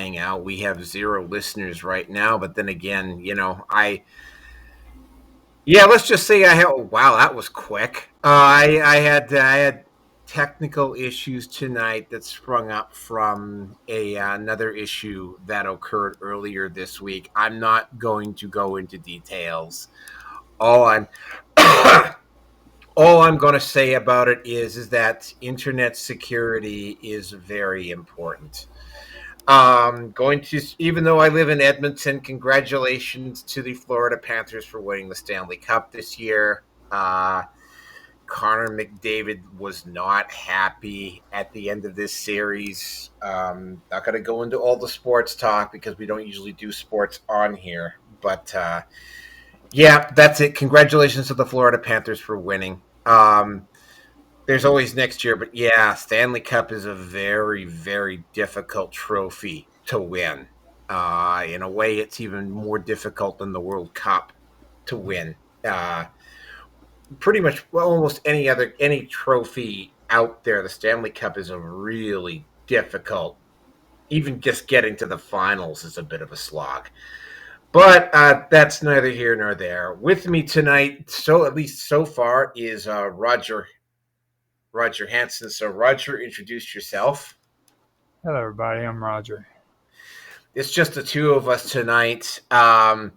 Hangout. We have 0 listeners right now, but then again, let's just say I had. Wow, that was quick. I had technical issues tonight that sprung up from another issue that occurred earlier this week. I'm not going to go into details. All I'm all I'm going to say about it is that internet security is very important. Going to, even though I live in Edmonton, congratulations to the Florida Panthers for winning the Stanley Cup this year. Connor McDavid was not happy at the end of this series. Not going to go into all the sports talk because we don't usually do sports on here. But yeah, that's it. Congratulations to the Florida Panthers for winning. There's always next year, but yeah, Stanley Cup is a very, very difficult trophy to win. In a way, it's even more difficult than the World Cup to win. Pretty much almost any trophy out there, the Stanley Cup is a really difficult. Even just getting to the finals is a bit of a slog. But that's neither here nor there. With me tonight, so at least so far, is Roger Hansen. So, Roger, introduce yourself. Hello, everybody. I'm Roger. It's just the two of us tonight. For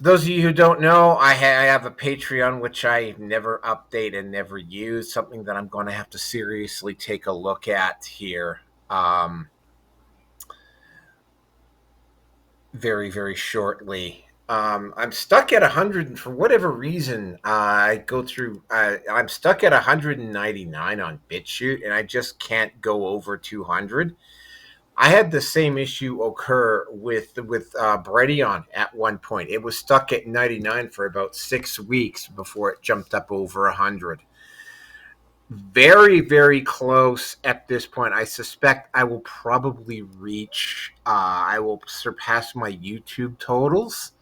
those of you who don't know, I have a Patreon, which I never update and never use, something that I'm going to have to seriously take a look at here very, very shortly. I'm stuck at 100, and for whatever reason, I'm stuck at 199 on BitChute, and I just can't go over 200. I had the same issue occur with Bredion at one point. It was stuck at 99 for about 6 weeks before it jumped up over 100. Very, very close at this point. I suspect I will probably I will surpass my YouTube totals.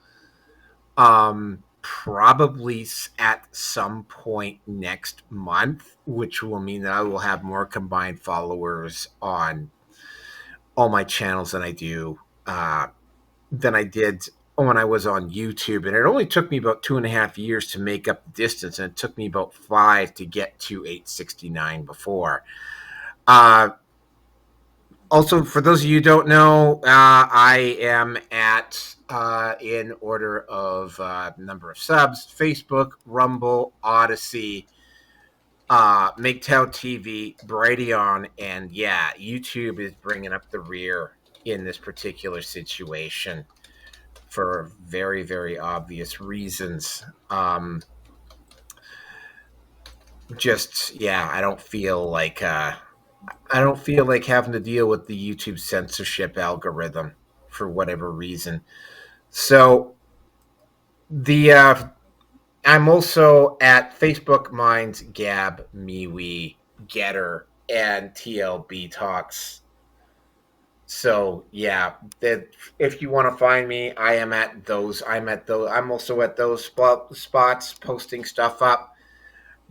Probably at some point next month, which will mean that I will have more combined followers on all my channels than I did when I was on YouTube. And it only took me about 2.5 years to make up the distance, and it took me about 5 to get to 869 before. Also, for those of you who don't know, I am at, in order of number of subs, Facebook, Rumble, Odyssey, MGTOW TV, Bredion, and yeah, YouTube is bringing up the rear in this particular situation for very, very obvious reasons. I don't feel like having to deal with the YouTube censorship algorithm for whatever reason. So I'm also at Facebook, Minds, Gab, MeWe, Getter, and TLB Talks. So yeah, if you want to find me, I am at those. I'm also at those spots posting stuff up.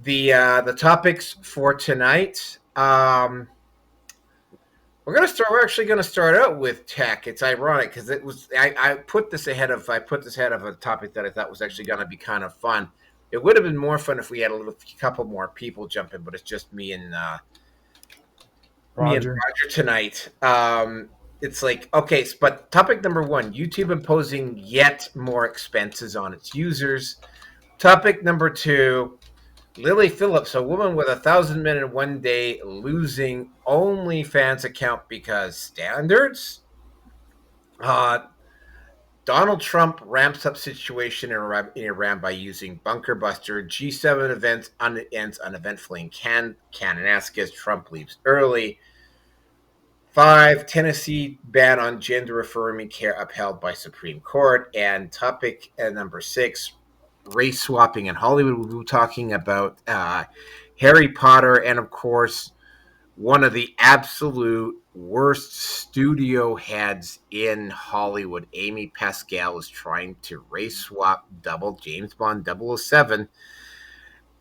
The topics for tonight. We're actually gonna start out with tech. It's ironic because I put this ahead of a topic that I thought was actually gonna be kind of fun. It would have been more fun if we had a couple more people jump in, but it's just me and Roger tonight. It's like, okay, but topic number 1, YouTube imposing yet more expenses on its users. Topic number 2, Lilly Phillips, a woman with 1,000 men in one day, losing Onlyfans account because standards. Donald Trump ramps up situation in Iran by using bunker buster. G7 events ends uneventfully in Kananakis. Trump leaves early. 5, Tennessee ban on gender affirming care upheld by Supreme Court. And topic number 6, race swapping in Hollywood. We'll be talking about Harry Potter, and of course, one of the absolute worst studio heads in Hollywood, Amy Pascal, is trying to race swap double James Bond 007.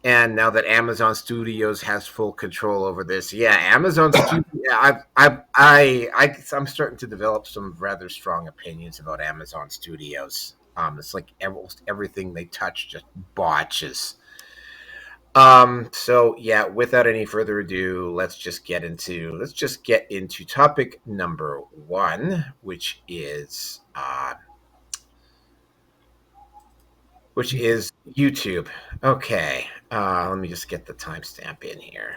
And now that Amazon Studios has full control over this, yeah, Amazon Studio. I'm starting to develop some rather strong opinions about Amazon Studios. It's like almost everything they touch just botches. So yeah, without any further ado, let's just get into topic number one, which is YouTube. Okay, let me just get the timestamp in here.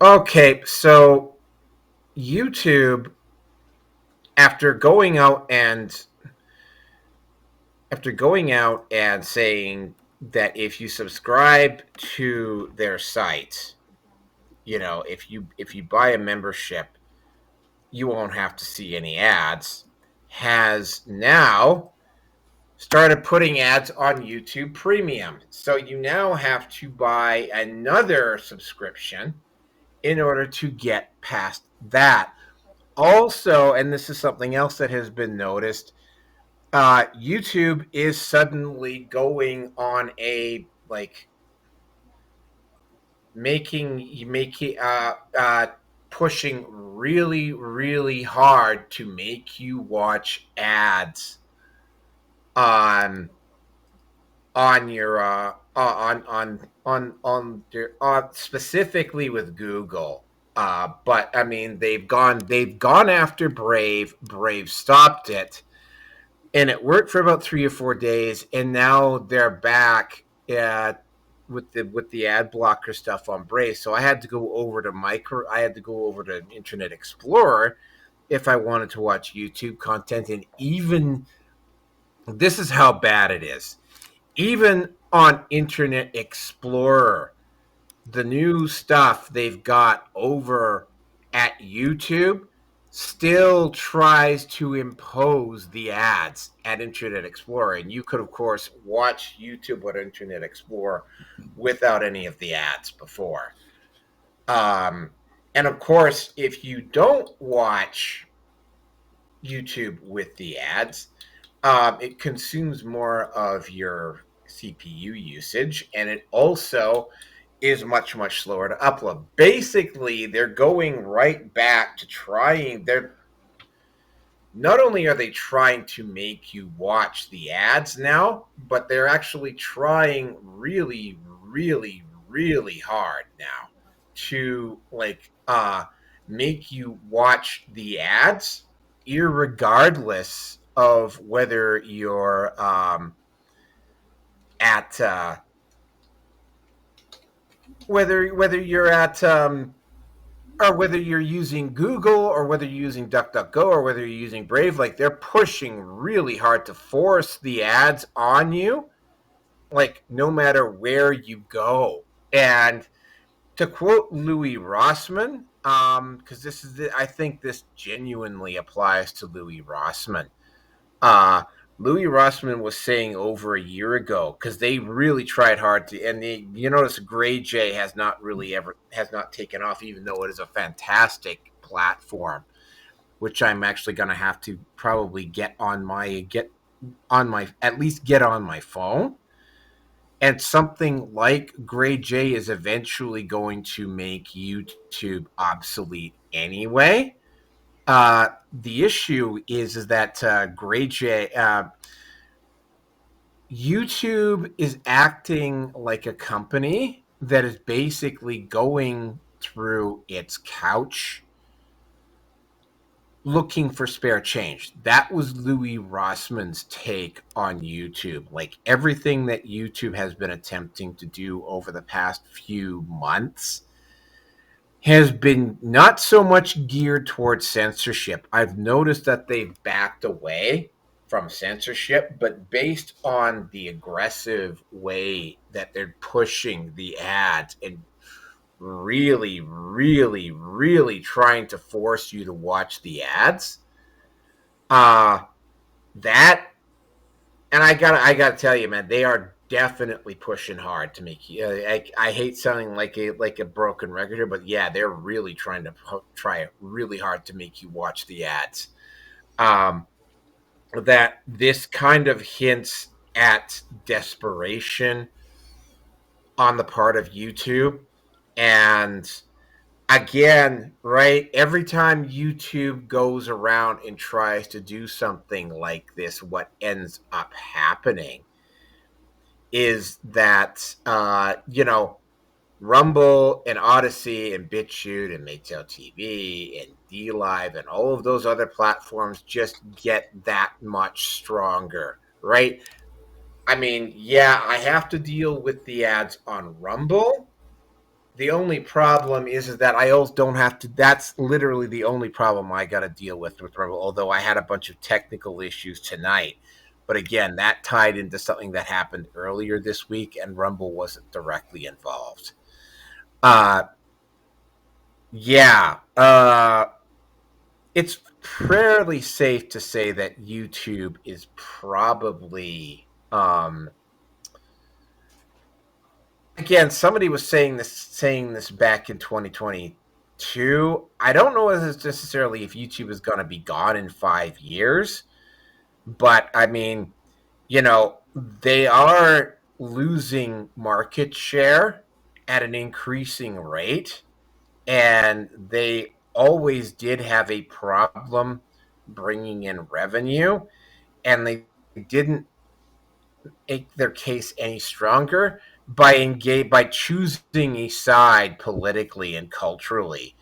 Okay, so YouTube, after going out and saying that if you subscribe to their site, if you buy a membership, you won't have to see any ads, has now started putting ads on YouTube Premium. So you now have to buy another subscription in order to get past that. Also, and this is something else that has been noticed, YouTube is suddenly going on a like making pushing really really hard to make you watch ads on your on your specifically with Google. But I mean, they've gone after Brave. Brave stopped it, and it worked for about 3 or 4 days, and now they're back with the ad blocker stuff on Brave. So I had to go over to Internet Explorer if I wanted to watch YouTube content, and even this is how bad it is. Even on Internet Explorer, the new stuff they've got over at YouTube still tries to impose the ads at Internet Explorer. And you could, of course, watch YouTube on Internet Explorer without any of the ads before. Um, and of course, if you don't watch YouTube with the ads, it consumes more of your CPU usage, and it also is much much slower to upload. Basically, they're going right back to trying. They're not only are they trying to make you watch the ads now, but they're actually trying really, really, really hard now to make you watch the ads, irregardless of whether you're at whether you're at or whether you're using Google or whether you're using DuckDuckGo or whether you're using Brave. Like, they're pushing really hard to force the ads on you, like no matter where you go. And to quote Louis Rossman, because I think this genuinely applies to Louis Rossman. Uh, Louis Rossman was saying over a year ago, because they really tried hard to, and you notice Gray J has not taken off, even though it is a fantastic platform, which I'm actually going to have to probably at least get on my phone. And something like Gray J is eventually going to make YouTube obsolete anyway. The issue is that Gray J, YouTube is acting like a company that is basically going through its couch looking for spare change. That was Louis Rossman's take on YouTube. Like, everything that YouTube has been attempting to do over the past few months has been not so much geared towards censorship. I've noticed that they've backed away from censorship, but based on the aggressive way that they're pushing the ads and really, really, really trying to force you to watch the ads, uh, that, and I gotta tell you, man, they are definitely pushing hard to make you. I hate sounding like a broken record here, but yeah, they're really try really hard to make you watch the ads. Um, that this kind of hints at desperation on the part of YouTube. And again, right, every time YouTube goes around and tries to do something like this, what ends up happening is that, Rumble and Odyssey and BitChute and Maytel TV and DLive and all of those other platforms just get that much stronger, right? I mean, yeah, I have to deal with the ads on Rumble. The only problem is that I also don't have to. That's literally the only problem I got to deal with Rumble. Although I had a bunch of technical issues tonight, but again, that tied into something that happened earlier this week, and Rumble wasn't directly involved. Uh, yeah. It's fairly safe to say that YouTube is probably again, somebody was saying this back in 2022. I don't know necessarily if YouTube is going to be gone in 5 years, but I mean, they are losing market share at an increasing rate, and they always did have a problem bringing in revenue, and they didn't make their case any stronger by choosing a side politically and culturally,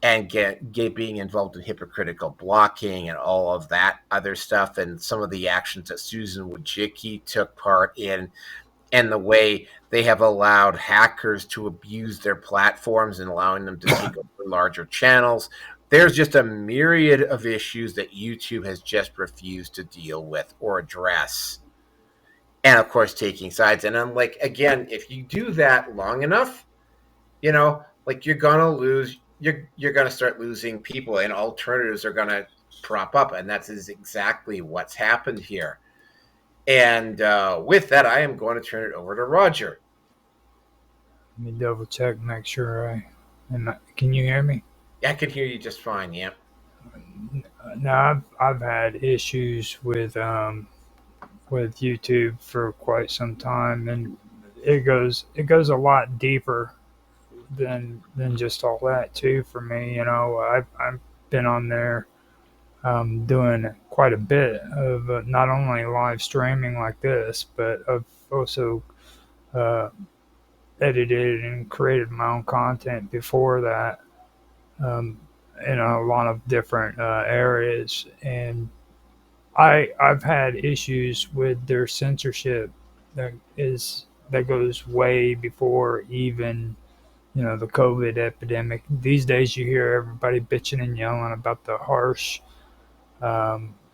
and get being involved in hypocritical blocking and all of that other stuff, and some of the actions that Susan Wojcicki took part in, and the way they have allowed hackers to abuse their platforms and allowing them to take over larger channels. There's just a myriad of issues that YouTube has just refused to deal with or address. And of course, taking sides. And I'm like, again, if you do that long enough, like you're gonna lose. You're gonna start losing people, and alternatives are gonna prop up, and that's exactly what's happened here. And with that, I am going to turn it over to Roger. Let me double check, make sure can you hear me? I can hear you just fine. Yeah. Now I've had issues with YouTube for quite some time, and it goes a lot deeper than just all that too for me. I've been on there doing quite a bit of not only live streaming like this, but I've also uh, edited and created my own content before that, um, in a lot of different areas. And I've had issues with their censorship that goes way before even the COVID epidemic. These days, you hear everybody bitching and yelling about the harsh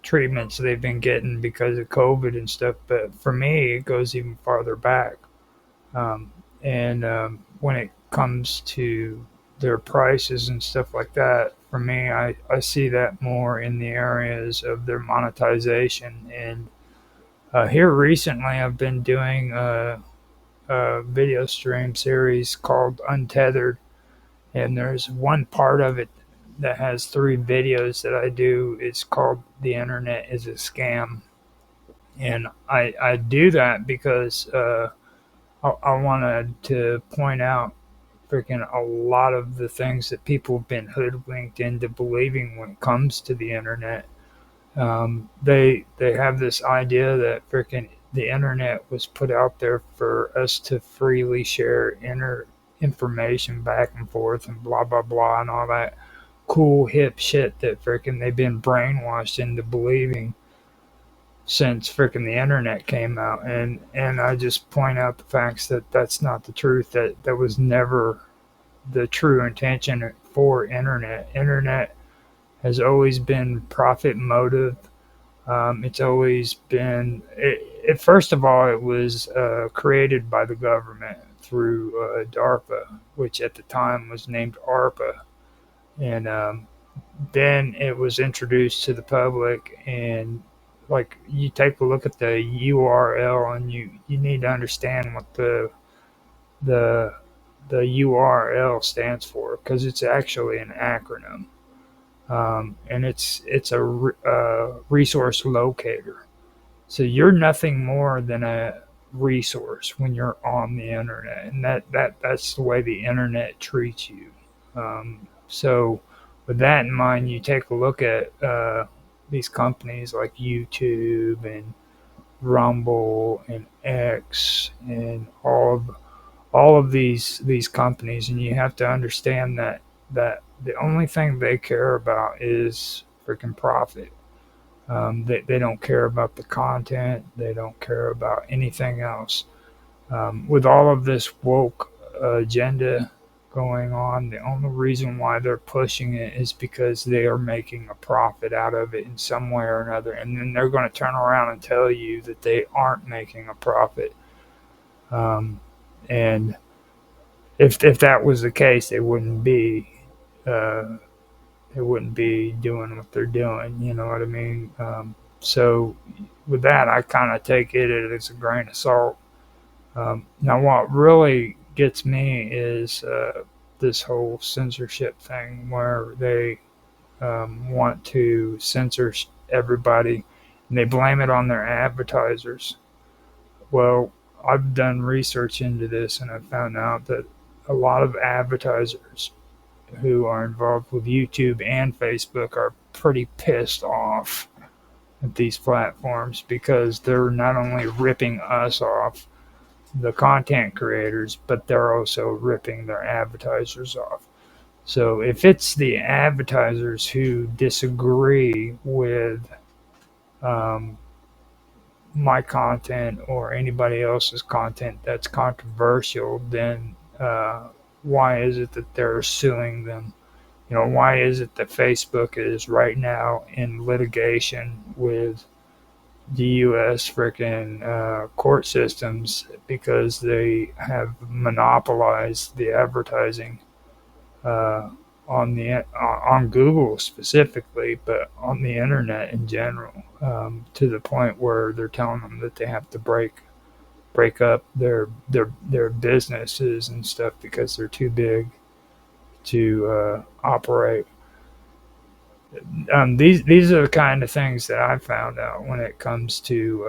treatments they've been getting because of COVID and stuff. But for me, it goes even farther back. And when it comes to their prices and stuff like that, for me, I see that more in the areas of their monetization. And here recently, I've been doing a video stream series called Untethered, and there's one part of it that has 3 videos that I do. It's called "The Internet is a Scam," and I do that because I wanted to point out freaking a lot of the things that people have been hoodwinked into believing when it comes to the internet. They have this idea that freaking the internet was put out there for us to freely share information back and forth and blah blah blah and all that cool hip shit that freaking they've been brainwashed into believing since freaking the internet came out. And I just point out the facts that that's not the truth. That was never the true intention for internet has always been profit motive. It's always been first of all, it was created by the government through DARPA, which at the time was named ARPA. And then it was introduced to the public. And like, you take a look at the URL, and you need to understand what the the URL stands for, because it's actually an acronym. And it's a resource locator. So you're nothing more than a resource when you're on the internet, and that's the way the internet treats you. So, with that in mind, you take a look at these companies like YouTube and Rumble and X and all of these companies, and you have to understand that the only thing they care about is freaking profit. They don't care about the content. They don't care about anything else. With all of this woke agenda going on, the only reason why they're pushing it is because they are making a profit out of it in some way or another. And then they're going to turn around and tell you that they aren't making a profit. And if that was the case, uh, they wouldn't be doing what they're doing. You know what I mean? So with that, I kind of take it as a grain of salt. Now, what really gets me is this whole censorship thing, where they want to censor everybody, and they blame it on their advertisers. Well, I've done research into this, and I found out that a lot of advertisers who are involved with YouTube and Facebook are pretty pissed off at these platforms because they're not only ripping us off, the content creators, but they're also ripping their advertisers off. So if it's the advertisers who disagree with um, my content or anybody else's content that's controversial, then why is it that they're suing them? You know, why is it that Facebook is right now in litigation with the U.S. freaking court systems because they have monopolized the advertising uh, on Google specifically, but on the internet in general, to the point where they're telling them that they have to break up their businesses and stuff because they're too big to operate. These are the kind of things that I found out when it comes to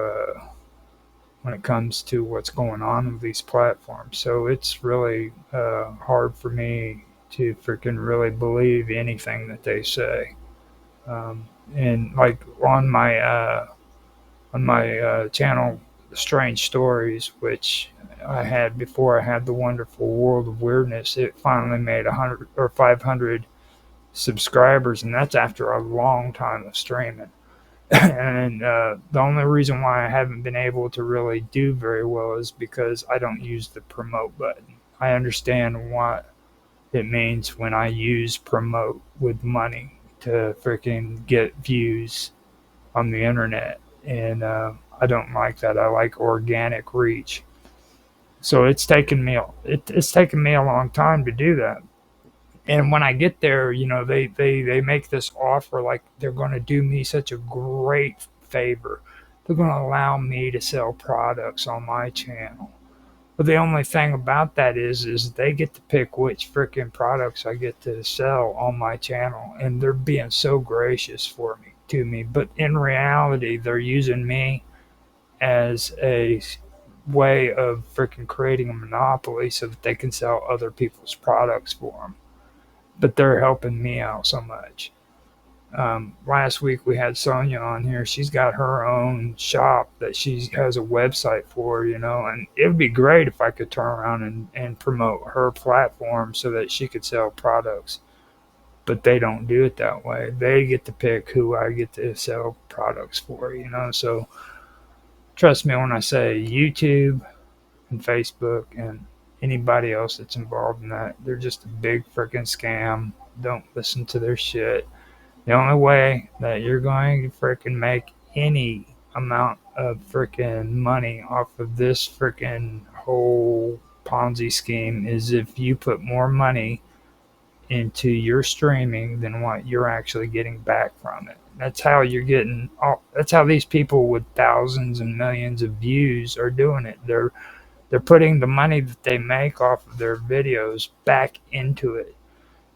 what's going on with these platforms. So it's really hard for me to freaking really believe anything that they say. And like on my channel, Strange Stories, which I had before I had the Wonderful World of Weirdness, it finally made 100 or 500 subscribers, and that's after a long time of streaming. And the only reason why I haven't been able to really do very well is because I don't use the promote button. I understand what it means when I use promote with money to freaking get views on the internet, and I don't like that. I like organic reach. So it's taken me a long time to do that. And when I get there, you know, they make this offer like they're going to do me such a great favor. They're going to allow me to sell products on my channel. But the only thing about that is they get to pick which freaking products I get to sell on my channel, and they're being so gracious for me to me. But in reality, they're using me as a way of freaking creating a monopoly so that they can sell other people's products for them, but they're helping me out so much. Last week we had Sonia on here. She's got her own shop that she has a website for, you know, and it would be great if I could turn around and promote her platform so that she could sell products. But they don't do it that way. They get to pick who I get to sell products for, you know. So trust me when I say YouTube and Facebook and anybody else that's involved in that, they're just a big freaking scam. Don't listen to their shit. The only way that you're going to freaking make any amount of freaking money off of this freaking whole Ponzi scheme is if you put more money into your streaming than what you're actually getting back from it. That's how you're getting. That's how these people with thousands and millions of views are doing it. They're putting the money that they make off of their videos back into it,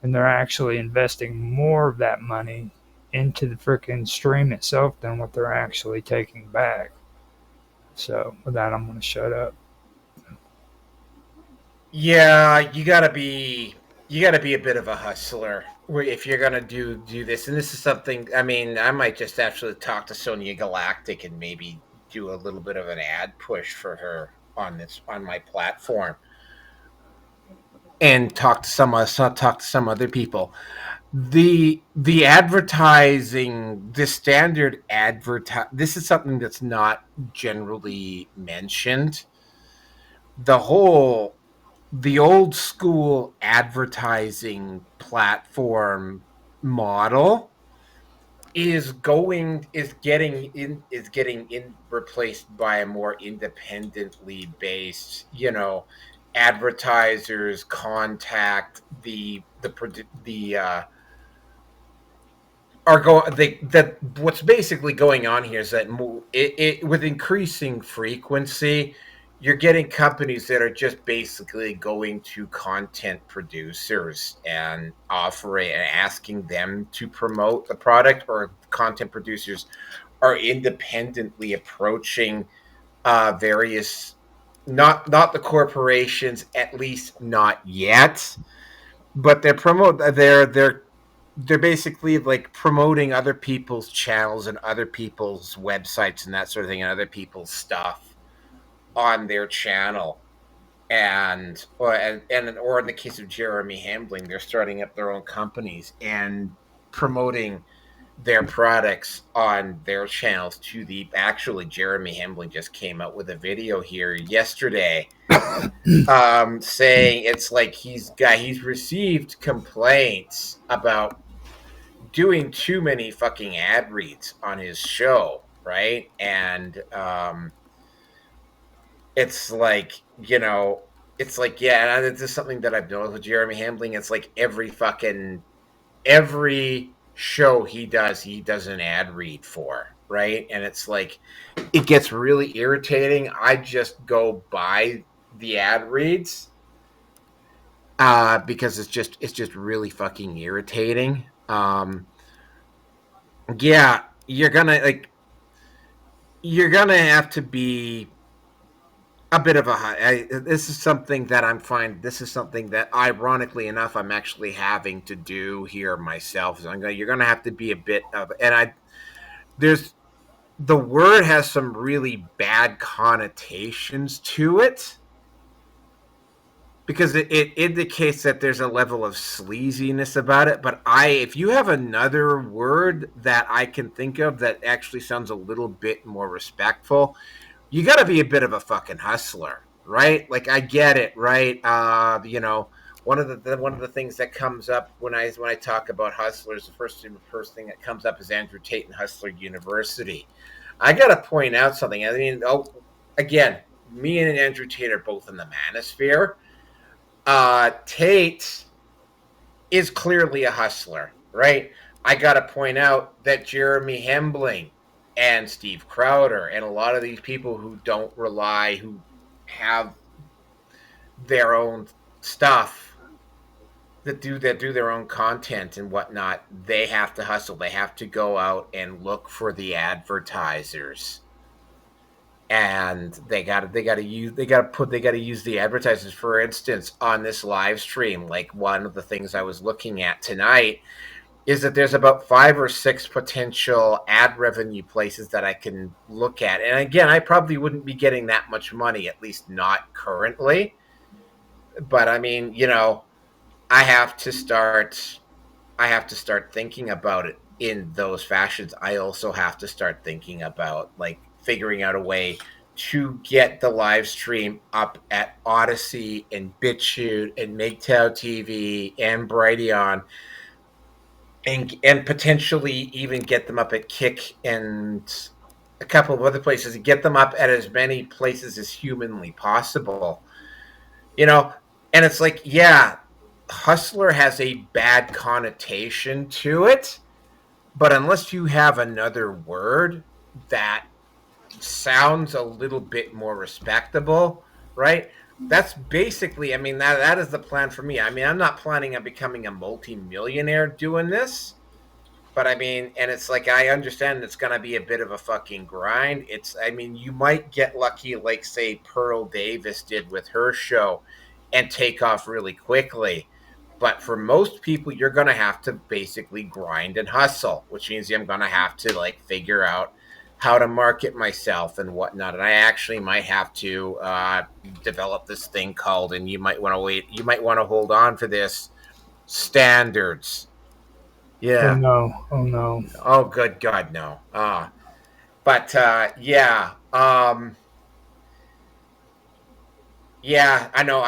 and they're actually investing more of that money into the freaking stream itself than what they're actually taking back. So with that, I'm going to shut up. Yeah, you gotta be a bit of a hustler if you're gonna do this. And this is something. I mean, I might just actually talk to Sonia Galactic and maybe do a little bit of an ad push for her on my platform, and talk to some other people. The advertising, the standard advertise. This is something that's not generally mentioned. The whole the old school advertising platform model is getting in replaced by a more independently based, advertisers contact the are going they that what's basically going on here is that with increasing frequency, you're getting companies that are just basically going to content producers and offering and asking them to promote the product, or content producers are independently approaching various, not the corporations, at least not yet, but they're basically like promoting other people's channels and other people's websites and that sort of thing, and other people's stuff on their channel. Or in the case of Jeremy Hambling, they're starting up their own companies and promoting their products on their channels to the actually Jeremy Hambling just came out with a video here yesterday, saying it's like he's received complaints about doing too many fucking ad reads on his show, right? And it's like, it's like, yeah, and this is something that I've noticed with Jeremy Hambling. It's like every show he does an ad read for, right? And it's like, it gets really irritating. I just go by the ad reads because it's just really fucking irritating. Yeah, you're gonna have to be a bit of this is something that I'm fine. This is something that, ironically enough, I'm actually having to do here myself. So you're gonna have to be a bit of, and there's the word has some really bad connotations to it, because it indicates that there's a level of sleaziness about it. But if you have another word that I can think of that actually sounds a little bit more respectful, you got to be a bit of a fucking hustler, right? Like, I get it, right? One of the things that comes up when I talk about hustlers, the first thing that comes up is Andrew Tate and Hustler University. I got to point out something. I mean, again, me and Andrew Tate are both in the manosphere. Tate is clearly a hustler, right? I got to point out that Jeremy Hembling and Steve Crowder and a lot of these people who have their own stuff, that do their own content and whatnot, they have to hustle. They have to go out and look for the advertisers, and they gotta use the advertisers. For instance, on this live stream, like, one of the things I was looking at tonight is that there's about 5 or 6 potential ad revenue places that I can look at. And again, I probably wouldn't be getting that much money, at least not currently. But I mean, I have to start I have to start thinking about it in those fashions. I also have to start thinking about, like, figuring out a way to get the live stream up at Odyssey and BitChute and MGTOW TV and Brighteon, and potentially even get them up at Kick and a couple of other places, and get them up at as many places as humanly possible. You know, and it's like, yeah, hustler has a bad connotation to it, but unless you have another word that sounds a little bit more respectable, right? That's basically, I mean, that is the plan for me. I mean, I'm not planning on becoming a multi-millionaire doing this, But I mean, and it's like I understand it's gonna be a bit of a fucking grind. I mean, you might get lucky, like say Pearl Davis did with her show, and take off really quickly. But for most people, you're gonna have to basically grind and hustle, which means I'm gonna have to like figure out how to market myself and whatnot. And I actually might have to develop this thing called, and you might want to wait. You might want to hold on for this standards. Oh Yeah. no, oh no. Oh, good God, no. But yeah, yeah. I know.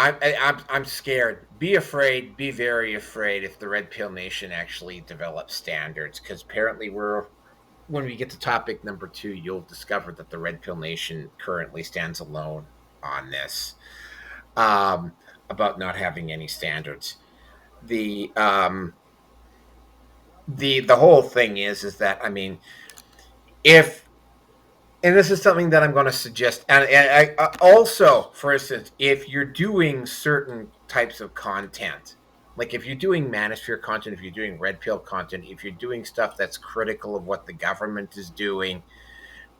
I'm scared. Be afraid. Be very afraid if the Red Pill Nation actually develops standards, because apparently we're when we get to topic number 2, you'll discover that the Red Pill Nation currently stands alone on this about not having any standards. The the whole thing is that I mean, if and this is something that I'm going to suggest. And I also, for instance, if you're doing certain types of content, like if you're doing manosphere content, if you're doing red pill content, if you're doing stuff that's critical of what the government is doing,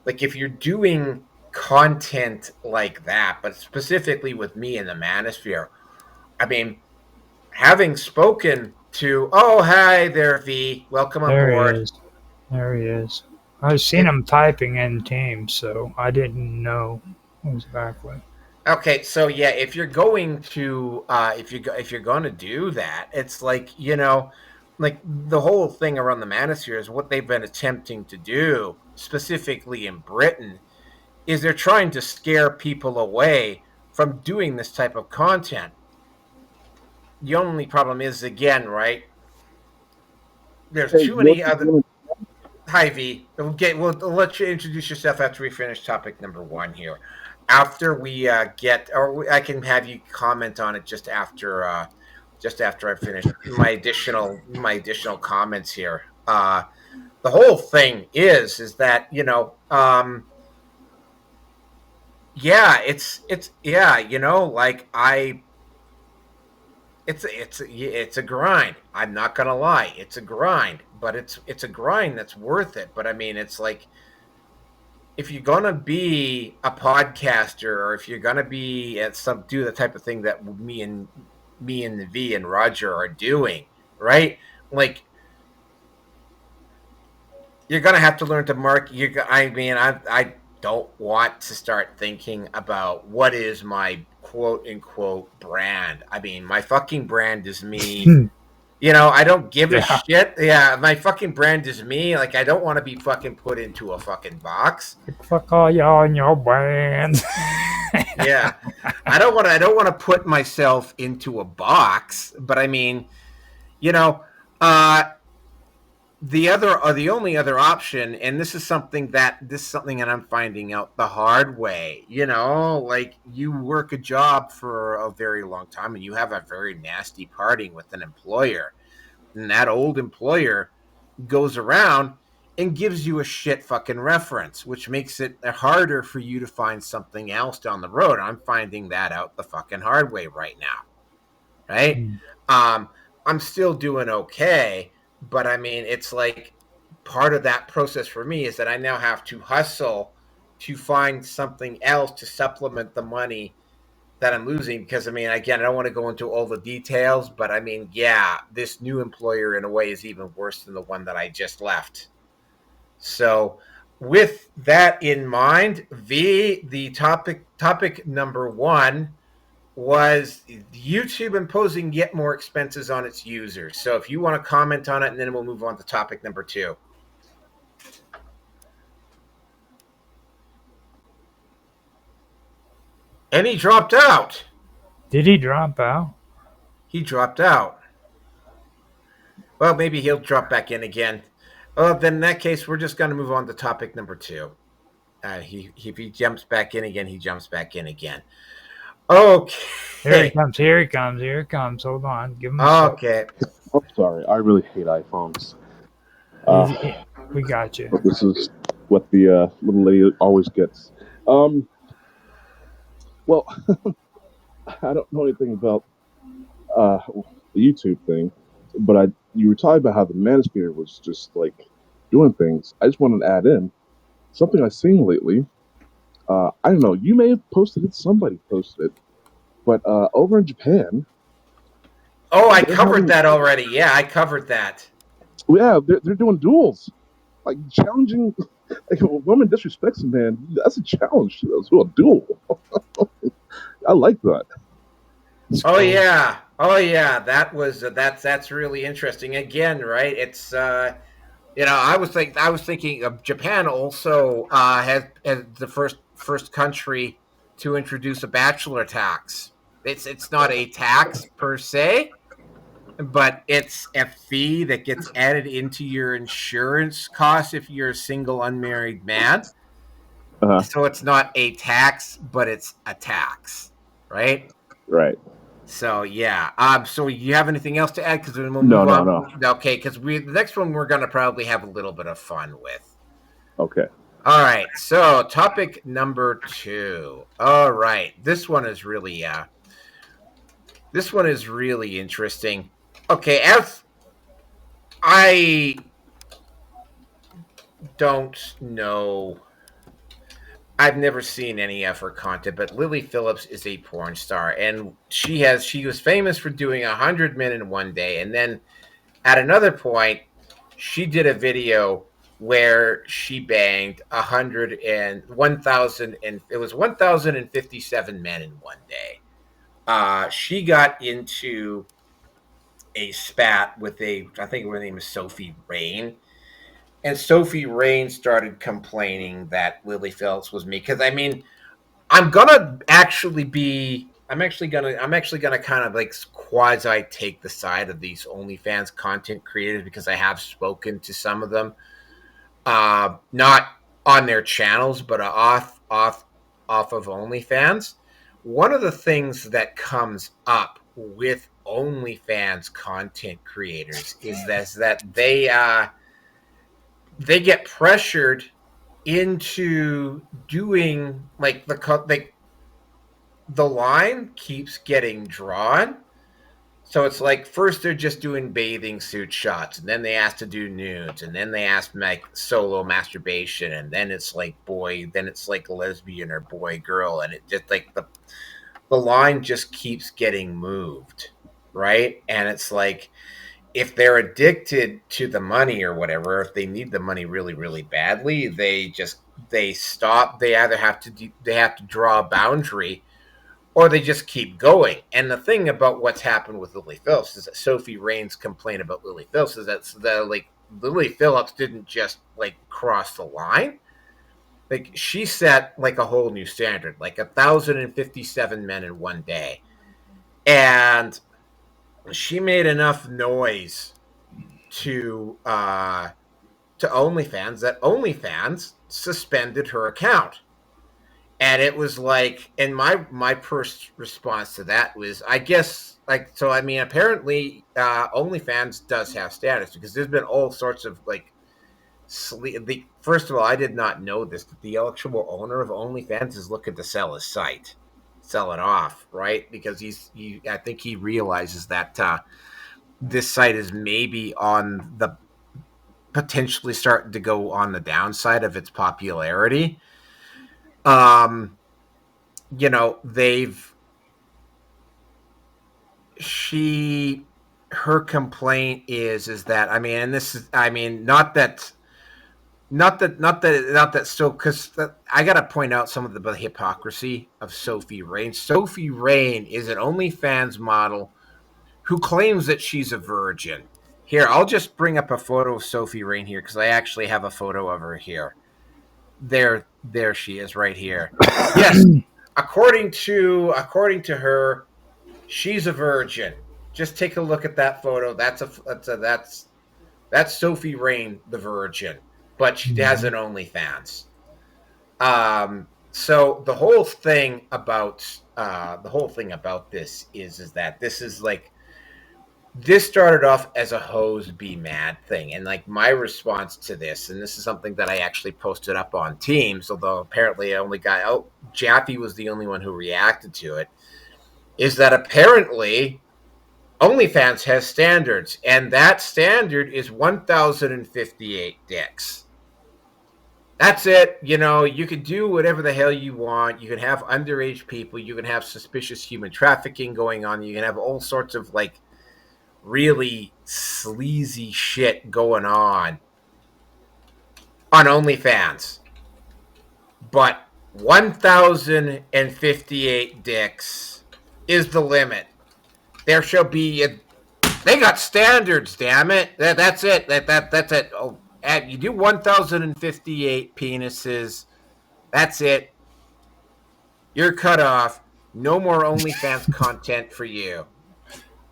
like if you're doing content like that, but specifically with me in the manosphere, I mean, having spoken to, oh, hi there, V, welcome There he aboard. is. There he is. I've seen It, him typing in Teams, so I didn't know exactly. Okay, so yeah, if you're going to if you're going to do that, it's like like the whole thing around the manosphere is what they've been attempting to do, specifically in Britain, is they're trying to scare people away from doing this type of content. The only problem is again, right? There's Hey, too what many you other. doing? Hi V. We'll let you introduce yourself after we finish topic number 1 here. After we I can have you comment on it just after I finish my additional comments here. The whole thing is that yeah, it's yeah, like it's a grind. I'm not gonna lie, it's a grind, but it's a grind that's worth it. But I mean, it's like if you're gonna be a podcaster, or if you're gonna be at some do the type of thing that me and the V and Roger are doing, right? Like you're gonna have to learn to market. I mean, I don't want to start thinking about what is my quote unquote brand. I mean, my fucking brand is me. I don't give a Yeah. shit. Yeah, my fucking brand is me. Like, I don't want to be fucking put into a fucking box. Fuck all y'all in your band. Yeah, I don't want to put myself into a box. But I mean, you know, uh, the only other option, and this is something that I'm finding out the hard way. Like you work a job for a very long time, and you have a very nasty parting with an employer, and that old employer goes around and gives you a shit fucking reference, which makes it harder for you to find something else down the road. I'm finding that out the fucking hard way right now, right? Um, I'm still doing okay, but I mean, it's like part of that process for me is that I now have to hustle to find something else to supplement the money that I'm losing. Because I mean, again, I don't want to go into all the details, but I mean, yeah, this new employer in a way is even worse than the one that I just left. So, with that in mind, the topic number 1 was YouTube imposing yet more expenses on its users. So, if you want to comment on it, and then we'll move on to topic number 2. And he dropped out. Did he drop out? He dropped out. Well, maybe he'll drop back in again. Then in that case, we're just going to move on to topic number 2. If he jumps back in again, he jumps back in again. Here he Okay. comes. Here he comes. Here he comes. Hold on. Give him a sec. Okay. I'm sorry. I really hate iPhones. He's, we got you. But this is what the little lady always gets. Well, I don't know anything about the YouTube thing, but I you were talking about how the manosphere was just like doing things. I just wanted to add in something I've seen lately. I don't know. You may have posted it. Somebody posted it, but over in Japan, Oh, I they're covered having that already. Yeah, I covered that. yeah, they're doing duels, like challenging. Like, if a woman disrespects a man, that's a challenge to a duel. I like that. It's Oh cool. yeah. Oh yeah. That's really interesting. Again, right? It's I was thinking of Japan also has the first country to introduce a bachelor tax. It's not a tax per se, but it's a fee that gets added into your insurance costs if you're a single unmarried man. Uh-huh. So it's not a tax, but it's a tax, right? Right. So yeah. So you have anything else to add? Because then we'll No, move no, on. no. Okay, because the next one we're gonna probably have a little bit of fun with. Okay. All right. So topic number 2. All right. This one is really interesting. Okay, as I don't know, I've never seen any of her content, but Lilly Phillips is a porn star, and she was famous for doing 100 men in one day, and then at another point, she did a video where she banged 1,000 and it was 1,057 men in one day. She got into a spat with I think her name is Sophie Rain, and Sophie Rain started complaining that Lily Phillips was me because I mean I'm actually gonna kind of like quasi take the side of these OnlyFans content creators because I have spoken to some of them, not on their channels, but off of OnlyFans. One of the things that comes up with OnlyFans content creators is that they get pressured into doing like the line keeps getting drawn. So it's like first they're just doing bathing suit shots, and then they ask to do nudes, and then they ask like solo masturbation, and then it's like then it's like lesbian or boy girl, and it just like the line just keeps getting moved, right? And it's like if they're addicted to the money or whatever, if they need the money really really badly, they stop. They either they have to draw a boundary or they just keep going. And the thing about what's happened with Lily Phillips is that Sophie Rain's complaint about Lily Phillips is that like Lily Phillips didn't just like cross the line. Like she set like a whole new standard, like 1,057 men in one day. And she made enough noise to OnlyFans that OnlyFans suspended her account. And it was like, and my first response to that was, I guess, like, so I mean, apparently, OnlyFans does have status because there's been all sorts of like, first of all, I did not know this, but the actual owner of OnlyFans is looking to sell his site, sell it off, right? Because I think he realizes that this site is maybe on the potentially starting to go on the downside of its popularity. Um, you know, she her complaint is that I mean, and this is I mean, not that still because I got to point out some of the hypocrisy of Sophie Rain. Sophie Rain is an OnlyFans model who claims that she's a virgin. Here, I'll just bring up a photo of Sophie Rain here because I actually have a photo of her here. There she is right here. Yes, according to her, she's a virgin. Just take a look at that photo. That's Sophie Rain, the virgin, but she has an OnlyFans. So the whole thing about this is that this started off as a hose be mad thing, and like my response to this, and this is something that I actually posted up on Teams, although apparently I only got Jaffe was the only one who reacted to it, is that apparently OnlyFans has standards, and that standard is 1,058 dicks. That's it. You can do whatever the hell you want. You can have underage people. You can have suspicious human trafficking going on. You can have all sorts of really sleazy shit going on OnlyFans. But 1,058 dicks is the limit. There shall be they got standards, damn it. That's it. That's it. Oh, you do 1,058 penises. That's it. You're cut off. No more OnlyFans content for you.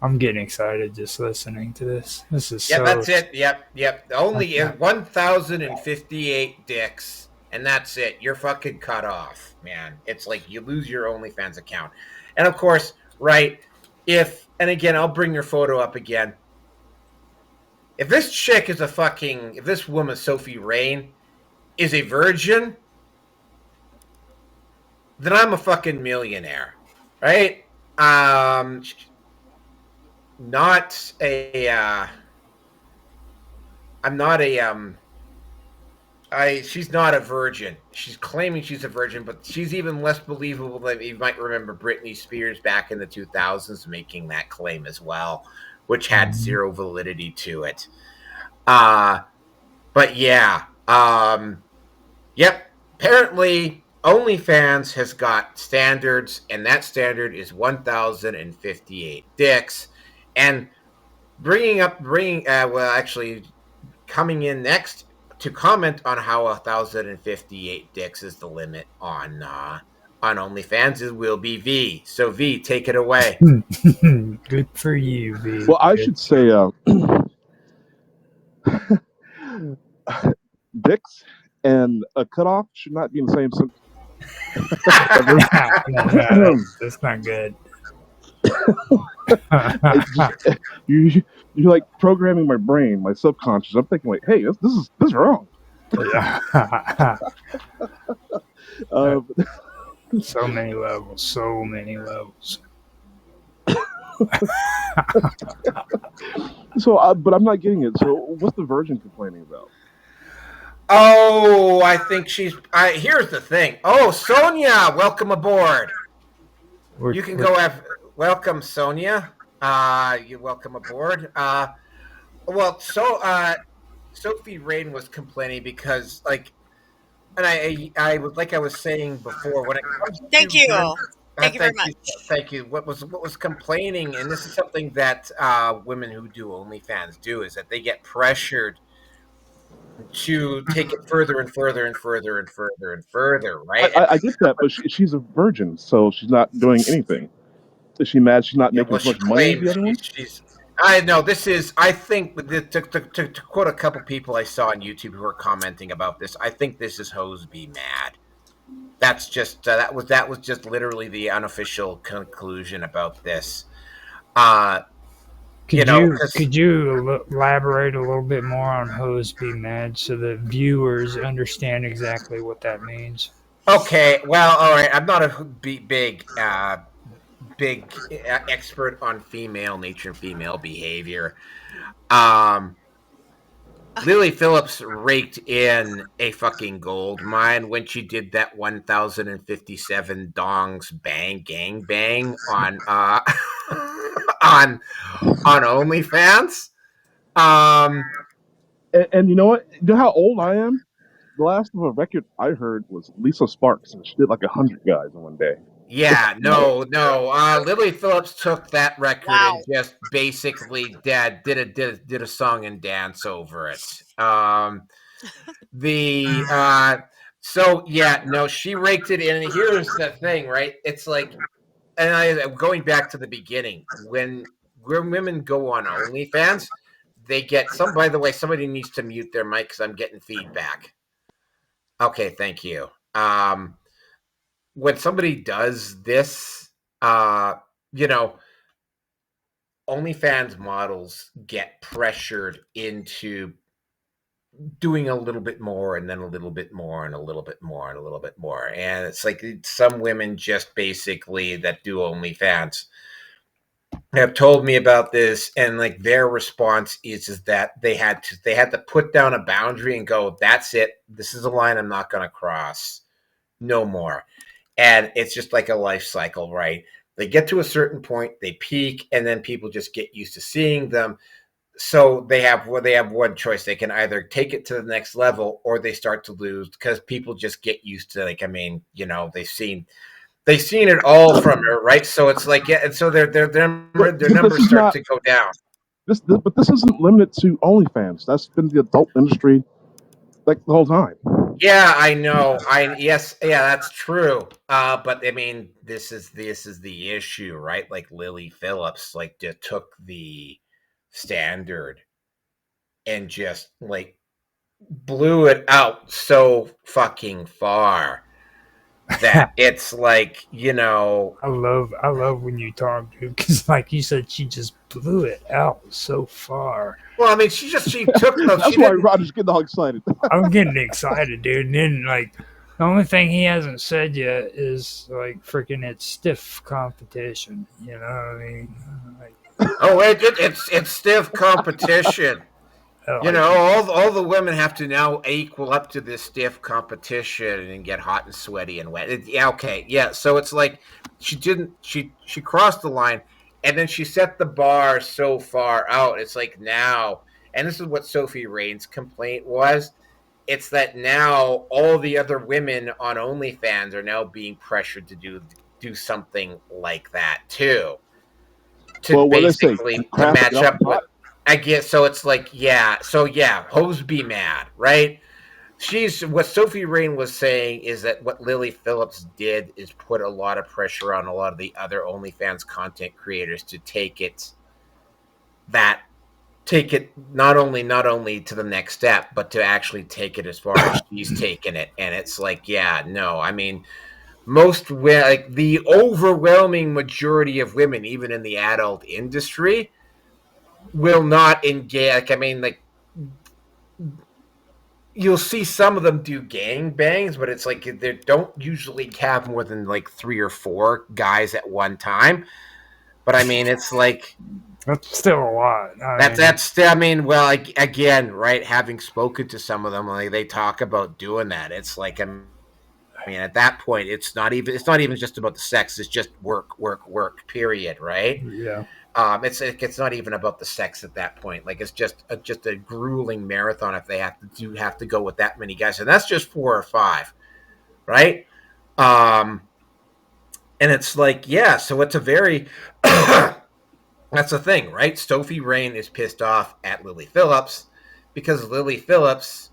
I'm getting excited just listening to this. This is Yeah, that's it. Yep. Only 1,058 dicks, and that's it. You're fucking cut off, man. It's like you lose your OnlyFans account. And of course, right, and again, I'll bring your photo up again. If this chick is if this woman, Sophie Rain, is a virgin, then I'm a fucking millionaire, right? Not a, I'm not a, she's not a virgin. She's claiming she's a virgin, but she's even less believable than you might remember Britney Spears back in the 2000s making that claim as well, which had zero validity to it. But yeah, yep. Apparently, OnlyFans has got standards, and that standard is 1,058 dicks. And coming in next to comment on how 1,058 dicks is the limit on OnlyFans will be V. So V, take it away. Good for you, V. Well, I should say, dicks and a cutoff should not be in the same sentence. That's not good. You're like programming my brain, my subconscious. I'm thinking like, hey, this is wrong. So many levels. So, but I'm not getting it. So, what's the virgin complaining about? Oh, I think here's the thing. Oh, Sonia, welcome aboard. You can go have welcome, Sonia. You welcome aboard. Sophie Rain was complaining because, and I was saying before, when it comes to thank you very much. Thank you. What was complaining, and this is something that women who do OnlyFans do, is that they get pressured to take it further and further and further and further and further, right? I get that, but she's a virgin, so she's not doing anything. Is she mad she's not making as much money as the other one? I know this is. I think to quote a couple people I saw on YouTube who were commenting about this, I think this is hoes be mad. That's just that was just literally the unofficial conclusion about this. Could you elaborate a little bit more on hoes be mad so the viewers understand exactly what that means? Okay, well, all right. I'm not a big expert on female nature and female behavior. Lilly Phillips raked in a fucking gold mine when she did that 1,057 dongs bang gang bang on on OnlyFans. And you know what? You know how old I am? The last of a record I heard was Lisa Sparks, and she did 100 guys in one day. Yeah, no. Lilly Phillips took that record and just basically did a song and dance over it. She raked it in. And here's the thing, right? It's like, and I'm going back to the beginning when women go on OnlyFans, they get some. By the way, somebody needs to mute their mic because I'm getting feedback. Okay, thank you. When somebody does this, OnlyFans models get pressured into doing a little bit more and then a little bit more and a little bit more and a little bit more. And it's like some women just basically that do OnlyFans have told me about this, and like their response is that they had to put down a boundary and go, that's it, this is a line I'm not going to cross, no more. And it's just like a life cycle, right? They get to a certain point, they peak, and then people just get used to seeing them. So they have one choice. They can either take it to the next level, or they start to lose because people just get used to, like, I mean, they've seen it all from her, right? So it's like, yeah, and so their numbers start to go down. But this isn't limited to OnlyFans. That's been the adult industry like the whole time. Yeah, I know. Yes, yeah, that's true. But I mean, this is the issue, right? Like Lilly Phillips, like just took the standard and just like blew it out so fucking far that it's like, I love when you talk, dude, because like you said, she just blew it out so far. Well, I mean, she took those. That's why Roger's getting all excited. I'm getting excited, dude. And then like the only thing he hasn't said yet is like freaking it's stiff competition. You know what I mean? Like, oh, it's stiff competition. All the women have to now equal up to this stiff competition and get hot and sweaty and wet. Yeah, okay, yeah. So it's like she crossed the line, and then she set the bar so far out. It's like now, and this is what Sophie Rain's complaint was. It's that now all the other women on OnlyFans are now being pressured to do something like that too, to basically to match up with. I guess so. It's like, yeah. So yeah, hoes be mad, right? What Sophie Rain was saying is that what Lilly Phillips did is put a lot of pressure on a lot of the other OnlyFans content creators to take it not only to the next step, but to actually take it as far as she's taken it. And it's like, yeah, no, I mean, like the overwhelming majority of women, even in the adult industry, will not engage. Like, I mean, like, you'll see some of them do gang bangs, but it's like they don't usually have more than like 3 or 4 guys at one time. But I mean, it's like that's still a lot. That's still. I mean, well, like, again, right? Having spoken to some of them, like, they talk about doing that. It's like, I mean, at that point, it's not even just about the sex. It's just work, period, right? Yeah. It's not even about the sex at that point. Like, it's just a grueling marathon if they have to go with that many guys, and that's just 4 or 5, right? And it's like, yeah. So it's a very that's the thing, right? Sophie Rain is pissed off at Lilly Phillips because Lilly Phillips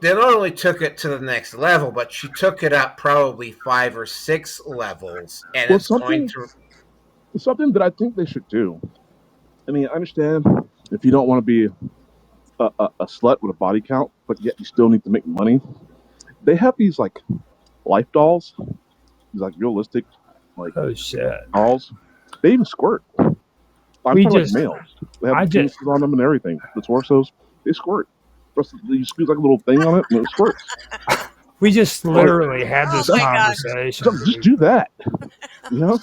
they not only took it to the next level, but she took it up probably 5 or 6 levels, and it's going to. Something that I think they should do. I mean, I understand if you don't want to be a slut with a body count, but yet you still need to make money. They have these like life dolls, these like realistic, like dolls. They even squirt. I'm talking like males. They have penises on them and everything. The torsos, they squirt. You squeeze like a little thing on it and it squirts. We just literally had this conversation. Just do that. You know?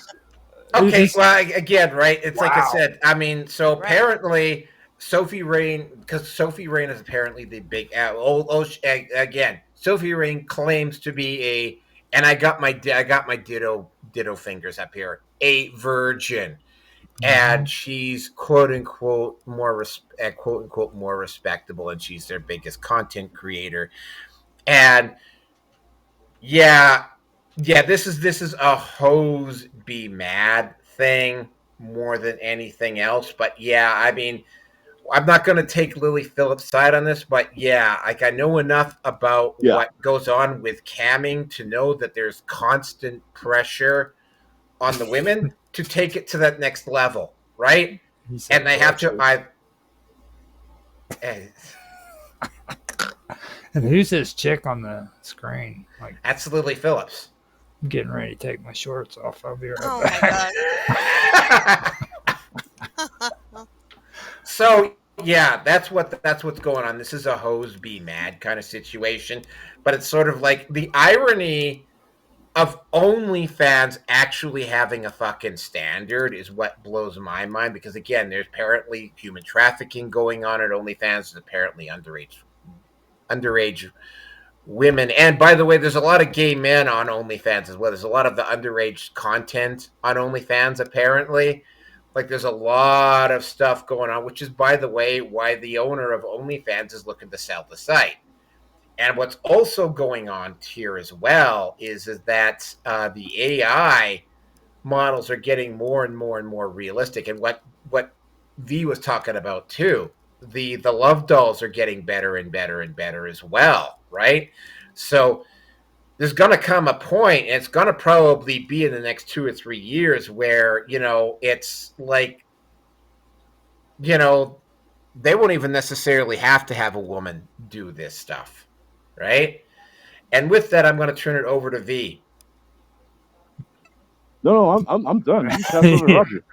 Okay, well, again, right? It's like I said. I mean, so apparently Sophie Rain, because Sophie Rain is apparently the big. Again, Sophie Rain claims to be and I got my ditto fingers up here, a virgin, and she's quote unquote more respectable, and she's their biggest content creator, and yeah. This is a hose be mad thing more than anything else. But yeah, I mean, I'm not going to take Lilly Phillips' side on this, but yeah, like, I know enough about what goes on with camming to know that there's constant pressure on the women to take it to that next level, right? And they have to. And who's this chick on the screen? Like, that's Lilly Phillips. I'm getting ready to take my shorts off. I'll be right back. So yeah, that's what's going on. This is a hose be mad kind of situation, but it's sort of like the irony of OnlyFans actually having a fucking standard is what blows my mind, because again, there's apparently human trafficking going on at OnlyFans. There's apparently underage women, and by the way, there's a lot of gay men on OnlyFans as well. There's a lot of the underage content on OnlyFans apparently. Like, there's a lot of stuff going on, which is, by the way, why the owner of OnlyFans is looking to sell the site. And what's also going on here as well is that the AI models are getting more and more and more realistic. And what V was talking about too, the love dolls are getting better and better and better as well, right? So there's going to come a point, and it's going to probably be in the next 2 or 3 years, where, it's like, they won't even necessarily have to have a woman do this stuff, right? And with that, I'm going to turn it over to V. No, I'm done. You pass over to Roger.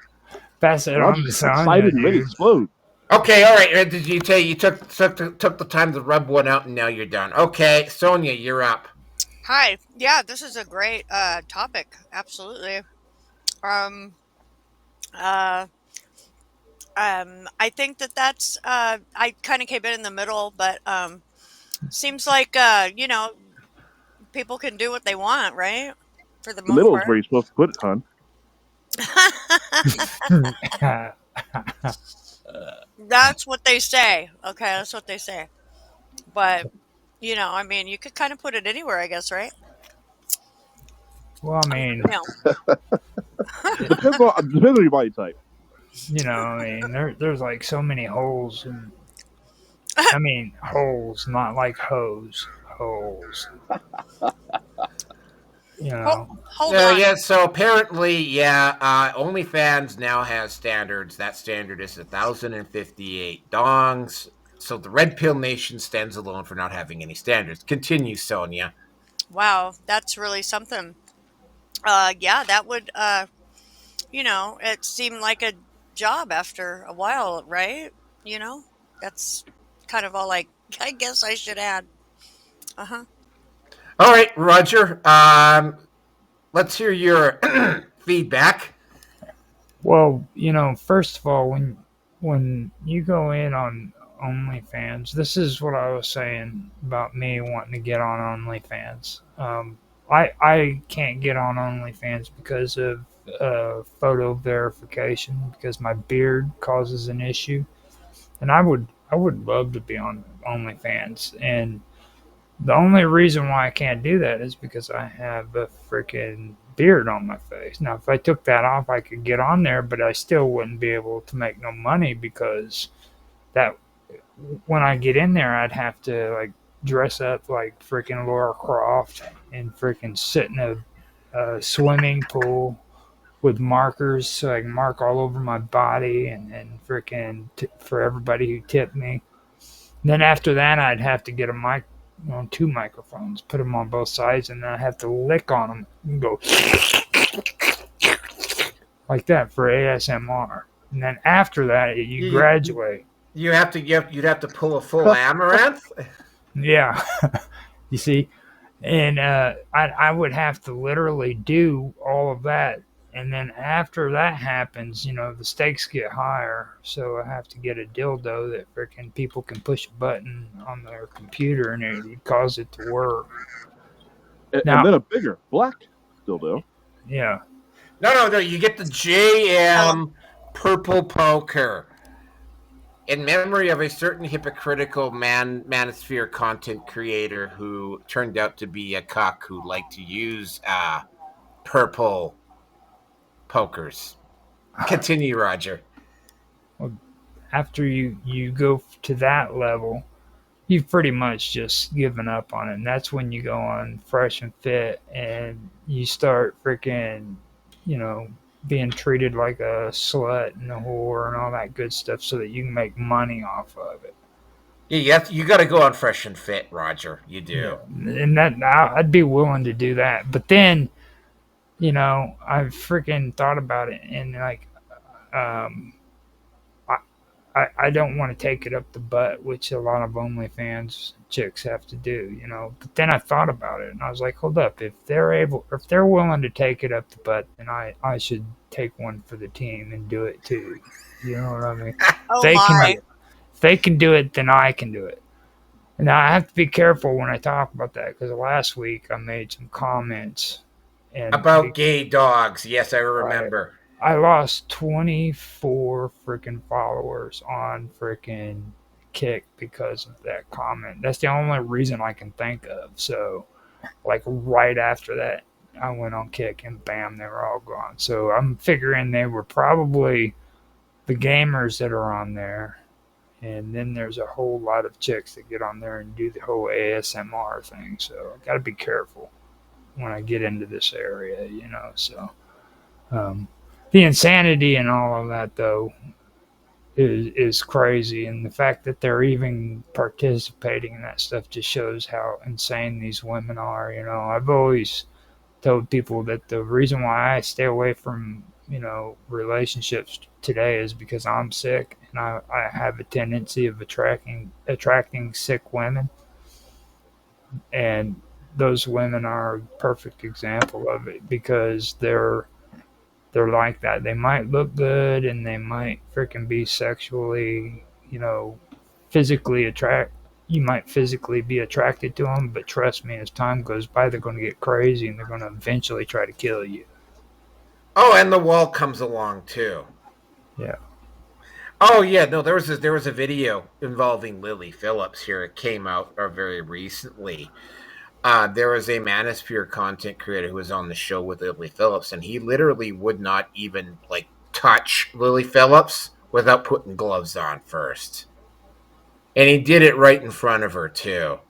Pass it on to Sonya. Excited and ready to explode. Okay, all right. Did you say you took the time to rub one out, and now you're done? Okay, Sonya, you're up. Hi. Yeah, this is a great topic. Absolutely. I think that's I kind of came in the middle, but seems like people can do what they want, right? For the The most middle is part. where you're supposed to put it, hon. That's what they say. Okay, that's what they say. But I mean, you could kind of put it anywhere, I guess, right? Well, I mean, Depends on your body type. there's like so many holes, and I mean holes, not like hose, holes. Hold on. Yeah, so apparently, OnlyFans now has standards. That standard is 1,058 dongs. So the Red Pill Nation stands alone for not having any standards. Continue, Sonya. Wow, that's really something. Yeah, that would, it seemed like a job after a while, right? That's kind of all I guess I should add. Uh-huh. All right, Roger. Let's hear your feedback. Well, first of all, when you go in on OnlyFans, this is what I was saying about me wanting to get on OnlyFans. I can't get on OnlyFans because of photo verification, because my beard causes an issue, and I would love to be on OnlyFans, and the only reason why I can't do that is because I have a freaking beard on my face. Now, if I took that off, I could get on there, but I still wouldn't be able to make no money, because that when I get in there, I'd have to like dress up like freaking Laura Croft and freaking sit in a swimming pool with markers so I can mark all over my body and freaking for everybody who tipped me. And then after that, I'd have to get a mic, 2 microphones, put them on both sides, and then I have to lick on them and go like that for ASMR. And then after that, you graduate. You'd have to pull a full amaranth. Yeah, you see, and I would have to literally do all of that, and then after that happens, the stakes get higher. So I have to get a dildo that freaking people can push a button on their computer and it cause it to work. And then a bigger black dildo. Yeah. No. You get the JM Purple Poker. In memory of a certain hypocritical manosphere content creator who turned out to be a cuck who liked to use purple pokers. Continue, Roger. Well, after you go to that level, you've pretty much just given up on it. And that's when you go on Fresh and Fit and you start freaking, being treated like a slut and a whore and all that good stuff so that you can make money off of it. Yeah, you got to go on Fresh and Fit, Roger. You do. Yeah. And I'd be willing to do that. But then, I freaking thought about it, and like, I don't want to take it up the butt, which a lot of OnlyFans chicks have to do, you know. But then I thought about it, and I was like, hold up, if they're willing to take it up the butt, then I should take one for the team and do it too. You know what I mean? If Oh they can, my. if they can do it, then I can do it. Now I have to be careful when I talk about that because last week I made some comments, and About gay dogs. Yes, I I remember. I lost 24 freaking followers on freaking Kick because of that comment. That's the only reason I can think of. So, like right after that, I went on Kick and bam, they were all gone. So I'm figuring they were probably the gamers that are on there. And then there's a whole lot of chicks that get on there and do the whole ASMR thing. So I got to be careful when I get into this area, you know. So um, the insanity and all of that, though, is crazy, and the fact that they're even participating in that stuff just shows how insane these women are. You know, I've always told people that the reason why I stay away from relationships today is because I'm sick and I have a tendency of attracting sick women, and those women are a perfect example of it because they're like that. They might look good and they might freaking be sexually, physically attract. You might physically be attracted to them, but trust me, as time goes by, they're going to get crazy and they're going to eventually try to kill you. Oh, and the wall comes along too. Yeah. Oh yeah, no, there was a video involving Lilly Phillips here. It came out very recently. There was a Manosphere content creator who was on the show with Lilly Phillips, and he literally would not even like touch Lilly Phillips without putting gloves on first, and he did it right in front of her too.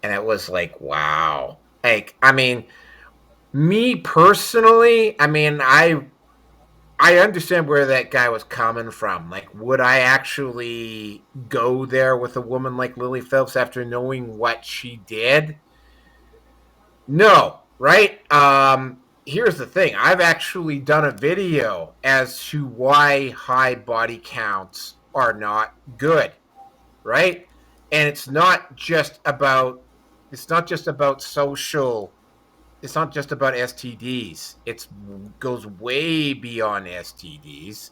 And it was like, wow. Like, I mean, me personally, I mean, I understand where that guy was coming from. Like, would I actually go there with a woman like Lilly Phelps after knowing what she did? No, right? Here's the thing. I've actually done a video as to why high body counts are not good, right? And it's not just about social, it's not just about STDs. It goes way beyond STDs.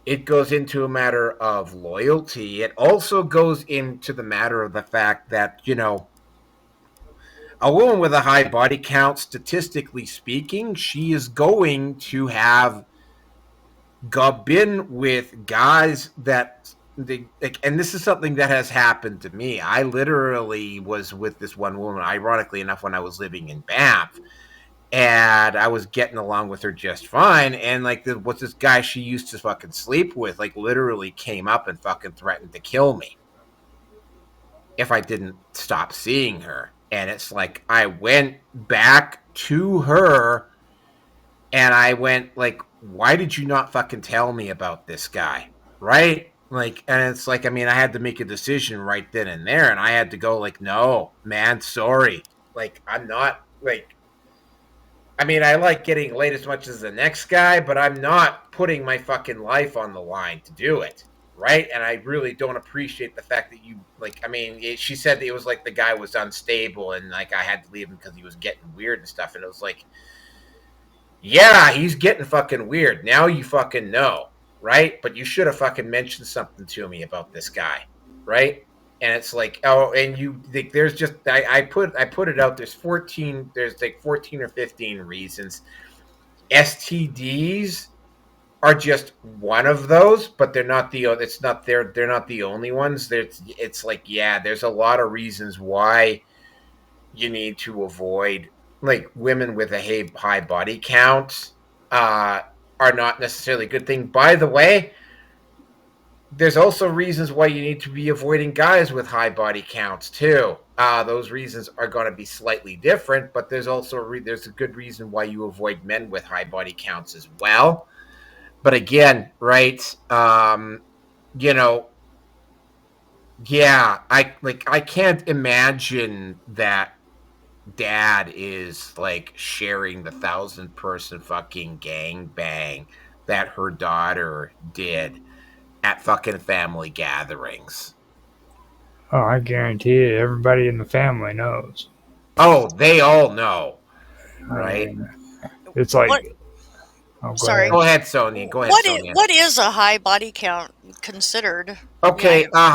It goes into a matter of loyalty. It also goes into the matter of the fact that, a woman with a high body count, statistically speaking, she is going to have been with guys that and this is something that has happened to me. I literally was with this one woman, ironically enough, when I was living in Banff, and I was getting along with her just fine. And like, what's this guy she used to fucking sleep with? Like, literally came up and fucking threatened to kill me if I didn't stop seeing her. And it's like, I went back to her and I went like, why did you not fucking tell me about this guy? Right? Like, and it's like, I mean, I had to make a decision right then and there, and I had to go like, no, man, sorry. Like, I'm not like, I mean, I like getting laid as much as the next guy, but I'm not putting my fucking life on the line to do it. Right. And I really don't appreciate the fact that you, like, I mean, she said that it was like the guy was unstable and like I had to leave him because he was getting weird and stuff. And it was like, yeah, he's getting fucking weird. Now you fucking know. Right. But you should have fucking mentioned something to me about this guy. Right. And it's like, oh, and you think there's just, I put it out. There's like 14 or 15 reasons. STDs are just one of those, but they're not they're not the only ones. It's like, yeah, there's a lot of reasons why you need to avoid, like, women with a high body count are not necessarily a good thing. By the way, there's also reasons why you need to be avoiding guys with high body counts too. Those reasons are going to be slightly different, but there's also there's a good reason why you avoid men with high body counts as well. But again, right? You know, yeah, I can't imagine that dad is like sharing the 1,000-person fucking gang bang that her daughter did. at fucking family gatherings. Oh, I guarantee it. Everybody in the family knows. Oh, they all know, I right? mean, it's What? like, oh, go Sorry. ahead. Go ahead, Sonia. Go ahead, Sonia. What is a high body count considered? Yeah. Okay, Like, a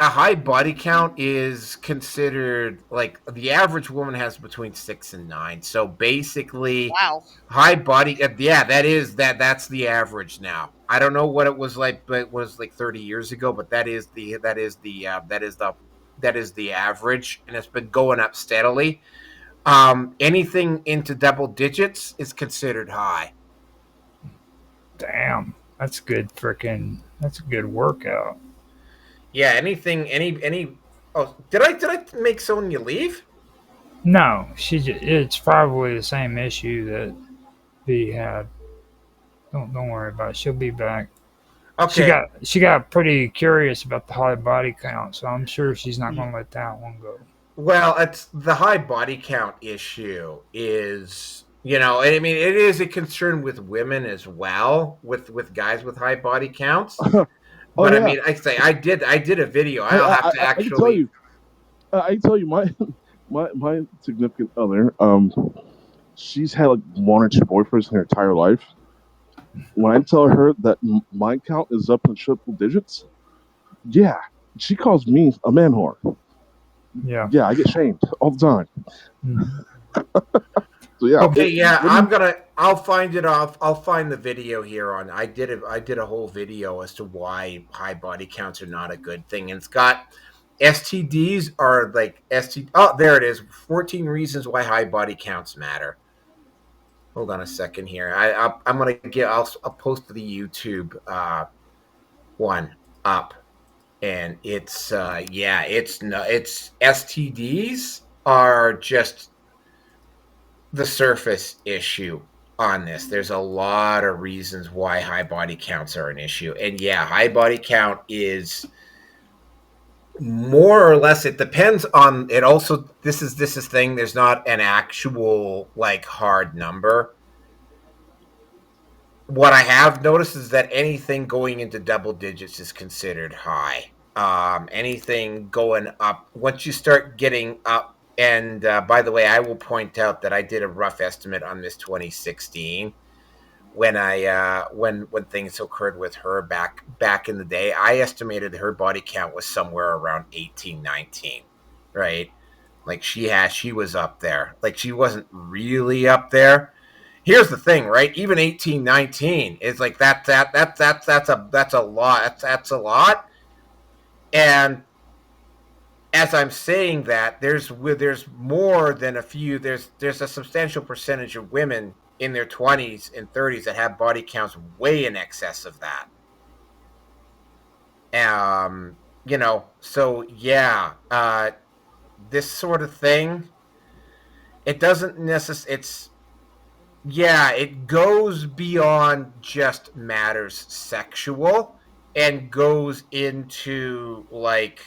high body count is considered like the average woman has between 6 and 9. So basically, wow. high body, yeah, that's the average now. I don't know what it was like, but it was like 30 years ago. But that is the average, and it's been going up steadily. Anything into double digits is considered high. Damn, that's good. Freaking, that's a good workout. Yeah, any. Oh, did I make Sonya leave? No, it's probably the same issue that V had. Don't worry about it. She'll be back. Okay. She got pretty curious about the high body count, so I'm sure she's not gonna let that one go. Well, it's the high body count issue is, I mean, it is a concern with women as well, with guys with high body counts. Oh But I yeah. mean, I did a video. Hey, I'll have to I can tell actually. you. I can tell you my significant other. She's had like one or two boyfriends in her entire life. When I tell her that my count is up in triple digits, yeah, she calls me a man whore. Yeah. Yeah, I get shamed all the time. Mhm. So yeah, Okay, yeah, women. I'll find it off. I'll find the video here on. I did a whole video as to why high body counts are not a good thing, and it's got STDs are like ST. Oh, there it is. 14 reasons why high body counts matter. Hold on a second here. I'm gonna get. I'll post the YouTube one up, and it's yeah, it's no, it's STDs are just the surface issue on this. There's a lot of reasons why high body counts are an issue, and yeah, high body count is more or less. It depends on it. Also, this is thing. There's not an actual like hard number. What I have noticed is that anything going into double digits is considered high. Anything going up, once you start getting up, and by the way, I will point out that I did a rough estimate on this 2016 when when things occurred with her back in the day. I estimated her body count was somewhere around 18, 19, right? Like she was up there. Like she wasn't really up there. Here's the thing, right? Even 18, 19 is like that's a lot. That's a lot. And as I'm saying that, there's more than a few. There's a substantial percentage of women in their 20s and 30s that have body counts way in excess of that. So yeah, this sort of thing, it doesn't necessarily. It's Yeah, it goes beyond just matters sexual and goes into like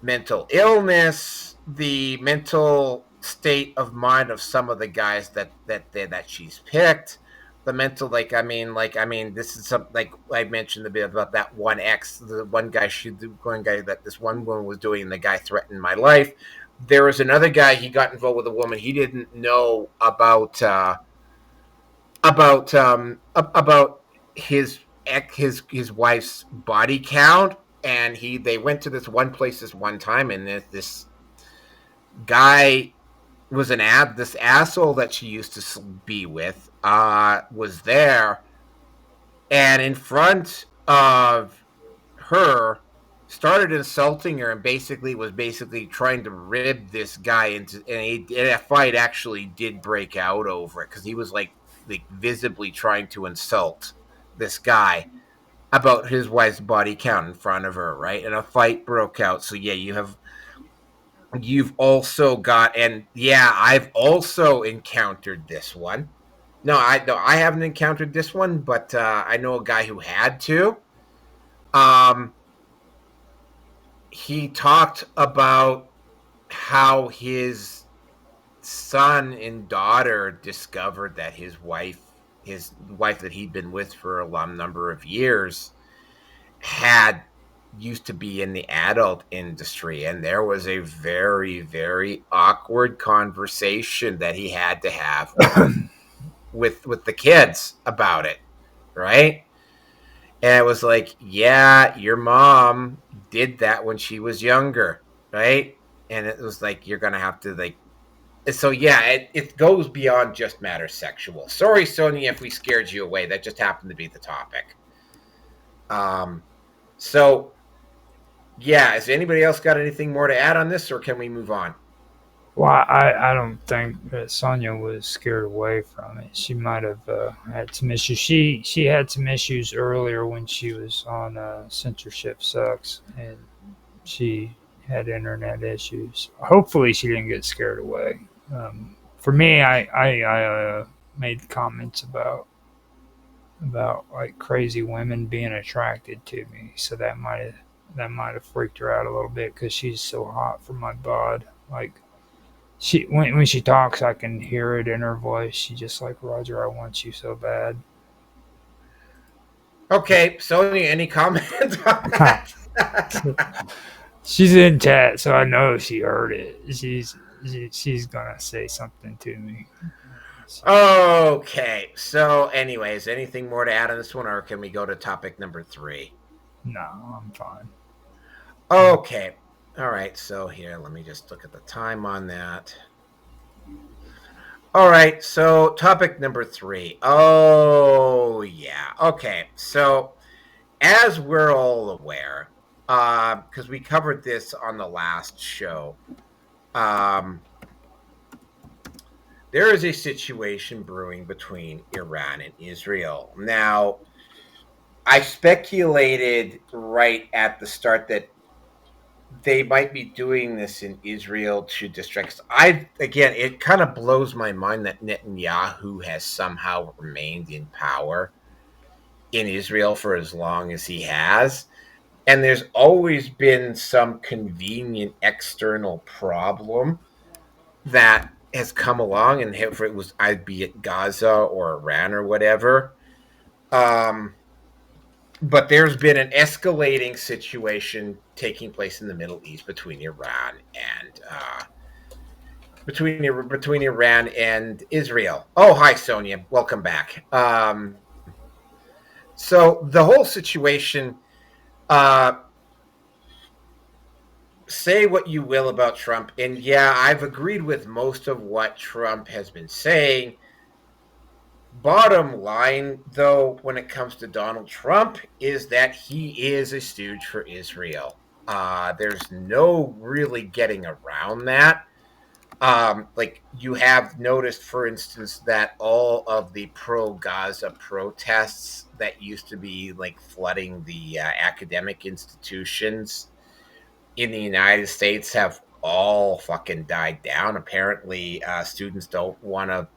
mental illness, the mental state of mind of some of the guys that she's picked, the mental like I mean this is something like I mentioned a bit about that one ex, the one guy that this one woman was doing, and the guy threatened my life. There was another guy, he got involved with a woman he didn't know about his wife's body count, and they went to this one place this one time, and this guy was this asshole that she used to be with was there, and in front of her started insulting her, and basically trying to rib this guy into, and a fight actually did break out over it because he was like visibly trying to insult this guy about his wife's body count in front of her, right? And a fight broke out. So yeah, you've also got, and yeah, I've also encountered this one. No, I haven't encountered this one, but I know a guy who had to. Um, he talked about how his son and daughter discovered that his wife that he'd been with for a long number of years, had used to be in the adult industry, and there was a very, very awkward conversation that he had to have with the kids about it, right? And it was like, yeah, your mom did that when she was younger, right? And it was like, you're gonna have to like. So yeah, it goes beyond just matter sexual. Sorry, Sonia, if we scared you away. That just happened to be the topic. So yeah, has anybody else got anything more to add on this, or can we move on? Well, I don't think that Sonia was scared away from it. She might have had some issues. She had some issues earlier when she was on Censorship Sucks, and she had internet issues. Hopefully, she didn't get scared away. For me, I made comments about like crazy women being attracted to me, so that might have freaked her out a little bit because she's so hot for my bod. Like when she talks, I can hear it in her voice. She just like, Roger, I want you so bad. Okay, Sonia, any comments on that? She's in chat, so I know she heard it. She's gonna say something to me. Okay, so anyways, anything more to add on this one, or can we go to topic number 3? No, I'm fine. Okay, all right, so here, let me just look at the time on that. All right, so topic number 3. Oh, yeah. Okay, so as we're all aware, because we covered this on the last show, there is a situation brewing between Iran and Israel. Now, I speculated right at the start that they might be doing this in Israel to distract. Again, it kind of blows my mind that Netanyahu has somehow remained in power in Israel for as long as he has. And there's always been some convenient external problem that has come along, and if it was, be it Gaza or Iran or whatever. But there's been an escalating situation taking place in the Middle East between Iran and between Iran and Israel. Oh, hi, Sonia. Welcome back. So the whole situation. Say what you will about Trump, and yeah, I've agreed with most of what Trump has been saying. Bottom line, though, when it comes to Donald Trump, is that he is a stooge for Israel. There's no really getting around that. Like you have noticed, for instance, that all of the pro-Gaza protests that used to be like flooding the academic institutions in the United States have all fucking died down. Apparently, students don't want to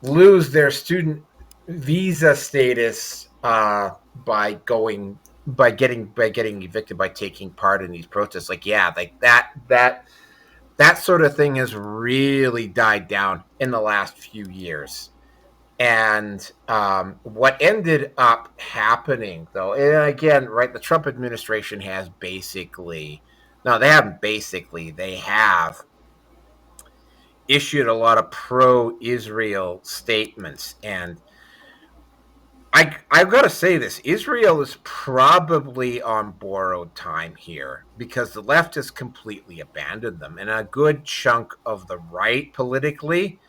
lose their student visa status by getting evicted by taking part in these protests. Like, yeah, like that sort of thing has really died down in the last few years. And what ended up happening, though, and again, right, the Trump administration has basically, no, they haven't basically, they have issued a lot of pro-Israel statements. And I've got to say this, Israel is probably on borrowed time here because the left has completely abandoned them. And a good chunk of the right politically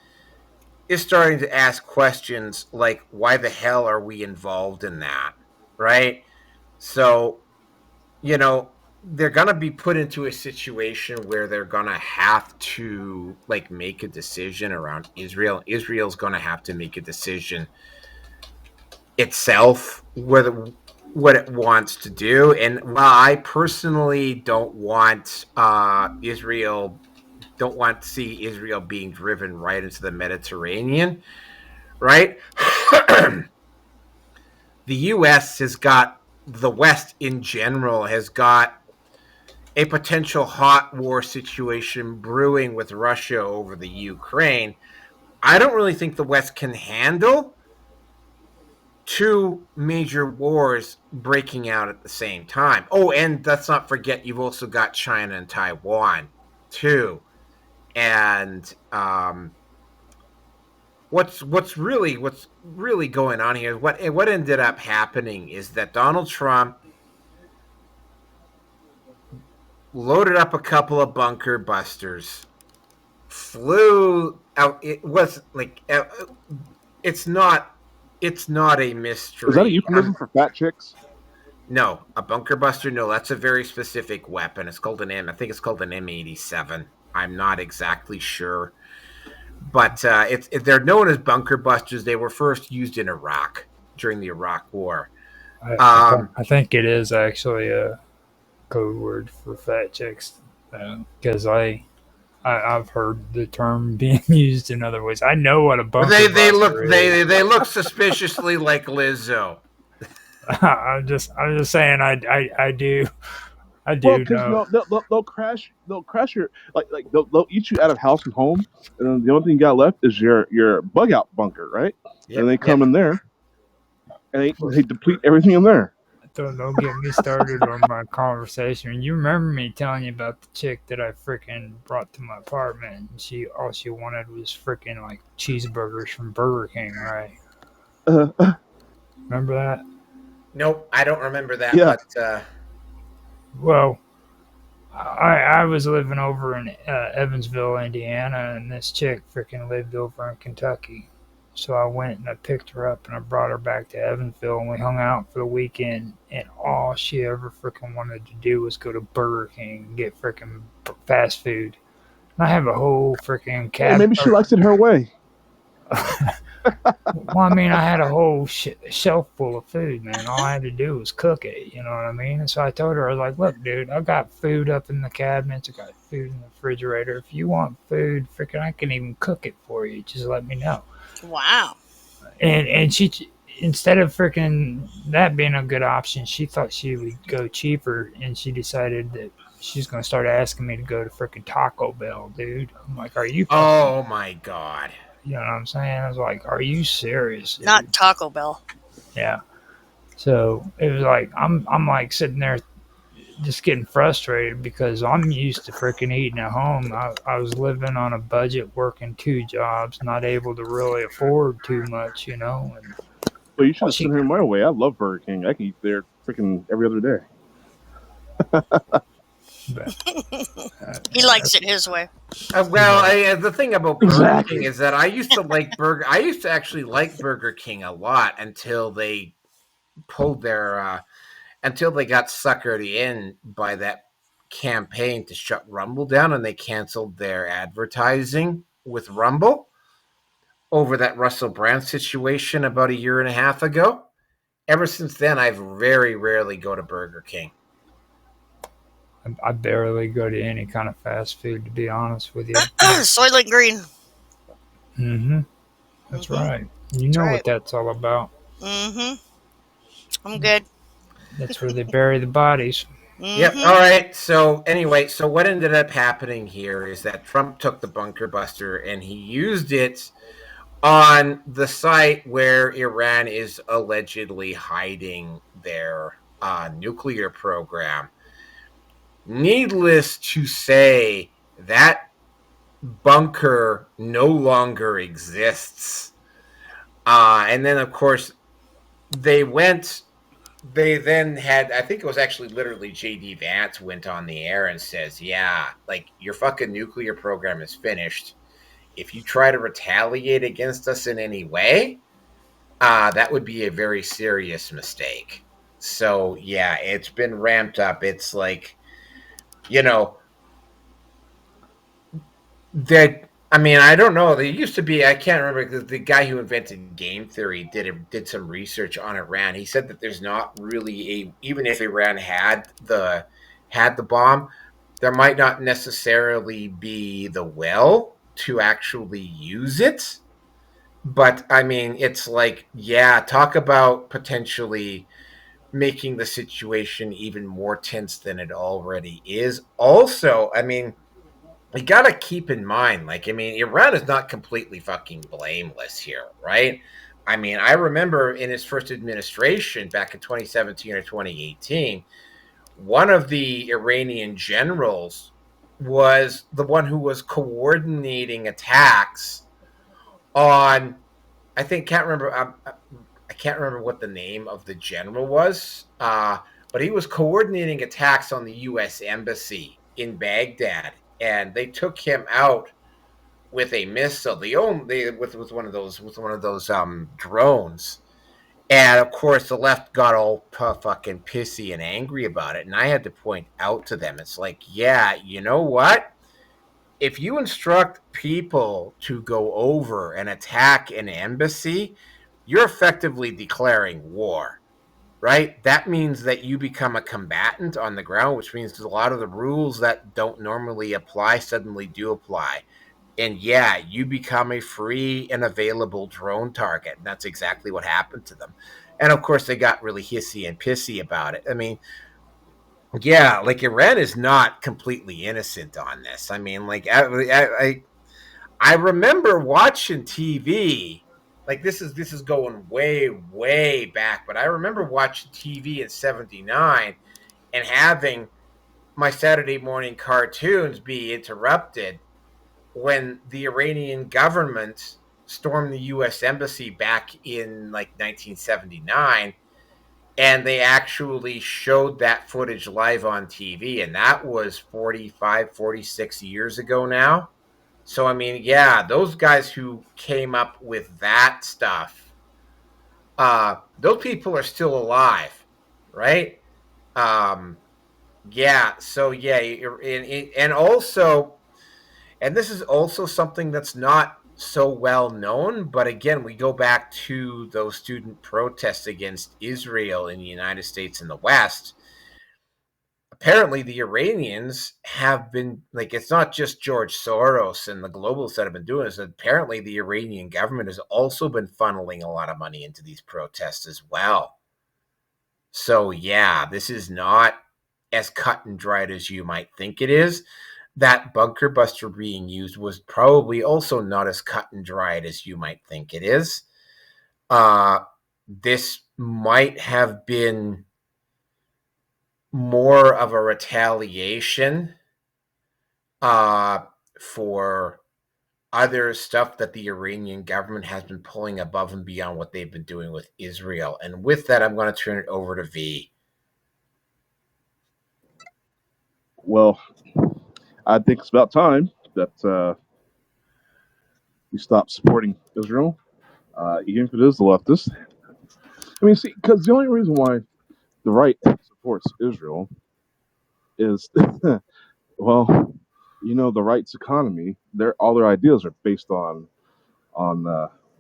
is starting to ask questions like, why the hell are we involved in that? Right? So, they're going to be put into a situation where they're going to have to like make a decision around Israel. Israel's going to have to make a decision itself whether what it wants to do. And while I personally don't want to see Israel being driven right into the Mediterranean, right? The U.S. has got, the West in general has got a potential hot war situation brewing with Russia over the Ukraine. I don't really think the West can handle two major wars breaking out at the same time. Oh, and let's not forget you've also got China and Taiwan too. And what's really going on here? What ended up happening is that Donald Trump loaded up a couple of bunker busters, flew out. It was like it's not a mystery. Is that a euphemism for fat chicks? No, a bunker buster. No, that's a very specific weapon. It's called an M. I think it's called an M87. I'm not exactly sure, but they're known as bunker busters. They were first used in Iraq during the Iraq War. I think it is actually a code word for fat chicks because I've heard the term being used in other ways. I know what a bunker buster is. They look suspiciously like Lizzo. I'm just saying I do Well, because know. they'll crash your they'll eat you out of house and home, and then the only thing you got left is your bug out bunker, right? Yep, and they come in there, and they deplete everything in there. Don't get me started on my conversation. You remember me telling you about the chick that I freaking brought to my apartment, and all she wanted was freaking like cheeseburgers from Burger King, right? Remember that? Nope, I don't remember that. Yeah. But, well, I was living over in Evansville, Indiana, and this chick freaking lived over in Kentucky. So I went and I picked her up and I brought her back to Evansville and we hung out for the weekend. And all she ever freaking wanted to do was go to Burger King and get freaking fast food. And I have a whole freaking Well, maybe she likes it her way. Well, I mean, I had a whole shelf full of food, man. All I had to do was cook it, you know what I mean? And so I told her, I was like, look, dude, I got food up in the cabinets. I got food in the refrigerator. If you want food, freaking, I can even cook it for you. Just let me know. Wow. And she, instead of freaking that being a good option, she thought she would go cheaper, and she decided that she's going to start asking me to go to freaking Taco Bell, dude. I'm like, are you? Oh my god. You know what I'm saying? I was like, are you serious, dude? Not Taco Bell. Yeah. So it was like I'm like sitting there just getting frustrated because I'm used to freaking eating at home. I was living on a budget, working 2 jobs, not able to really afford too much, you know. And well, you should have sent her my way. I love Burger King. I can eat there freaking every other day. But, He likes it his way. The thing about Burger King is that I used to actually like Burger King a lot until they pulled their until they got suckered in by that campaign to shut Rumble down, and they canceled their advertising with Rumble over that Russell Brand situation about a year and a half ago. Ever since then, I've very rarely go to Burger King. I barely go to any kind of fast food, to be honest with you. Soylent Green. Mm-hmm. That's right. You know what that's all about. Mm-hmm. I'm good. That's where they bury the bodies. Mm-hmm. Yep. All right. So anyway, so what ended up happening here is that Trump took the bunker buster and he used it on the site where Iran is allegedly hiding their nuclear program. Needless to say, that bunker no longer exists. And then, of course, they then had, I think it was actually literally J.D. Vance went on the air and says, yeah, like, your fucking nuclear program is finished. If you try to retaliate against us in any way, that would be a very serious mistake. So, yeah, it's been ramped up. It's like, you know, that, I mean, I don't know. There used to be, I can't remember, the guy who invented game theory did some research on Iran. He said that there's not really even if Iran had the bomb, there might not necessarily be the will to actually use it. But I mean, it's like, yeah, talk about potentially making the situation even more tense than it already is. Also, I mean, you gotta keep in mind, like, I mean, Iran is not completely fucking blameless here, right? I mean, I remember in his first administration back in 2017 or 2018, one of the Iranian generals was the one who was coordinating attacks on, I think, can't remember. I can't remember what the name of the general was, but he was coordinating attacks on the U.S. embassy in Baghdad, and they took him out with a missile. With one of those drones, and of course the left got all fucking pissy and angry about it. And I had to point out to them, it's like, yeah, you know what? If you instruct people to go over and attack an embassy, you're effectively declaring war, right? That means that you become a combatant on the ground, which means a lot of the rules that don't normally apply suddenly do apply. And yeah, you become a free and available drone target. And that's exactly what happened to them. And of course, they got really hissy and pissy about it. I mean, yeah, like Iran is not completely innocent on this. I mean, like I remember watching TV. Like this is going way back, but I remember watching TV in '79 and having my Saturday morning cartoons be interrupted when the Iranian government stormed the U.S. embassy back in like 1979, and they actually showed that footage live on TV, and that was 45, 46 years ago now. So I mean, yeah, those guys who came up with that stuff, those people are still alive, right? Um, yeah. So yeah, and also, and this is also something that's not so well known, but again, we go back to those student protests against Israel in the United States and the West. Apparently the Iranians have been, like, it's not just George Soros and the globalists that have been doing this. Apparently the Iranian government has also been funneling a lot of money into these protests as well. So yeah, this is not as cut and dried as you might think it is. That bunker buster being used was probably also not as cut and dried as you might think it is. This might have been more of a retaliation for other stuff that the Iranian government has been pulling above and beyond what they've been doing with Israel. And with that, I'm going to turn it over to V. Well, I think it's about time that we stop supporting Israel, even if it is the leftist. I mean, see, because the only reason why the right supports Israel is, well, the right's economy. All their ideas are based on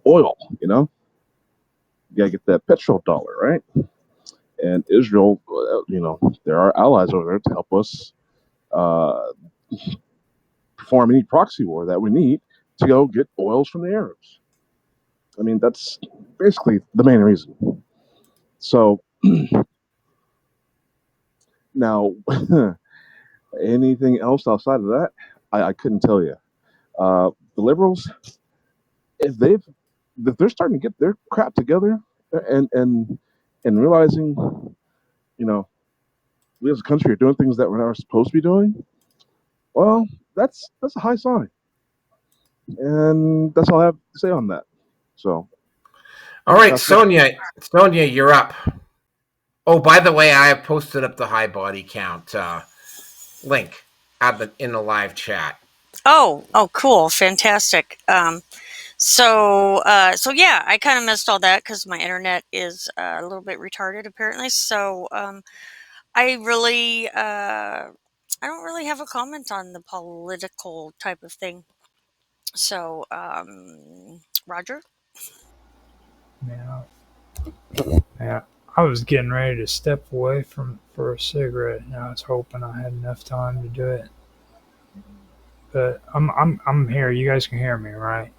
oil. You gotta get that petrol dollar, right? And Israel, there are allies over there to help us uh, perform any proxy war that we need to go get oils from the Arabs. I mean, that's basically the main reason. So now, anything else outside of that, I couldn't tell you. The liberals, if they're starting to get their crap together and realizing, you know, we as a country are doing things that we're not supposed to be doing, well, that's a high sign. And that's all I have to say on that. So, All right, Sonia, you're up. Oh, by the way, I have posted up the high body count link in the live chat. Oh, cool, fantastic. So yeah, I kind of missed all that because my internet is a little bit retarded apparently. So I really, I don't really have a comment on the political type of thing. So, Roger? Yeah, yeah. I was getting ready to step away for a cigarette, and I was hoping I had enough time to do it. But I'm here. You guys can hear me, right?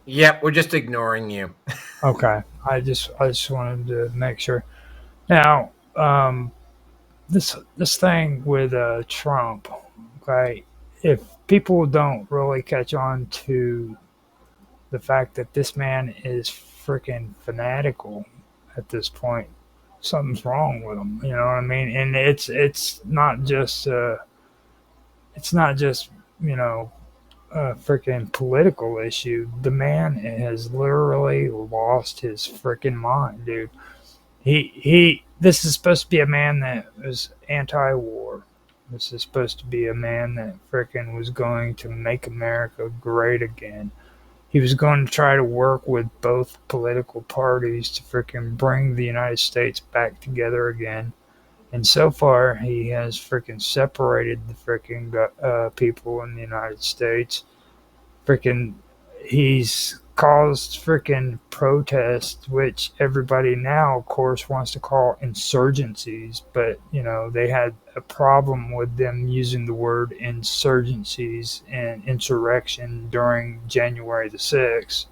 Yep, we're just ignoring you. Okay. I just wanted to make sure. Now, this thing with Trump, okay? If people don't really catch on to the fact that this man is freaking fanatical at this point. Something's wrong with him, you know what I mean? And it's not just you know a freaking political issue. The man has literally lost his freaking mind, dude. He. This is supposed to be a man that was anti-war. This is supposed to be a man that freaking was going to make America great again. He was going to try to work with both political parties to freaking bring the United States back together again. And so far, he has freaking separated the freaking people in the United States. Freaking, he's caused freaking protests, which everybody now, of course, wants to call insurgencies. But, they had a problem with them using the word insurgencies and insurrection during January the 6th,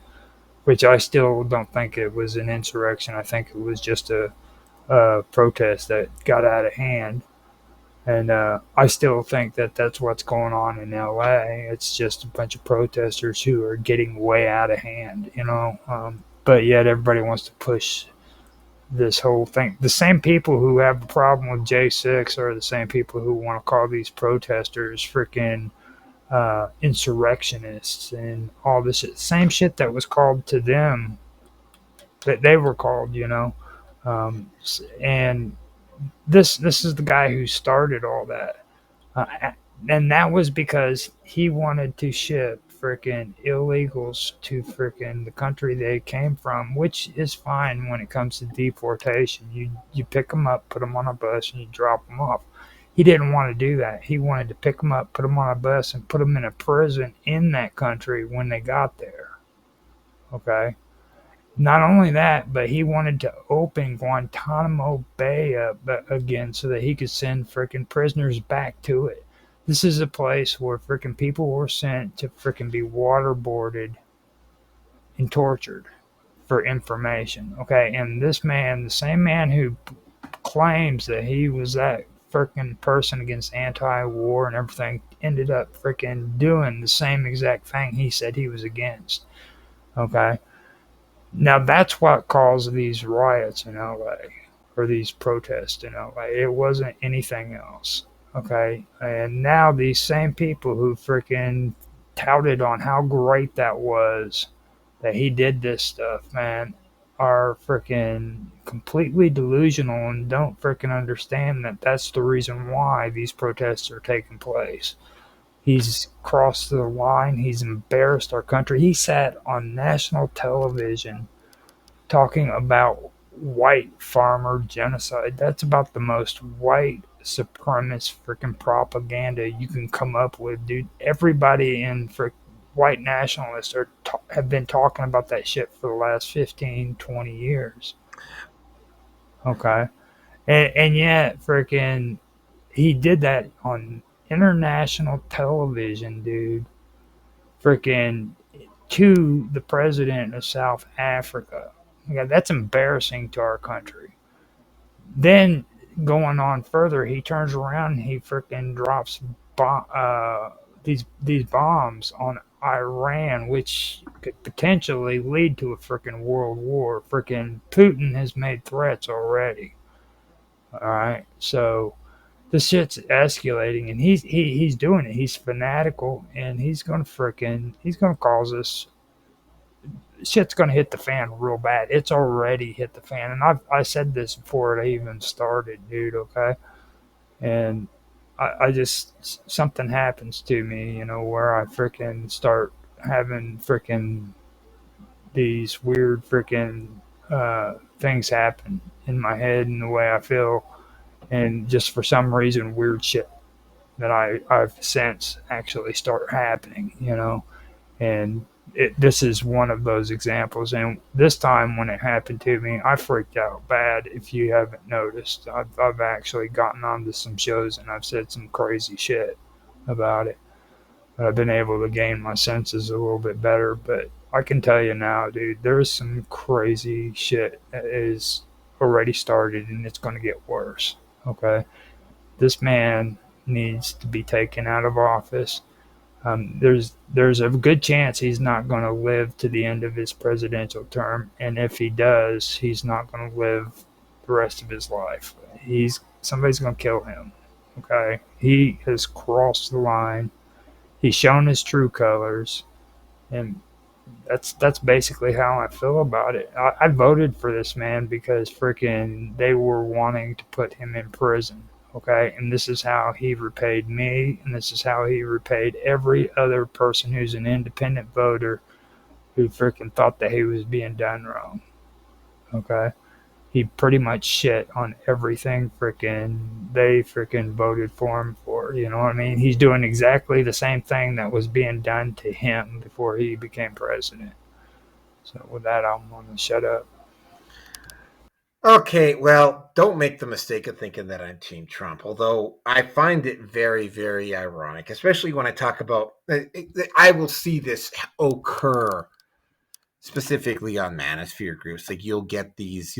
which I still don't think it was an insurrection. I think it was just a protest that got out of hand. And I still think that that's what's going on in LA. It's just a bunch of protesters who are getting way out of hand. But yet everybody wants to push this whole thing. The same people who have a problem with J6 are the same people who want to call these protesters freaking insurrectionists and all this shit. Same shit that was called to them that they were called. And this is the guy who started all that, and that was because he wanted to ship freaking illegals to freaking the country they came from, which is fine when it comes to deportation. You pick them up, put them on a bus, and you drop them off. He didn't want to do that. He wanted to pick them up, put them on a bus, and put them in a prison in that country when they got there. Okay. Not only that, but he wanted to open Guantanamo Bay up again so that he could send freaking prisoners back to it. This is a place where freaking people were sent to freaking be waterboarded and tortured for information. Okay, and this man, the same man who claims that he was that freaking person against anti-war and everything, ended up freaking doing the same exact thing he said he was against. Okay. Now that's what caused these riots in LA, or these protests in LA. It wasn't anything else. Okay? And now these same people who freaking touted on how great that was, that he did this stuff, man, are freaking completely delusional and don't freaking understand that that's the reason why these protests are taking place. He's crossed the line. He's embarrassed our country. He sat on national television talking about white farmer genocide. That's about the most white supremacist freaking propaganda you can come up with, dude. Everybody in white nationalists have been talking about that shit for the last 15, 20 years. Okay? And yet, freaking, he did that on international television, dude, freaking, to the president of South Africa. Yeah, that's embarrassing to our country. Then, going on further, he turns around and he freaking drops these bombs on Iran, which could potentially lead to a freaking world war. Freaking Putin has made threats already. All right, so this shit's escalating, and he's doing it. He's fanatical, and he's gonna cause us. Shit's gonna hit the fan real bad. It's already hit the fan, and I said this before it even started, dude. Okay, and I just, something happens to me, where I freaking start having freaking these weird freaking things happen in my head and the way I feel. And just for some reason, weird shit that I've since actually start happening, and this is one of those examples. And this time when it happened to me, I freaked out bad. If you haven't noticed, I've actually gotten onto some shows and I've said some crazy shit about it. I've been able to gain my senses a little bit better, but I can tell you now, dude, there's some crazy shit that is already started and it's going to get worse. Okay, this man needs to be taken out of office. There's a good chance he's not going to live to the end of his presidential term, and if he does, he's not going to live the rest of his life. He's Somebody's going to kill him. Okay, he has crossed the line. He's shown his true colors, and that's basically how I feel about it. I voted for this man because freaking they were wanting to put him in prison. Okay, and this is how he repaid me, and this is how he repaid every other person who's an independent voter who freaking thought that he was being done wrong. Okay, he pretty much shit on everything freaking they freaking voted for him for. You know what I mean? He's doing exactly the same thing that was being done to him before he became president. So with that, I'm gonna shut up. Okay, well, don't make the mistake of thinking that I'm Team Trump, although I find it very, very ironic, especially when I talk about. I will see this occur specifically on manosphere groups. Like you'll get these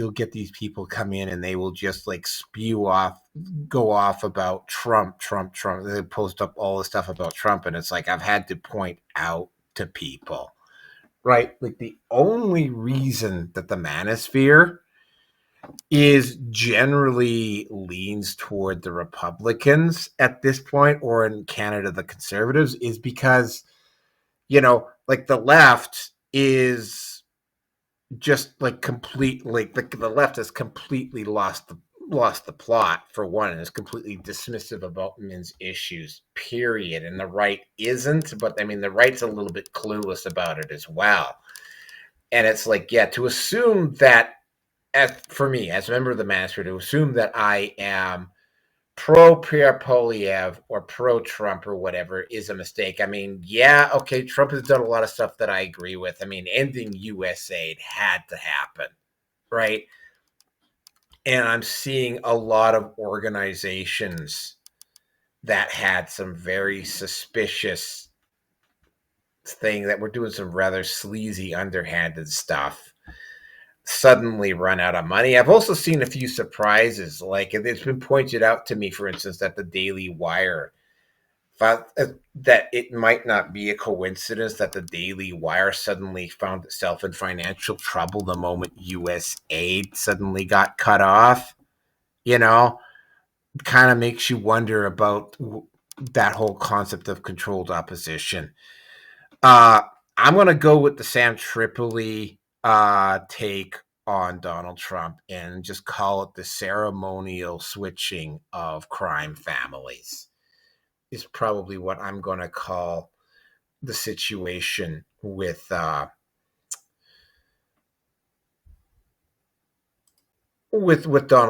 people come in and they will just like spew off, go off about Trump, Trump, Trump. They post up all the stuff about Trump, and it's like I've had to point out to people, right? Like the only reason that the manosphere is generally leans toward the Republicans at this point, or in Canada, the Conservatives, is because, like the left is just like completely, like the left has completely lost the plot for one, and is completely dismissive about men's issues, period. And the right isn't, but I mean the right's a little bit clueless about it as well. And it's like, yeah, to assume that for me, as a member of the Manosphere, to assume that I am pro Pierre Polyev or pro Trump or whatever is a mistake. I mean, yeah, okay, Trump has done a lot of stuff that I agree with. I mean, ending U.S. aid had to happen, right? And I'm seeing a lot of organizations that had some very suspicious thing that were doing some rather sleazy, underhanded stuff suddenly run out of money. I've also seen a few surprises. Like it's been pointed out to me, for instance, that the Daily Wire found that it might not be a coincidence that the Daily Wire suddenly found itself in financial trouble the moment U.S. aid suddenly got cut off. You know, kind of makes you wonder about that whole concept of controlled opposition. Uh, I'm going to go with the Sam Tripoli take on Donald Trump and just call it the ceremonial switching of crime families, is probably what I'm going to call the situation with Donald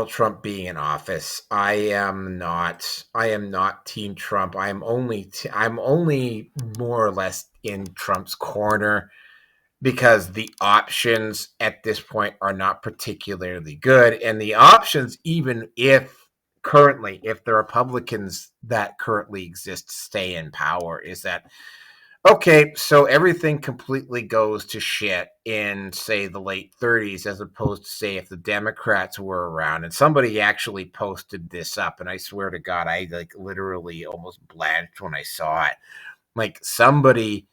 Trump being in office. I am not Team Trump. I'm only more or less in Trump's corner because the options at this point are not particularly good, and the options, even if the Republicans that currently exist stay in power, is that okay, so everything completely goes to shit in, say, the late 30s, as opposed to, say, if the Democrats were around. And somebody actually posted this up, and I swear to God, I like literally almost blanched when I saw it. Like somebody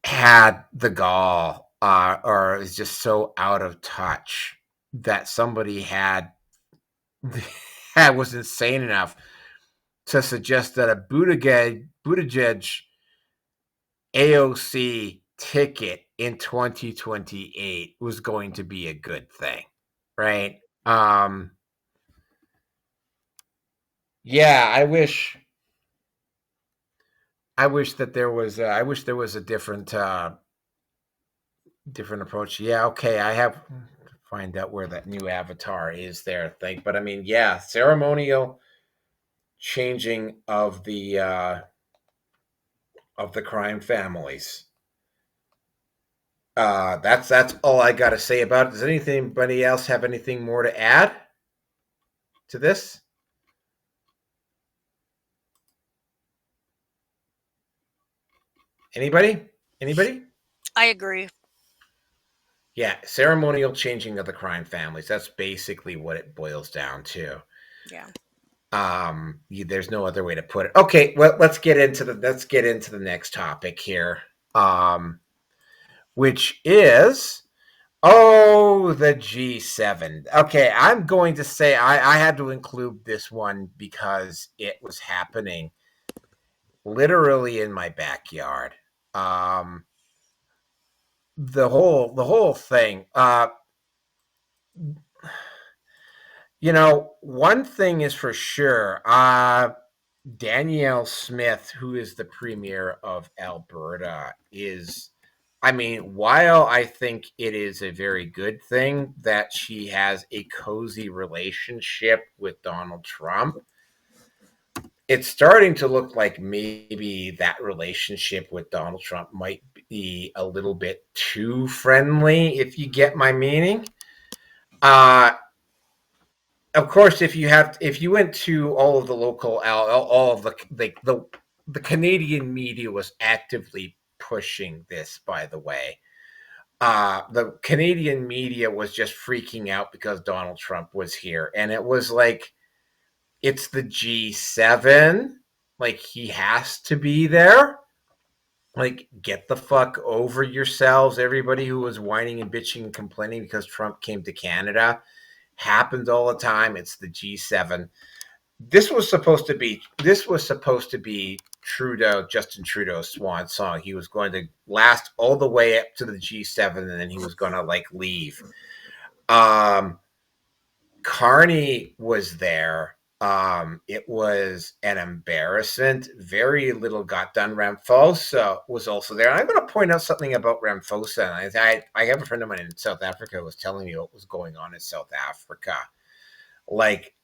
had the gall, or is just so out of touch that somebody had was insane enough to suggest that a Buttigieg AOC ticket in 2028 was going to be a good thing, right? Yeah, I wish that there was I wish there was a different approach. Yeah, okay, I have to find out where that new avatar is there, I think. But I mean, yeah, ceremonial changing of the crime families. That's all I got to say about it. Does anybody else have anything more to add to this? Anybody? Anybody? I agree. Yeah, ceremonial changing of the crime families. That's basically what it boils down to. Yeah. There's no other way to put it. Okay, well, let's get into the next topic here, which is the G7. Okay, I'm going to say I had to include this one because it was happening literally in my backyard. The whole thing. One thing is for sure. Danielle Smith, who is the premier of Alberta, is. I mean, while I think it is a very good thing that she has a cozy relationship with Donald Trump, it's starting to look like maybe that relationship with Donald Trump might be a little bit too friendly, if you get my meaning. Uh, of course, if you went to all of the local, all of the Canadian media was actively pushing this. By the way, the Canadian media was just freaking out because Donald Trump was here, and it was like it's the G7, like he has to be there. Like, get the fuck over yourselves. Everybody who was whining and bitching and complaining because Trump came to Canada happens all the time. It's the G7. This was supposed to be Justin Trudeau's swan song. He was going to last all the way up to the G7, and then he was going to like leave. Carney was there. It was an embarrassment. Very little got done. Ramaphosa was also there. And I'm going to point out something about Ramaphosa. I have a friend of mine in South Africa who was telling me what was going on in South Africa. Like,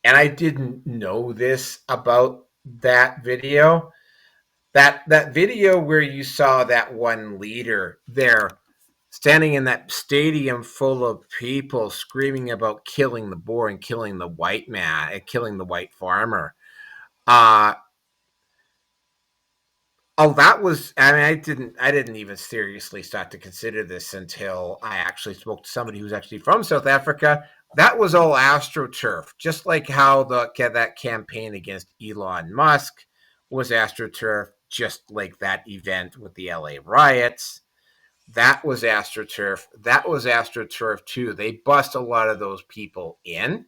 and I didn't know this about that video. That video where you saw that one leader there standing in that stadium full of people screaming about killing the Boer and killing the white man and killing the white farmer. That was. I mean, I didn't even seriously start to consider this until I actually spoke to somebody who's actually from South Africa. That was all AstroTurf, just like how that campaign against Elon Musk was AstroTurf, just like that event with the LA riots. That was AstroTurf. That was AstroTurf too. They bust a lot of those people in.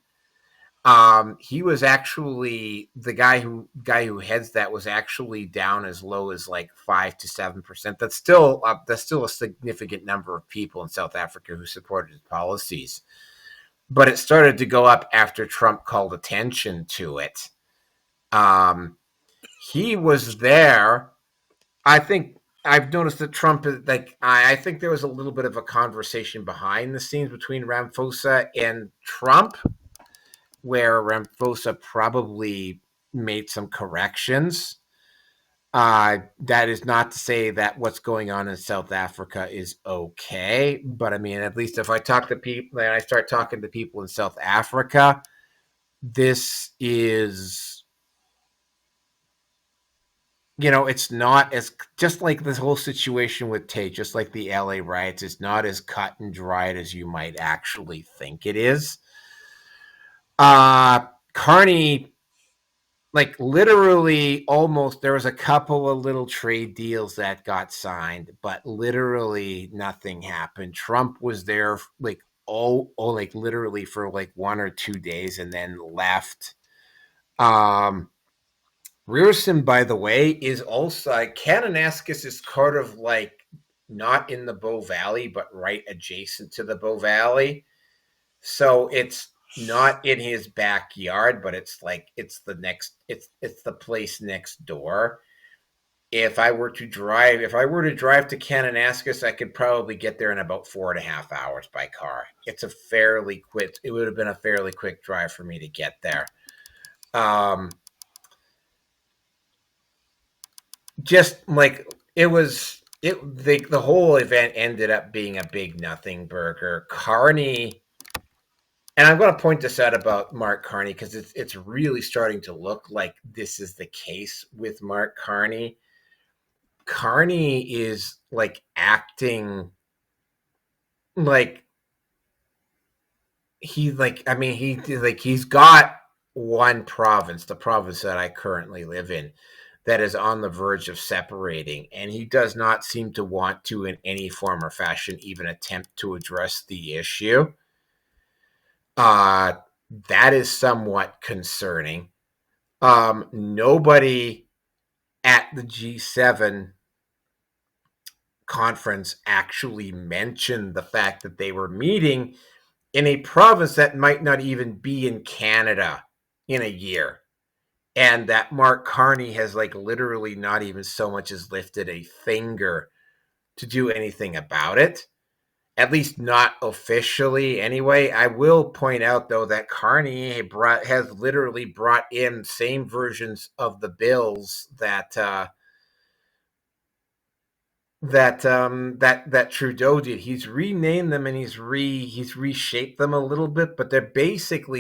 He was actually the guy who heads that was actually down as low as like 5 to 7%. That's still a significant number of people in South Africa who supported his policies. But it started to go up after Trump called attention to it. He was there. I think I've noticed that Trump is like, I think there was a little bit of a conversation behind the scenes between Ramaphosa and Trump, where Ramaphosa probably made some corrections. That is not to say that what's going on in South Africa is okay, but I mean, at least if I talk to people and I start talking to people in South Africa, this is, it's not as, just like this whole situation with Tate, just like the LA riots, it's not as cut and dried as you might actually think it is. Carney, like literally almost, there was a couple of little trade deals that got signed, but literally nothing happened. Trump was there like like literally for like 1 or 2 days and then left. Rierson, by the way, is also Kananakis is kind of like not in the Bow Valley, but right adjacent to the Bow Valley. So it's not in his backyard, but it's like it's the place next door. If I were to drive to Kananakis, I could probably get there in about 4.5 hours by car. It would have been a fairly quick drive for me to get there. Just like it was, the whole event ended up being a big nothing burger. Carney, and I'm going to point this out about Mark Carney because it's really starting to look like this is the case with Mark Carney. Carney is like acting like he's got one province, the province that I currently live in, that is on the verge of separating, and he does not seem to want to, in any form or fashion, even attempt to address the issue. Uh, that is somewhat concerning. Nobody at the G7 conference actually mentioned the fact that they were meeting in a province that might not even be in Canada in a year. And that Mark Carney has like literally not even so much as lifted a finger to do anything about it. At least not officially anyway. I will point out though that Carney has literally brought in same versions of the bills that Trudeau did. He's renamed them and he's reshaped them a little bit, but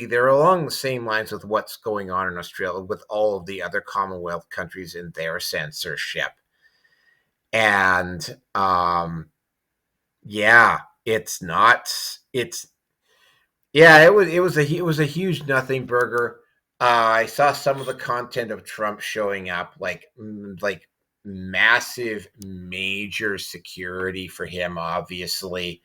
they're along the same lines with what's going on in Australia with all of the other Commonwealth countries in their censorship. And yeah, it's not it's yeah, it was a huge nothing burger. I saw some of the content of Trump showing up, like massive, major security for him. Obviously,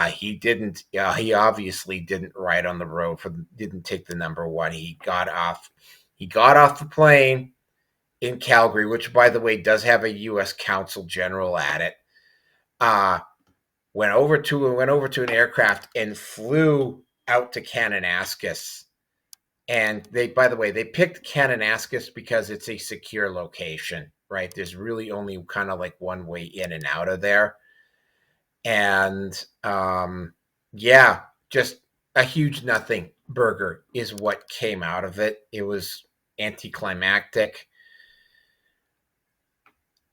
he didn't. He obviously didn't ride on the road didn't take the number one. He got off. He got off the plane in Calgary, which, by the way, does have a U.S. Consul General at it. Uh, went over to an aircraft and flew out to Kananakis. And by the way, they picked Kananakis because it's a secure location, right? There's really only kind of like one way in and out of there. And yeah, just a huge nothing burger is what came out of it. It was anticlimactic.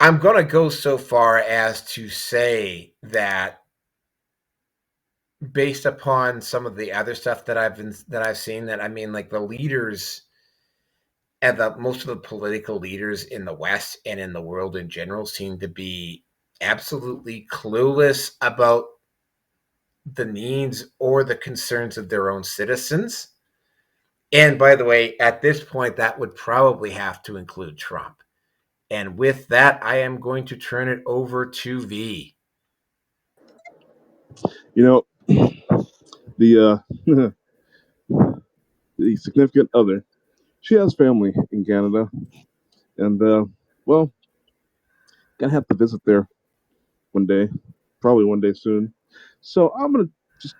I'm going to go so far as to say that based upon some of the other stuff that I've seen, that I mean, like the leaders and most of the political leaders in the West and in the world in general seem to be absolutely clueless about the needs or the concerns of their own citizens. And by the way, at this point, that would probably have to include Trump. And with that, I am going to turn it over to V. You know, the the significant other, she has family in Canada, and well, gonna have to visit there one day, probably one day soon. So I'm gonna just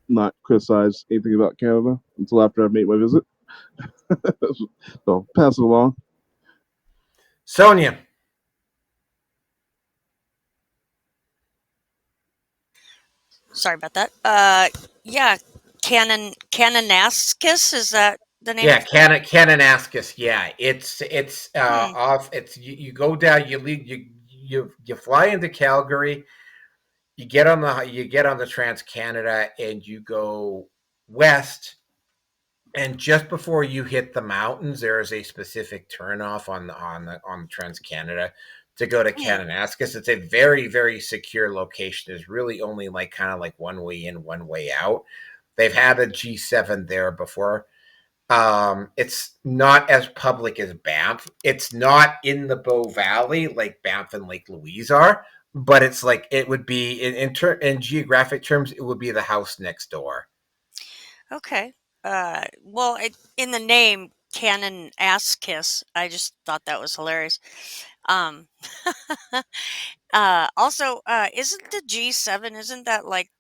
not criticize anything about Canada until after I've made my visit. So pass it along. Sonia. Sorry about that. Yeah, Kananaskis, is that the name Yeah, of the? Kananakis. Yeah, it's Hmm. off. It's you go down. You leave. You fly into Calgary. You get on the Trans Canada and you go west. And just before you hit the mountains, there is a specific turnoff on the Trans Canada to go to Hmm. Kananaskis. It's a very very secure location. There's really only like kind of like one way in, one way out. They've had a G7 there before. It's not as public as Banff. It's not in the Bow Valley like Banff and Lake Louise are, but it's like it would be in geographic terms, it would be the house next door. Okay. Well, in the name Kananaskis, I just thought that was hilarious. Um, also, isn't the G7? Isn't that like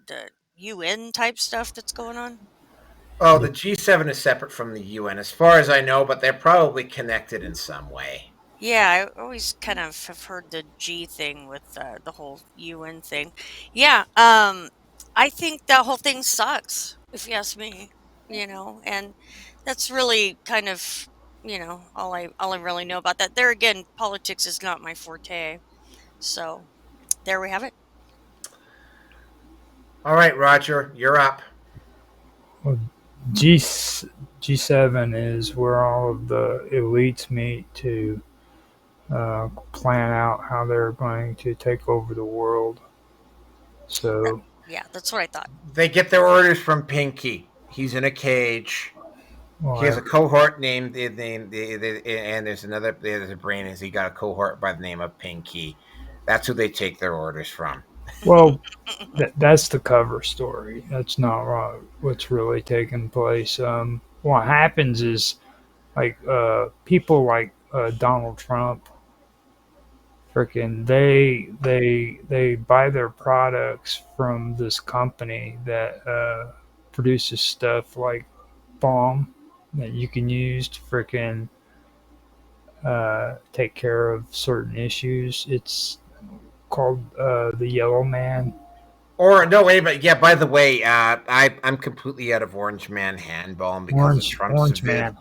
the UN type stuff that's going on? Oh, the G7 is separate from the UN, as far as I know, but they're probably connected in some way. Yeah, I always kind of have heard the G thing with the whole UN thing. Yeah, I think that whole thing sucks, if you ask me. And that's really kind of all I really know about that. There again, politics is not my forte, so there we have it. All right, Roger, you're up. Well, G G7 is where all of the elites meet to plan out how they're going to take over the world. Uh, So yeah, that's what I thought. They get their orders from Pinky. He's in a cage. He has a Whatever. cohort named and there's a brain. Is he got a cohort by the name of Pinky? That's who they take their orders from. Well, that's the cover story. That's not what's really taking place. What happens is like people like Donald Trump, freaking they buy their products from this company that produces stuff like balm that you can use to freaking take care of certain issues. It's called the Yellow Man. Or no, wait, but yeah. By the way, I'm completely out of Orange Man hand balm because of Trump's Orange Man.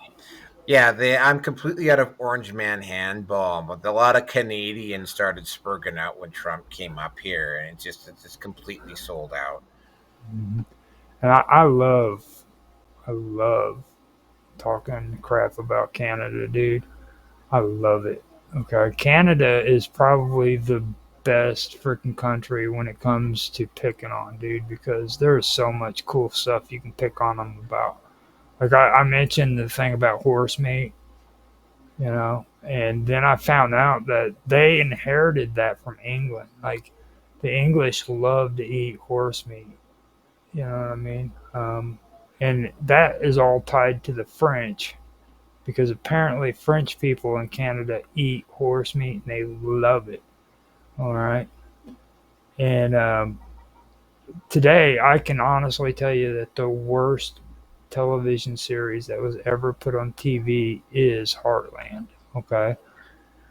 Yeah, I'm completely out of Orange Man hand balm. But a lot of Canadians started spurging out when Trump came up here, and it's just completely sold out. Mhm. And I love talking crap about Canada, dude. I love it. Okay, Canada is probably the best freaking country when it comes to picking on, dude, because there's so much cool stuff you can pick on them about. Like I mentioned the thing about horse meat, and then I found out that they inherited that from England. Like the English love to eat horse meat. You know what I mean? And that is all tied to the French because apparently French people in Canada eat horse meat and they love it. All right. And today, I can honestly tell you that the worst television series that was ever put on TV is Heartland. Okay.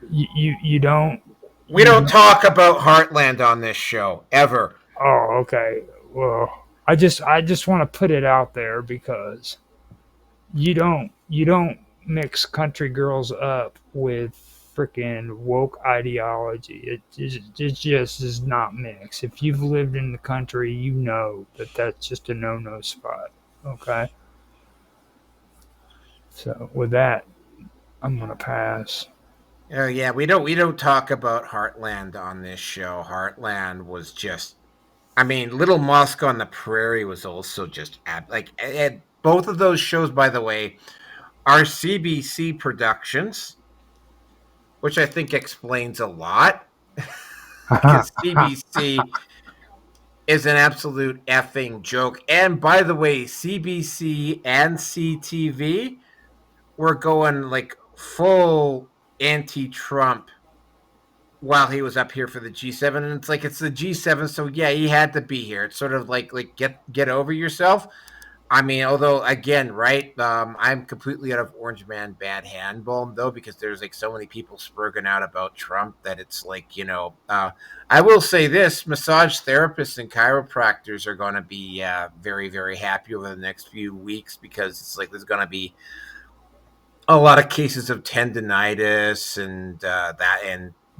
You don't. We don't talk about Heartland on this show ever. Oh, okay. Well, I just want to put it out there because you don't mix country girls up with freaking woke ideology. It just is not mixed. If you've lived in the country, you know that that's just a no spot. Okay. So with that, I'm gonna pass. Oh yeah, we don't talk about Heartland on this show. Heartland was just, I mean, Little Mosque on the Prairie was also just and both of those shows, by the way, are CBC productions, which I think explains a lot because CBC is an absolute effing joke. And by the way, CBC and CTV were going like full anti-Trump while he was up here for the G7, and it's like it's the G7, so yeah, he had to be here. It's sort of like get over yourself. I mean, although again, right? I'm completely out of Orange Man bad handball though, because there's like so many people spurging out about Trump that it's like I will say this: massage therapists and chiropractors are going to be very very happy over the next few weeks because it's like there's going to be a lot of cases of tendonitis and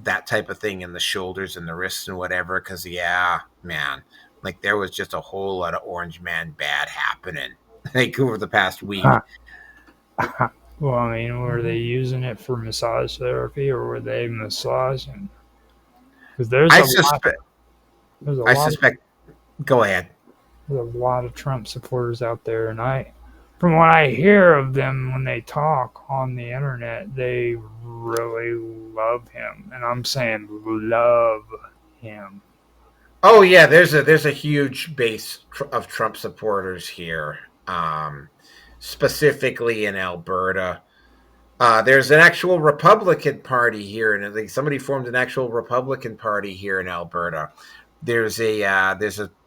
that type of thing in the shoulders and the wrists and whatever. Because yeah, man, like there was just a whole lot of Orange Man bad happening like over the past week. Well, I mean, were they using it for massage therapy or were they massaging? Because I suspect. there's a I lot of suspect. Go ahead. there's a lot of Trump supporters out there, and from what I hear of them when they talk on the internet, they really love him, and I'm saying love him. Oh yeah, there's a huge base of Trump supporters here, specifically in Alberta. There's an actual Republican Party here, and like somebody formed an actual Republican Party here in Alberta. There's a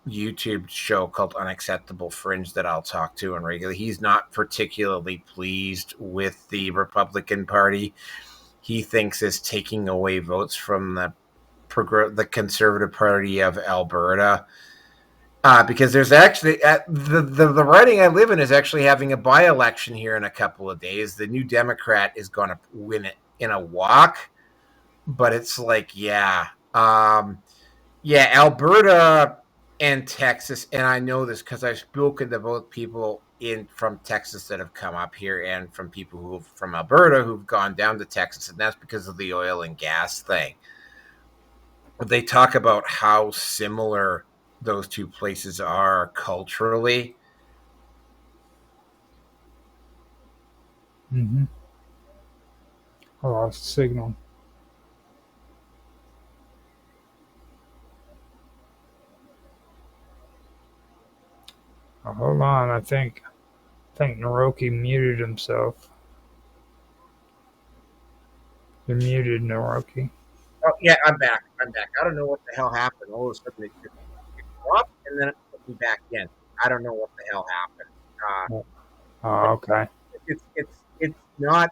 YouTube show called Unacceptable Fringe that I'll talk to on regular. He's not particularly pleased with the Republican Party. He thinks it's taking away votes from the Conservative Party of Alberta. Because there's actually the riding I live in is actually having a by-election here in a couple of days. The new Democrat is going to win it in a walk, but it's like yeah, Alberta and Texas, and I know this because I've spoken to both people in from Texas that have come up here and from people who from Alberta who've gone down to Texas, and that's because of the oil and gas thing. They talk about how similar those two places are culturally. Mm-hmm. I lost signal. Oh, hold on. I think Naroki muted himself. You're muted, Naroki. Oh yeah, I'm back. I'm back. I don't know what the hell happened. All of a sudden it dropped and then it put me back in. I don't know what the hell happened. But Oh, okay. it's not.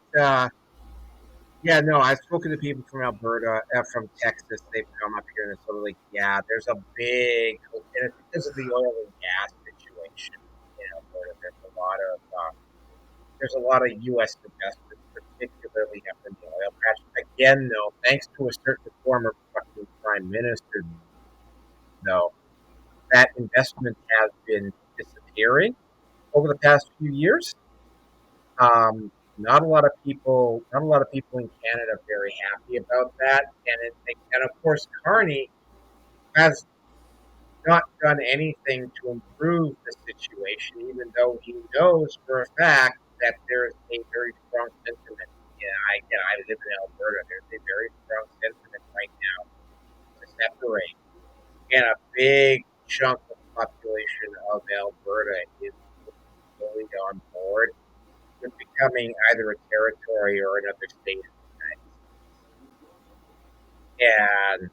Yeah, no, I've spoken to people from Alberta, from Texas. They've come up here and it's sort of like, yeah, there's a big, and it's because of the oil and gas situation in Alberta. There's a lot of U.S. investment, particularly up in the oil patch. Again, though, thanks to a certain former fucking prime minister, though, that investment has been disappearing over the past few years. Not a lot of people in Canada are very happy about that, and of course, Carney has not done anything to improve the situation, even though he knows for a fact that there is a very strong sentiment. Yeah, I live in Alberta. There's a very strong sentiment right now to separate, and a big chunk of the population of Alberta is fully on board with becoming either a territory or another state of the United States. And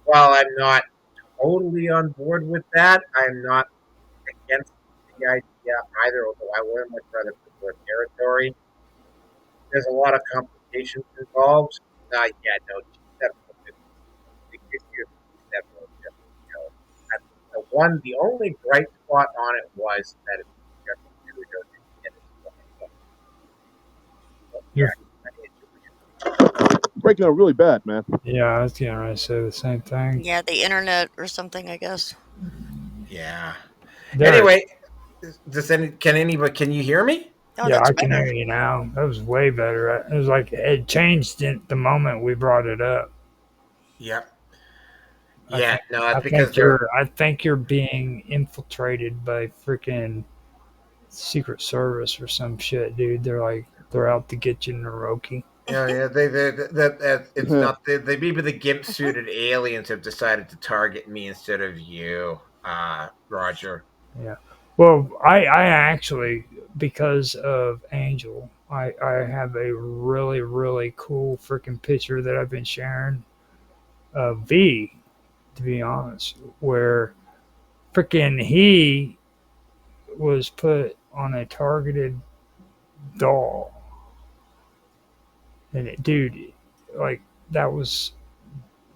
while I'm not totally on board with that, I'm not against the idea either, although I would much rather prefer territory. There's a lot of complications involved. Yeah, no, G7 the issue of G7 will just go. The only bright spot on it was that it was just Trudeau didn't get his point. You're, Breaking up really bad, man. yeah, I was getting ready to say the same thing. Yeah, the internet or something, I guess. Yeah. There, Anyway, can you hear me? Oh, yeah, that's I can better. hear you now. That was way better. It was like it changed in the moment we brought it up. Yep. I Yeah, think no, I it's because think you're being infiltrated by freaking Secret Service or some shit, dude. They're out to get you, Naroki. yeah, it's not they maybe the gimp suited aliens have decided to target me instead of you, Roger. Yeah. Well, I actually, because of Angel, I have a really, really cool freaking picture that I've been sharing of V, to be honest, where freaking he was put on a targeted doll. And dude, like, that was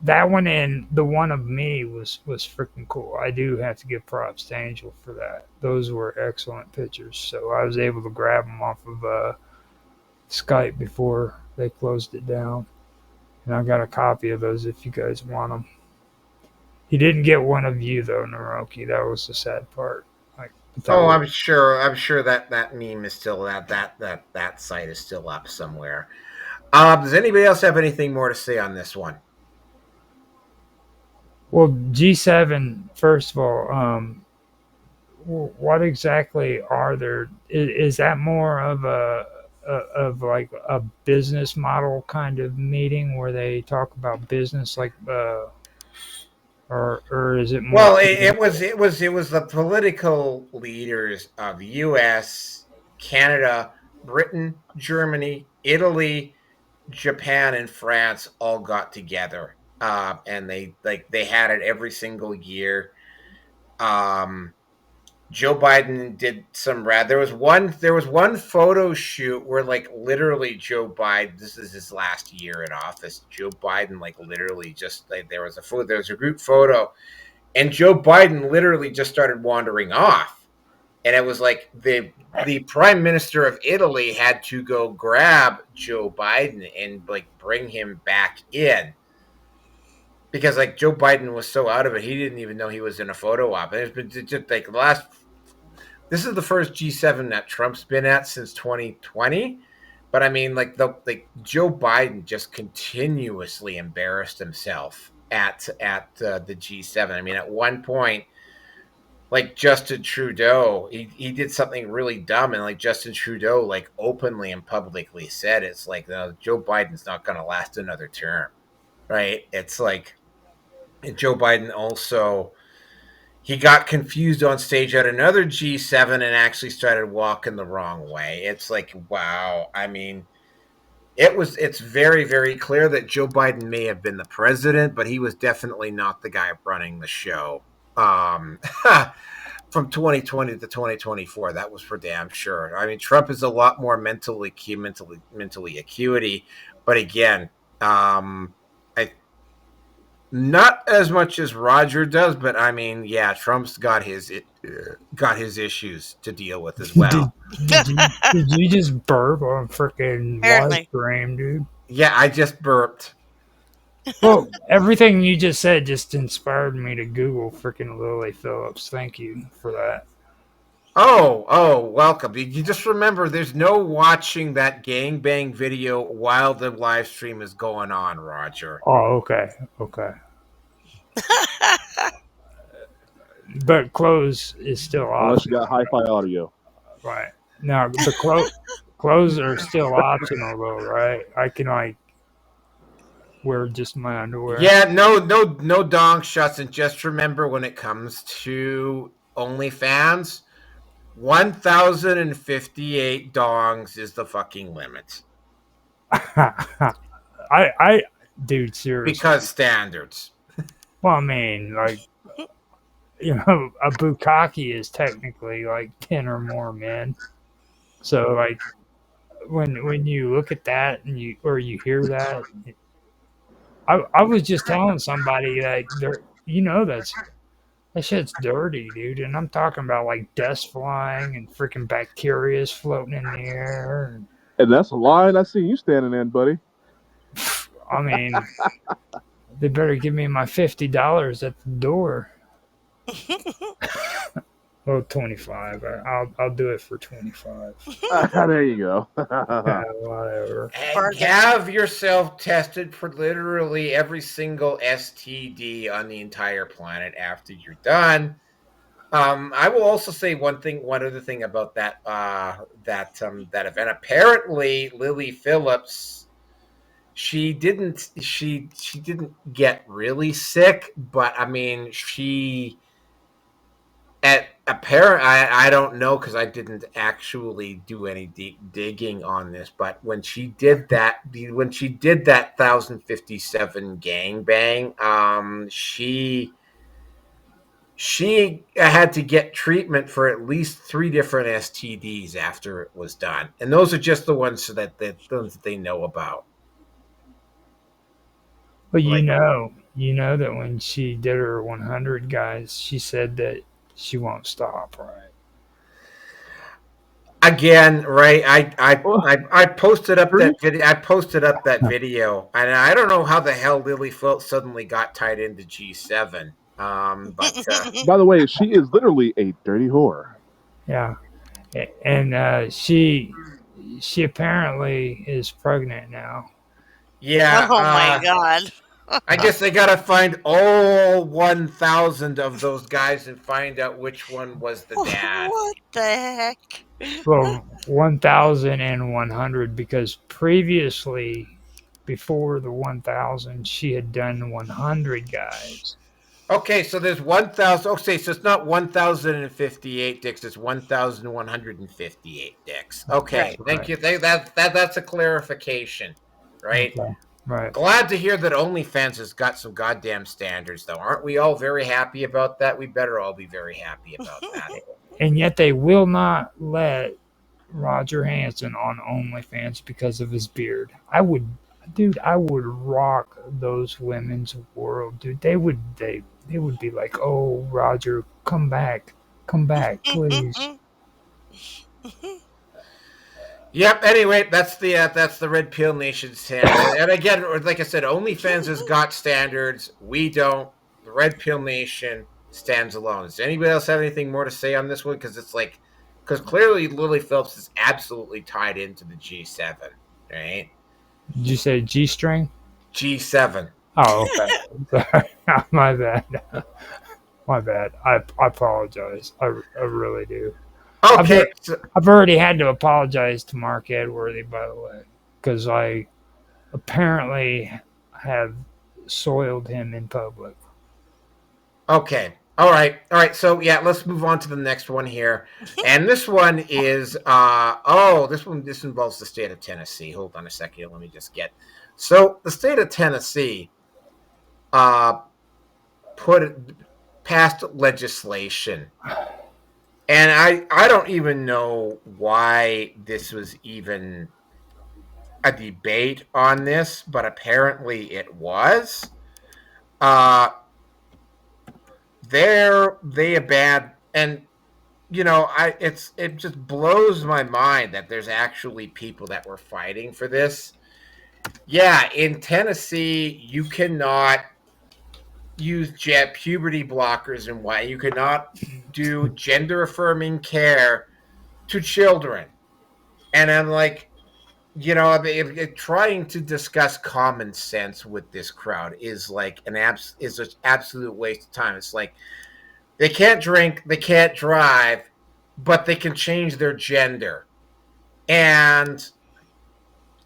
that one, and the one of me was freaking cool. I do have to give props to Angel for that. Those were excellent pictures. So I was able to grab them off of Skype before they closed it down, and I got a copy of those if you guys want them. He didn't get one of you though, Naroki. That was the sad part. Like, but that Oh, was, I'm sure that meme is still that site is still up somewhere. Does anybody else have anything more to say on this one? well, G7. First of all, what exactly are there? Is that more of of like a business model kind of meeting where they talk about business, like, or is it more Well, political? it was the political leaders of the U.S., Canada, Britain, Germany, Italy, Japan, and France all got together, and they had it every single year. Um, Joe Biden did some rad. There was one photo shoot where like literally Joe Biden. This is his last year in office. Joe Biden like literally just like there was a group photo, and Joe Biden literally just started wandering off, and it was like the prime minister of Italy had to go grab Joe Biden and like bring him back in because like Joe Biden was so out of it, he didn't even know he was in a photo op. And it's been just like the last. This is the first G7 that Trump's been at since 2020. But I mean, like Joe Biden just continuously embarrassed himself at the G7. I mean, at one point, like Justin Trudeau, he did something really dumb, and like Justin Trudeau, like openly and publicly said, it's like, no, Joe Biden's not going to last another term, right? It's like, and Joe Biden also, he got confused on stage at another G7 and actually started walking the wrong way. It's like, wow. I mean, it's very, very clear that Joe Biden may have been the president, but he was definitely not the guy running the show. Um, from 2020 to 2024, that was for damn sure. I mean, Trump is a lot more mentally acuity, but again, I not as much as Roger does, but I mean, yeah, Trump's got his issues to deal with as Did, well. did you just burp on freaking live Apparently. stream, dude? Yeah, I just burped. Well, everything you just said just inspired me to Google freaking Lilly Phillips. Thank you for that. Oh, welcome. You just remember, there's no watching that gangbang video while the live stream is going on, Roger. Oh, okay. But clothes is still Unless you optional, got hi-fi audio. right? Now the clothes are still optional though, right? I can like wear just my underwear. Yeah, no dong shots, and just remember, when it comes to OnlyFans, 1,058 dongs is the fucking limit. I, dude, seriously. Because standards. Well, I mean, like, you know, a bukkake is technically like 10 or more men. So, like, when you look at that and you hear that, I was just telling somebody like, that shit's dirty, dude. And I'm talking about like dust flying and freaking bacteria floating in the air. And that's a line I see you standing in, buddy. I mean, they better give me my $50 at the door. Oh, 25. I'll do it for 25. There you go. Yeah, whatever. And have yourself tested for literally every single STD on the entire planet after you're done. I will also say one other thing about that event. Apparently, Lilly Phillips, she didn't get really sick, but I mean, I don't know, because I didn't actually do any deep digging on this, but when she did that 1057 gangbang, she had to get treatment for at least 3 different STDs after it was done, and those are just the ones that they know about. But you know that when she did her 100 guys, she said that she won't stop, right? Again, right? I posted up that video. And I don't know how the hell Lilly Phillips suddenly got tied into G7. But By the way, she is literally a dirty whore. Yeah, and she apparently is pregnant now. yeah, Oh my god. I guess they gotta find all 1,000 of those guys and find out which one was the dad. What the heck? Well, 1,100 because previously, before the 1,000, she had done 100 guys. Okay, so there's 1,000. Okay, so it's not 1,058 dicks. It's 1,158 dicks. Okay, Right. thank you. That's a clarification, right? Okay. Right. Glad to hear that OnlyFans has got some goddamn standards, though. Aren't we all very happy about that? We better all be very happy about that. And yet they will not let Roger Hansen on OnlyFans because of his beard. I would rock those women's world, dude. They would be like, "Oh, Roger, come back, please." Yep. Anyway, that's the Red Pill Nation standard. And again, like I said, OnlyFans has got standards. We don't. The Red Pill Nation stands alone. Does anybody else have anything more to say on this one? Because clearly Lilly Phillips is absolutely tied into the G7, right? Did you say G-string? G7. Oh, okay. Sorry, my bad. My bad. I apologize. I really do. I've Okay, al- I've already had to apologize to Mark Edworthy, by the way, because I apparently have soiled him in public. okay. All right. So yeah, let's move on to the next one here. And this one is this involves the state of Tennessee. Hold on a second. Let me just get. So the state of Tennessee uh put passed legislation. And I don't even know why this was even a debate on this, but apparently it was. Uh they bad and it just blows my mind that there's actually people that were fighting for this. Yeah, in Tennessee, you cannot use puberty blockers and why you cannot do gender affirming care to children. And I'm like, trying to discuss common sense with this crowd is like is an absolute waste of time. It's like they can't drink, they can't drive, but they can change their gender. And,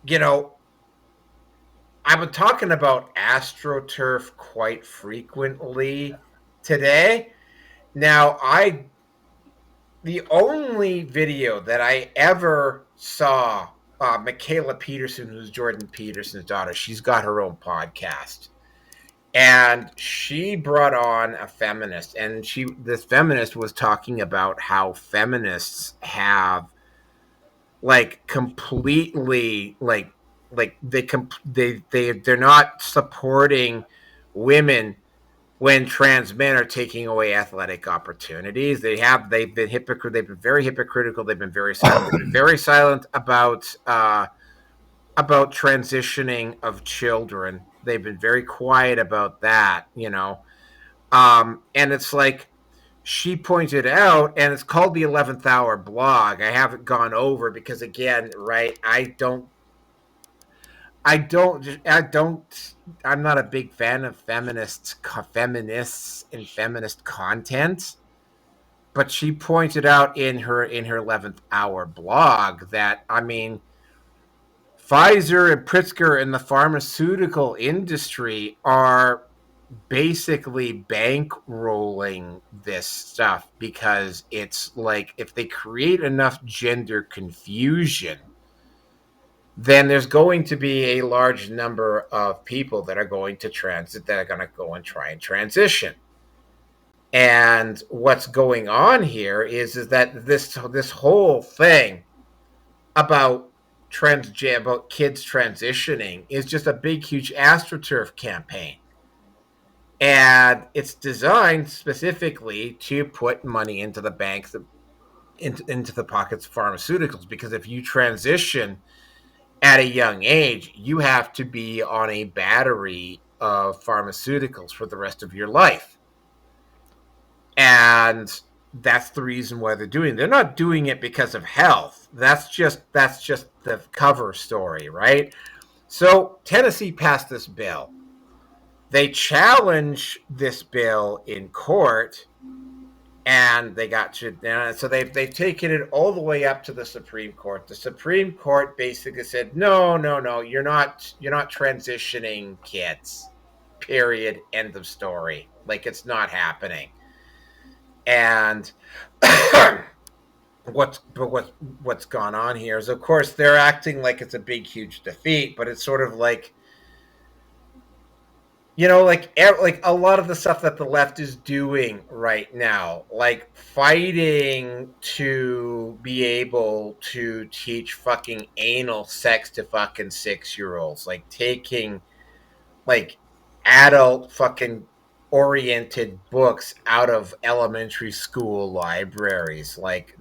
you know, I've been talking about AstroTurf quite frequently today. Now, the only video that I ever saw, Michaela Peterson, who's Jordan Peterson's daughter, she's got her own podcast. And she brought on a feminist, and this feminist was talking about how feminists have like completely they're not supporting women when trans men are taking away athletic opportunities. They've been very hypocritical. They've been very silent. They've been very silent about transitioning of children. They've been very quiet about that, and it's like she pointed out, and it's called the 11th Hour blog. I haven't gone over because, again, right, I'm not a big fan of feminists and feminist content. But she pointed out in her 11th Hour blog that, I mean, Pfizer and Pritzker in the pharmaceutical industry are basically bankrolling this stuff because it's like if they create enough gender confusion, then there's going to be a large number of people that are going to go and try and transition. And what's going on here is that this whole thing about about kids transitioning is just a big, huge AstroTurf campaign. And it's designed specifically to put money into the banks, into the pockets of pharmaceuticals. Because if you transition at a young age, you have to be on a battery of pharmaceuticals for the rest of your life. And that's the reason why they're doing it. They're not doing it because of health. That's just the cover story, right? So Tennessee passed this bill. They challenge this bill in court, and they got to. So they've taken it all the way up to the Supreme Court. The Supreme Court basically said, no, you're not transitioning kids. Period. End of story. Like, it's not happening. And what's gone on here is, of course, they're acting like it's a big, huge defeat, but it's sort of like, like a lot of the stuff that the left is doing right now, like fighting to be able to teach fucking anal sex to fucking 6-year-olds, like taking like adult fucking oriented books out of elementary school libraries, like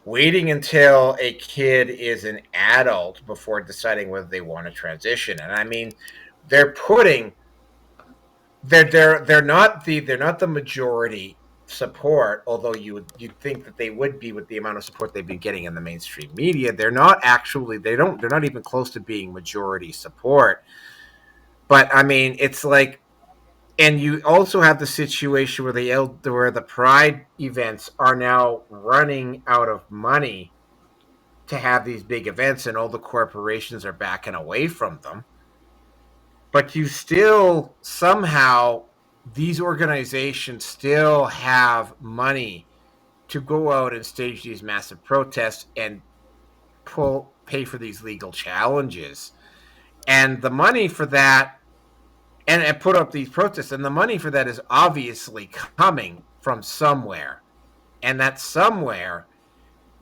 waiting until a kid is an adult before deciding whether they want to transition. And I mean, they're not the majority support, although you'd think that they would be with the amount of support they've been getting in the mainstream media. They're not even close to being majority support. But I mean, it's like And you also have the situation where the pride events are now running out of money to have these big events, and all the corporations are backing away from them. But you still somehow, these organizations still have money to go out and stage these massive protests and pay for these legal challenges. And the money for that, and put up these protests, and the money for that is obviously coming from somewhere. And that somewhere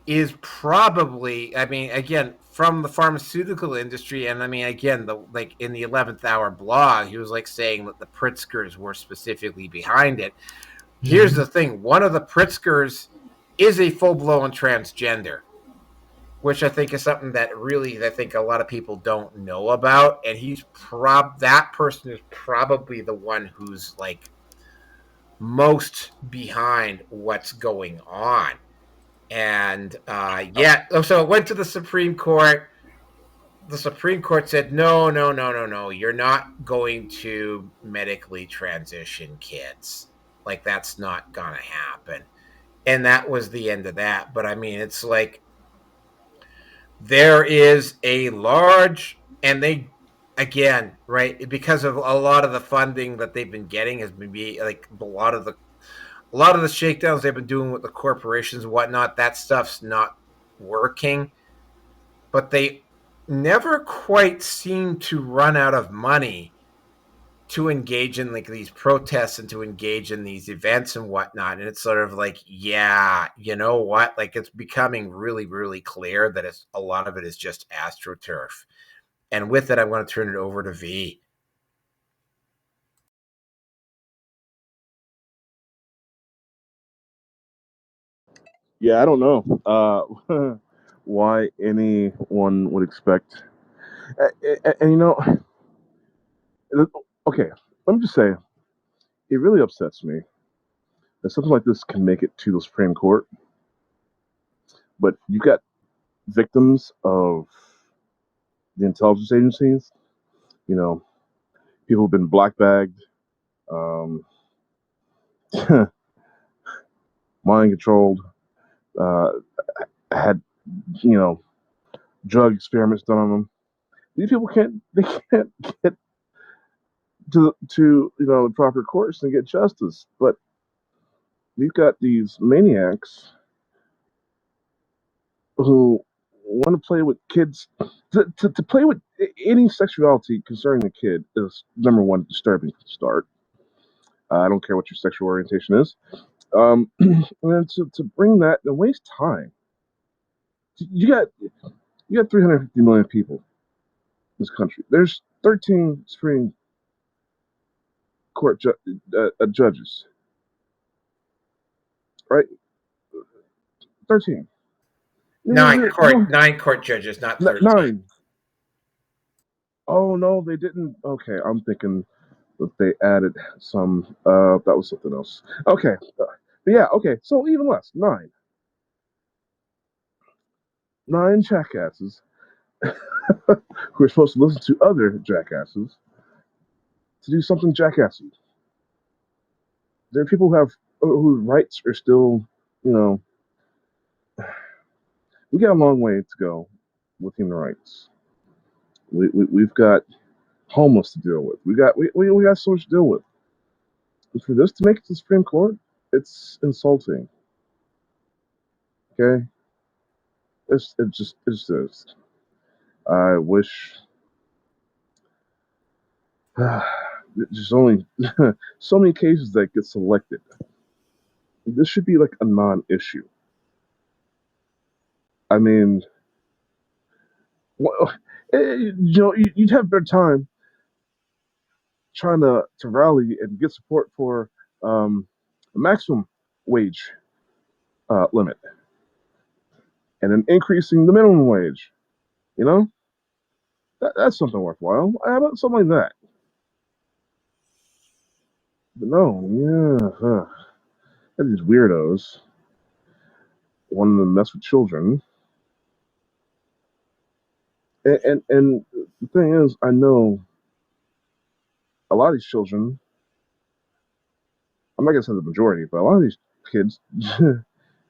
is probably, I mean, again, from the pharmaceutical industry. And I mean, again, the like in the 11th hour blog, he was like saying that the Pritzkers were specifically behind it. Here's the thing: one of the Pritzkers is a full blown transgender, which I think is something that really I think a lot of people don't know about. And that person is probably the one who's like most behind what's going on. And yeah, so it went to the Supreme Court. The Supreme Court said, no, no, no, no, no, you're not going to medically transition kids. Like, that's not going to happen. And that was the end of that. But I mean, it's like there is a large, and they, again, right, because of a lot of the funding that they've been getting has been like a lot of the shakedowns they've been doing with the corporations and whatnot, that stuff's not working. But they never quite seem to run out of money to engage in like these protests and to engage in these events and whatnot. And it's sort of like, yeah, you know what? Like, it's becoming really, really clear that a lot of it is just astroturf. And with it, I'm going to turn it over to V. Yeah, I don't know why anyone would expect. And, you know, okay, let me just say, it really upsets me that something like this can make it to the Supreme Court, but you've got victims of the intelligence agencies, you know, people who've been black bagged, um, mind controlled, uh, had, you know, drug experiments done on them. These people can't get to the proper courts and get justice. But we've got these maniacs who want to play with kids. To play with any sexuality concerning a kid is number one disturbing to start. I don't care what your sexual orientation is. And then to bring that and waste time. You got you got 350 million people in this country. There's 13 Supreme Court judges, right? 13. You don't Nine court judges, not 13. nine. Oh no, they didn't. Okay, I'm thinking that they added some. That was something else. Okay, but yeah, okay. So even less, nine jackasses who are supposed to listen to other jackasses to do something jackassy. There are people who have whose rights are still, you know, we got a long way to go with human rights. We've got homeless to deal with. We got so much to deal with. And for this to make it to the Supreme Court, it's insulting. Okay, it just is. I wish there's only so many cases that get selected. This should be like a non-issue. I mean, well, you'd have a better time trying to rally and get support for a maximum wage limit and then increasing the minimum wage. You know, that's something worthwhile. How about something like that? But no, yeah, these weirdos wanting to mess with children. And the thing is, I know a lot of these children I'm not gonna say the majority, but a lot of these kids,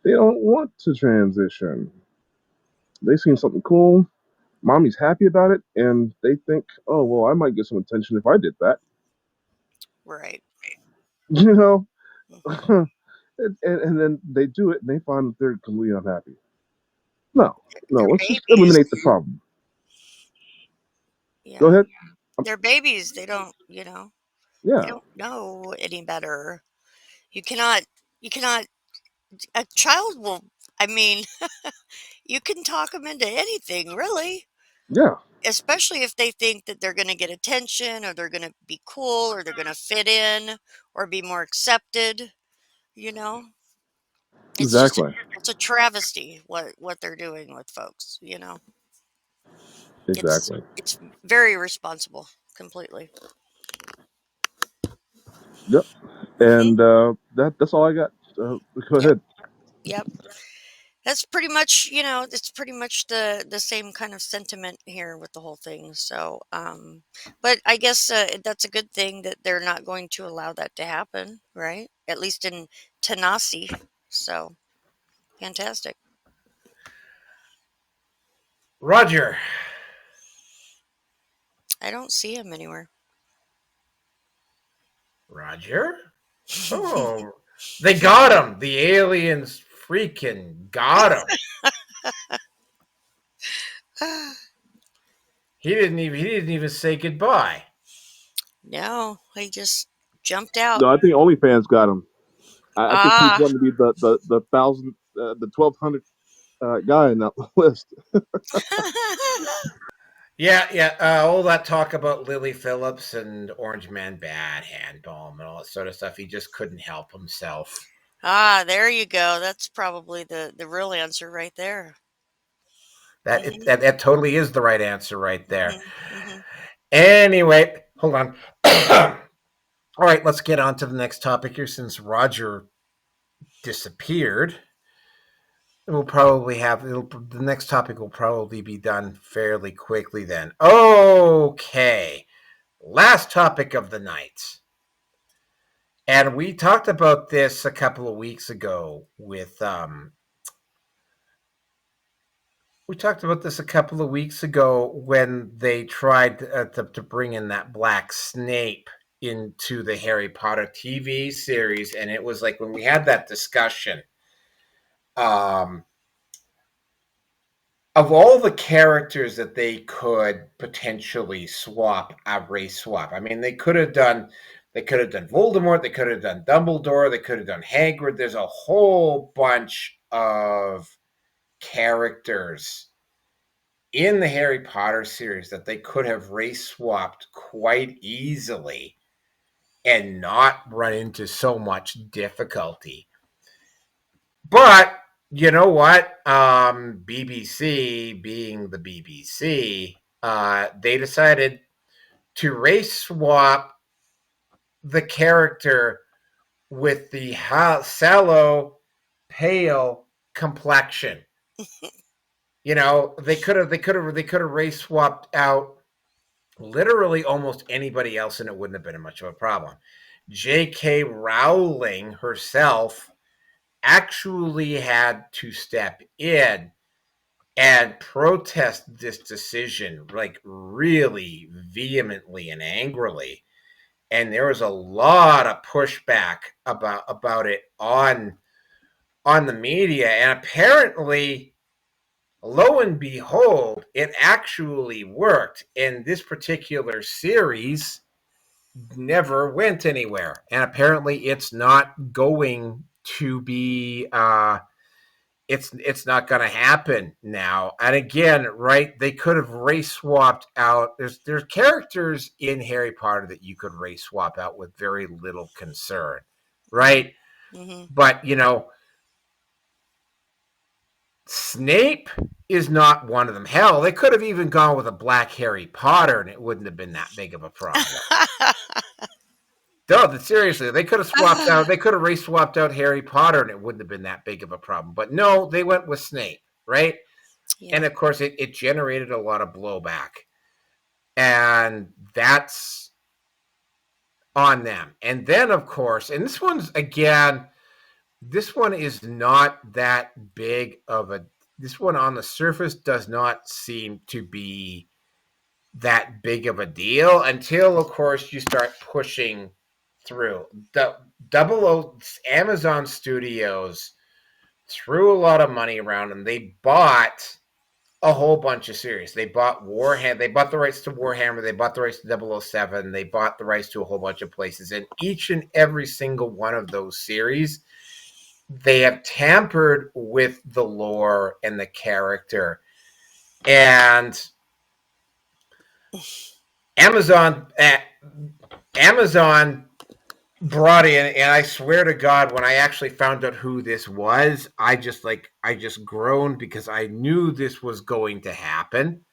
they don't want to transition. They seen something cool, mommy's happy about it, and they think, oh well, I might get some attention if I did that. Right. You know, Hmm. and then they do it, and they find that they're completely unhappy. No, no, They're let's just babies. eliminate the problem. Go Yeah. ahead. They're babies. They don't, they Yeah, don't know any better. You cannot, you cannot, a child will, I mean, you can talk them into anything, really. yeah, Especially if they think that they're going to get attention or they're going to be cool or they're going to fit in or be more accepted, you know? It's just exactly, it's a travesty what they're doing with folks. It's exactly. it's very irresponsible, completely. Yep. Mhm. And that's all I got. Go Yep. ahead. Yep. That's pretty much, it's pretty much the same kind of sentiment here with the whole thing. So, but I guess that's a good thing that they're not going to allow that to happen, right? At least in Tanasi. So, fantastic. Roger. I don't see him anywhere. Roger? Oh, they got him. The aliens freaking got him. He didn't even say goodbye. No, he just jumped out. No, I think OnlyFans got him. I think he's Ah. wanting to be the thousand, the 1,200 guy in that list. Yeah, yeah. All that talk about Lilly Phillips and Orange Man Bad Handball and all that sort of stuff. He just couldn't help himself. Ah, there you go. That's probably the real answer right there. That, Mhm. that totally is the right answer right there. Mhm. Mhm. Anyway, hold on. All right, let's get on to the next topic here. Since Roger disappeared, the next topic will probably be done fairly quickly. Then, okay, last topic of the night. And we talked about this a couple of weeks ago when they tried to bring in that black Snape into the Harry Potter TV series, and it was like when we had that discussion. Of all the characters that they could potentially race swap. I mean, they could have done Voldemort, they could have done Dumbledore, they could have done Hagrid. There's a whole bunch of characters in the Harry Potter series that they could have race swapped quite easily and not run into so much difficulty. But you know what? BBC, being the BBC, they decided to race swap the character with the sallow, pale complexion. They could have race swapped out literally almost anybody else, and it wouldn't have been much of a problem. J.K. Rowling herself actually had to step in and protest this decision like really vehemently and angrily, and there was a lot of pushback about it on the media, and apparently, lo and behold, it actually worked, and this particular series never went anywhere, and apparently it's not going to be it's not going to happen now. And again, right, they could have race swapped out. There's characters in Harry Potter that you could race swap out with very little concern, right? Mhm. But Snape is not one of them. Hell, they could have even gone with a black Harry Potter, and it wouldn't have been that big of a problem. No, seriously, they could have swapped out. They could have race swapped out Harry Potter, and it wouldn't have been that big of a problem. But no, they went with Snape, right? And Yeah. of course, it generated a lot of blowback, and that's on them. And then, of course, and this one's again, this one is not that big of a. This one on the surface does not seem to be that big of a deal until, of course, you start pushing through. The Amazon Studios threw a lot of money around and they bought a whole bunch of series. They bought Warhammer. They bought the rights to Warhammer. They bought the rights to 007. They bought the rights to a whole bunch of places. And each and every single one of those series, they have tampered with the lore and the character. And Amazon brought in, and I swear to God, when I actually found out who this was, I just groaned because I knew this was going to happen.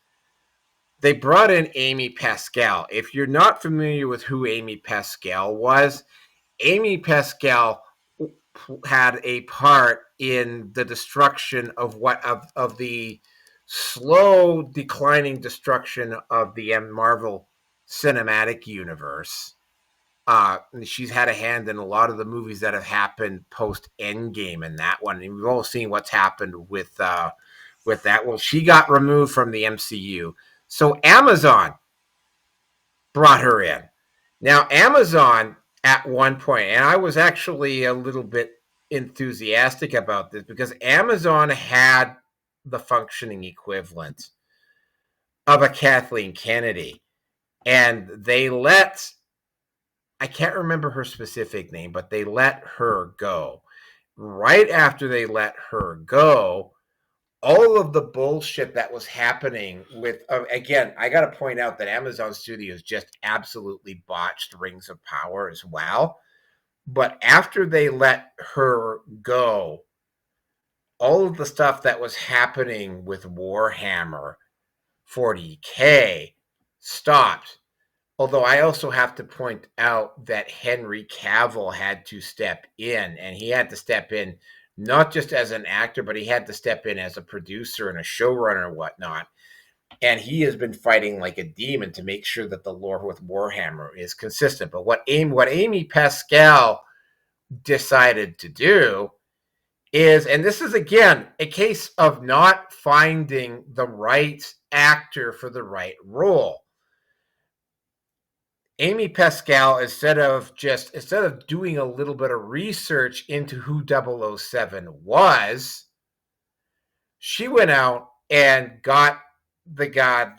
They brought in Amy Pascal. If you're not familiar with who Amy Pascal was, Amy Pascal had a part in the destruction of the slow declining destruction of the Marvel Cinematic Universe. She's had a hand in a lot of the movies that have happened post Endgame and that one. And we've all seen what's happened with that. Well, she got removed from the MCU. So Amazon brought her in. Now, Amazon at one point, and I was actually a little bit enthusiastic about this because Amazon had the functioning equivalent of a Kathleen Kennedy. And they let, I can't remember her specific name, but they let her go. Right after they let her go, all of the bullshit that was happening with, again, I got to point out that Amazon Studios just absolutely botched Rings of Power as well. But after they let her go, all of the stuff that was happening with Warhammer 40K stopped. Although I also have to point out that Henry Cavill had to step in, and he had to step in not just as an actor, but he had to step in as a producer and a showrunner and whatnot. And he has been fighting like a demon to make sure that the lore with Warhammer is consistent. But what Amy Pascal decided to do is, and this is again a case of not finding the right actor for the right role. Amy Pascal, instead of doing a little bit of research into who 007 was, she went out and got the guy,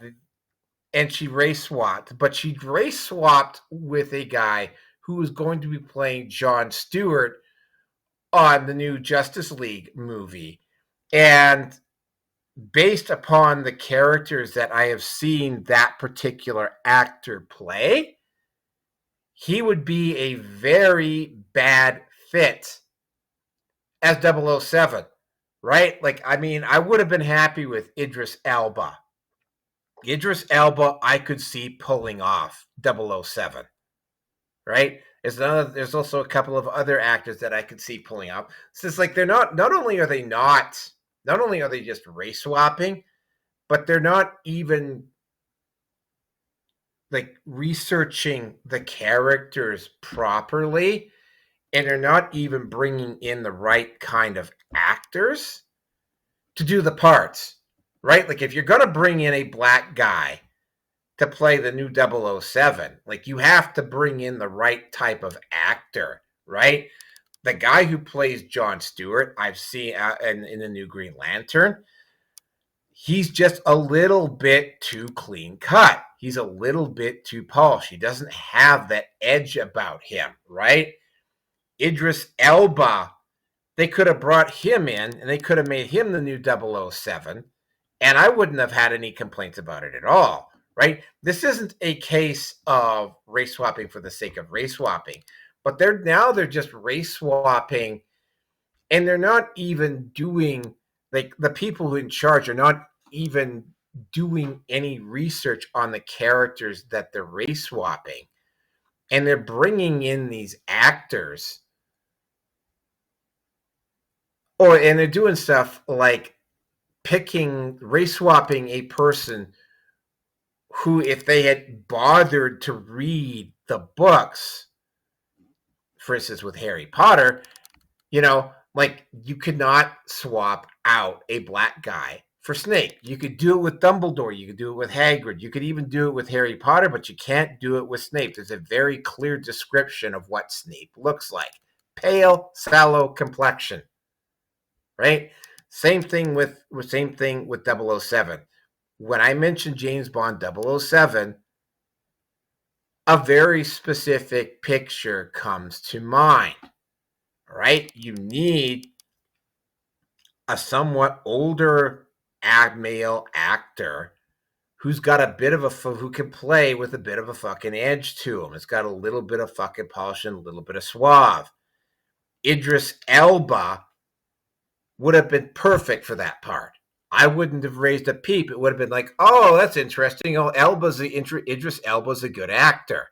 and she race swapped. But she race swapped with a guy who was going to be playing Jon Stewart on the new Justice League movie. And based upon the characters that I have seen that particular actor play, he would be a very bad fit as 007, right? Like, I mean, I would have been happy with Idris Elba. Idris Elba, I could see pulling off 007, right? There's also a couple of other actors that I could see pulling off. So it's like they're not only are they just race swapping, but they're not even like researching the characters properly, and they're not even bringing in the right kind of actors to do the parts, right? Like if you're going to bring in a black guy to play the new 007, like you have to bring in the right type of actor, right? The guy who plays Jon Stewart, I've seen in the new Green Lantern, he's just a little bit too clean cut. He's a little bit too polished. He doesn't have that edge about him, right? Idris Elba, they could have brought him in and they could have made him the new 007, and I wouldn't have had any complaints about it at all, right? This isn't a case of race swapping for the sake of race swapping, but they're just race swapping, and they're not even doing, like, the people who are in charge are not even doing any research on the characters that they're race swapping, and they're bringing in these actors, and they're doing stuff like race swapping a person who, if they had bothered to read the books, for instance, with Harry Potter, you know, like you could not swap out a black guy for Snape. You could do it with Dumbledore. You could do it with Hagrid. You could even do it with Harry Potter, but you can't do it with Snape. There's a very clear description of what Snape looks like. Pale, sallow complexion, right? Same thing with 007. When I mentioned James Bond 007, a very specific picture comes to mind, right? You need a somewhat older male actor who's got a bit of who can play with a bit of a fucking edge to him. It's got a little bit of fucking polish and a little bit of suave. Idris Elba would have been perfect for that part. I wouldn't have raised a peep. It would have been like, oh, that's interesting. Oh, Idris Elba's a good actor,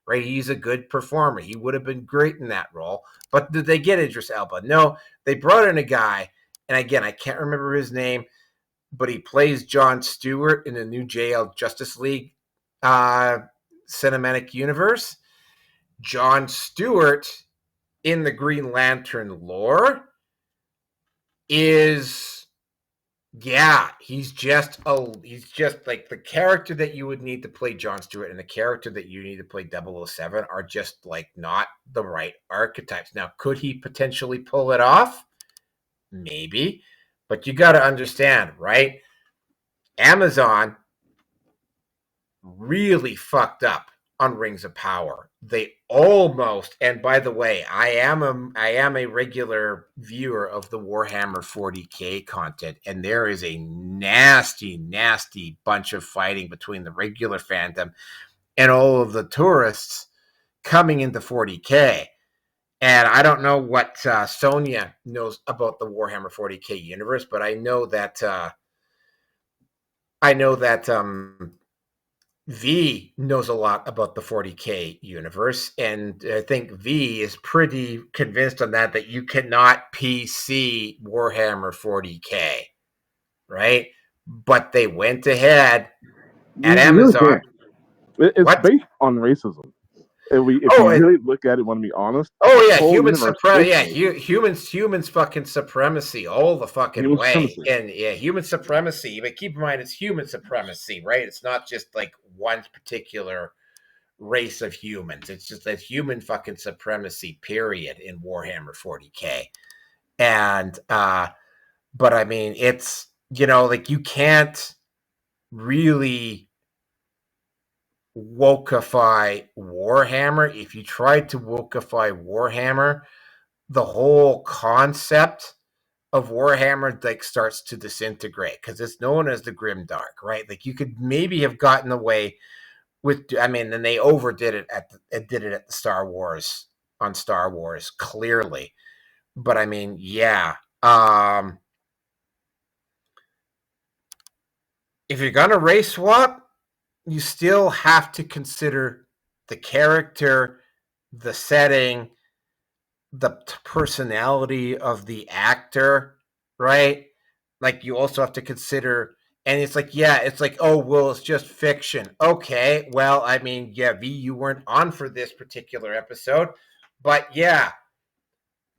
right? He's a good performer. He would have been great in that role. But did they get Idris Elba? No, they brought in a guy, and again, I can't remember his name, but he plays Jon Stewart in the new JL Justice League cinematic universe. Jon Stewart in the Green Lantern lore is, yeah, he's just like the character that you would need to play Jon Stewart and the character that you need to play 007 are just like not the right archetypes. Now, could he potentially pull it off? Maybe, but you got to understand, right? Amazon really fucked up on Rings of Power. They almost, and by the way, I am a regular viewer of the Warhammer 40K content, and there is a nasty bunch of fighting between the regular fandom and all of the tourists coming into 40K. And I don't know what Sonia knows about the Warhammer 40K universe, but I know that V knows a lot about the 40K universe, and I think V is pretty convinced on that you cannot PC Warhammer 40K, right? But they went ahead at Amazon. Really it's based on racism. If you really look at it, want to be honest. Oh yeah, human supremacy. Yeah, humans fucking supremacy all the fucking human way. Supremacy. And yeah, human supremacy. But keep in mind, it's human supremacy, right? It's not just like one particular race of humans. It's just that human fucking supremacy, period, in Warhammer 40K. And but I mean, it's, you know, like you can't really wokeify Warhammer. If you try to wokeify Warhammer, the whole concept of Warhammer like starts to disintegrate because it's known as the Grimdark, right? Like you could maybe have gotten away with, I mean, and they overdid it at the Star Wars clearly, but I mean, yeah. If you're gonna race swap, you still have to consider the character, the setting, the personality of the actor, right? Like you also have to consider, and it's like, yeah, it's like, oh, well, it's just fiction. Okay, well, I mean, yeah, V, you weren't on for this particular episode, but yeah,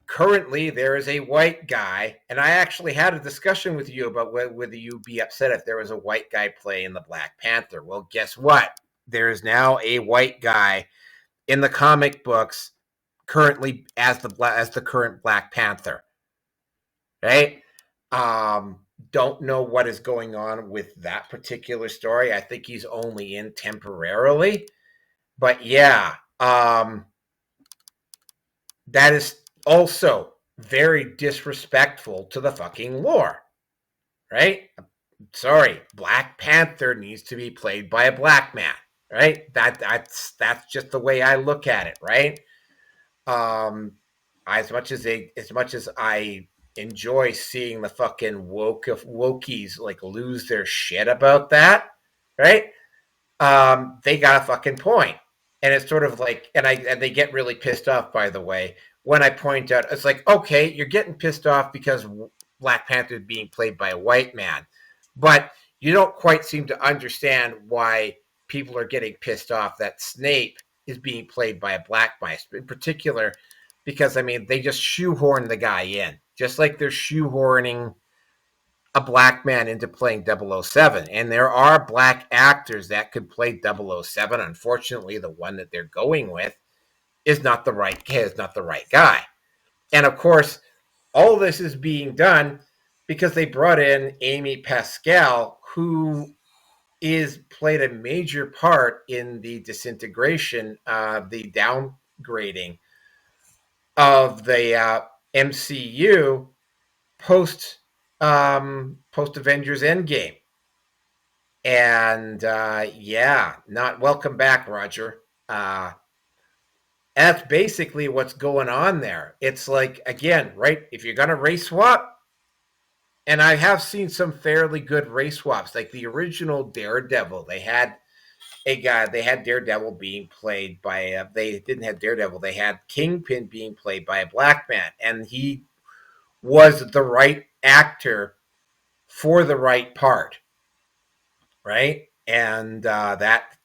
currently there is a white guy, and I actually had a discussion with you about whether you'd be upset if there was a white guy playing the Black Panther. Well, guess what? There is now a white guy in the comic books currently as the current Black Panther, right? Don't know what is going on with that particular story. I think he's only in temporarily, but yeah, that is also very disrespectful to the fucking lore, right? Sorry, Black Panther needs to be played by a black man, right? That's just the way I look at it, right? As much as I enjoy seeing the fucking wokies like lose their shit about that, right? They got a fucking point. And it's sort of like, and they get really pissed off, by the way, when I point out, it's like, okay, you're getting pissed off because Black Panther is being played by a white man, but you don't quite seem to understand why people are getting pissed off that Snape is being played by a black mice in particular, because I mean they just shoehorn the guy in, just like they're shoehorning a black man into playing 007. And there are black actors that could play 007. Unfortunately, the one that they're going with is not the right guy. And of course, all this is being done because they brought in Amy Pascal, who is played a major part in the disintegration, the downgrading of the MCU post post Avengers Endgame. And yeah, not welcome back, Roger. That's basically what's going on there. It's like, again, right? If you're going to race swap, and I have seen some fairly good race swaps, like the original Daredevil. They had Daredevil being played by, they didn't have Daredevil, they had Kingpin being played by a black man, and he was the right actor for the right part, right? And that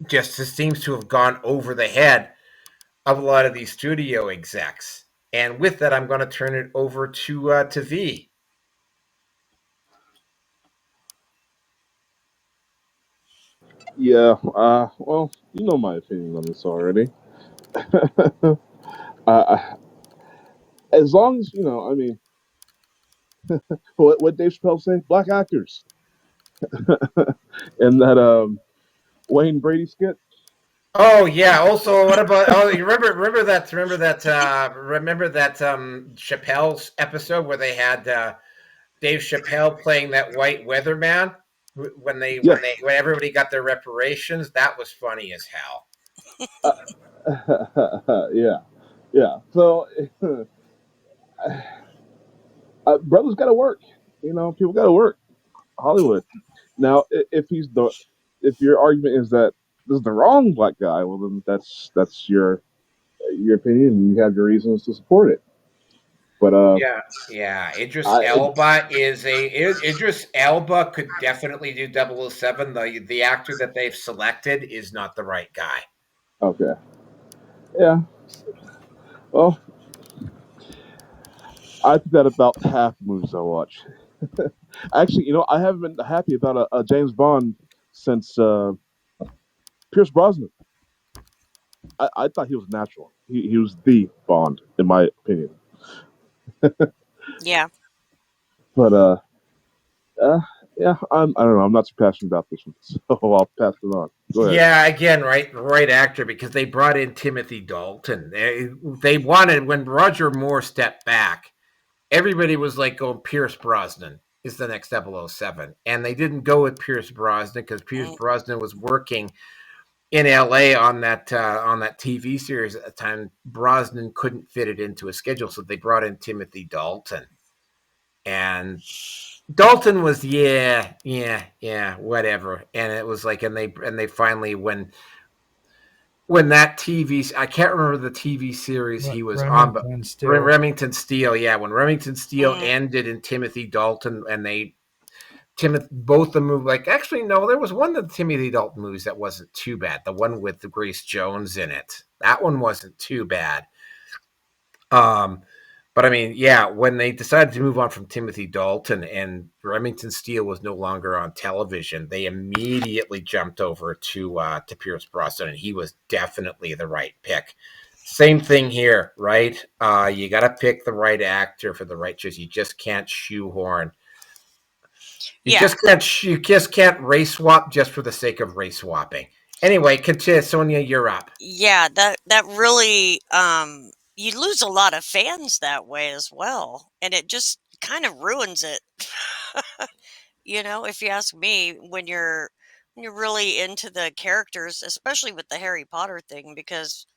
just seems to have gone over the head of a lot of these studio execs. And with that, I'm going to turn it over to V. Yeah. Well, you know my opinion on this already. uh, as long as I mean, what Dave Chappelle say? Black actors, and that Wayne Brady skit. Oh yeah. Also, what about? Oh, you remember that Chappelle's episode where they had Dave Chappelle playing that white weatherman Yeah. when everybody got their reparations. That was funny as hell. Yeah. Yeah. So, brothers got to work. People got to work. Hollywood. Now, if your argument is that this is the wrong black guy, well, then that's your opinion, and you have your reasons to support it. But Yeah, yeah. I Idris Elba could definitely do 007. The actor that they've selected is not the right guy. okay, yeah. Well, I think that about half the movies I watch. Actually, I haven't been happy about a James Bond since Pierce Brosnan. I thought he was natural. He was the Bond, in my opinion. Yeah. But uh, yeah, I don't know. I'm not too passionate about this one, so I'll pass it on. Go ahead. Yeah, again, right actor, because they brought in Timothy Dalton. They wanted, when Roger Moore stepped back, everybody was like, "Oh, Pierce Brosnan is the next 007," and they didn't go with Pierce Brosnan because Pierce Mm. Brosnan was working in LA on that TV series at the time. Brosnan couldn't fit it into a schedule, so they brought in Timothy Dalton. And Dalton was whatever. And it was like, and they finally, when that TV, I can't remember the TV series he was on, but Remington still. Remington Steele, yeah, when Remington Steele Mm. ended in Timothy Dalton, and both the movie, like, actually no, there was one of the Timothy Dalton movies that wasn't too bad, the one with the Grace Jones in it. That one wasn't too bad. um but I mean, yeah, when they decided to move on from Timothy Dalton and Remington Steele was no longer on television, they immediately jumped over to Pierce Brosnan, and he was definitely the right pick. Same thing here, right? You got to pick the right actor for the right choice. You just can't shoehorn. Yeah. You just can't race swap just for the sake of race swapping. Anyway, continue, Sonia. You're up. Yeah, that really you lose a lot of fans that way as well, and it just kind of ruins it. If you ask me, when you're really into the characters, especially with the Harry Potter thing, because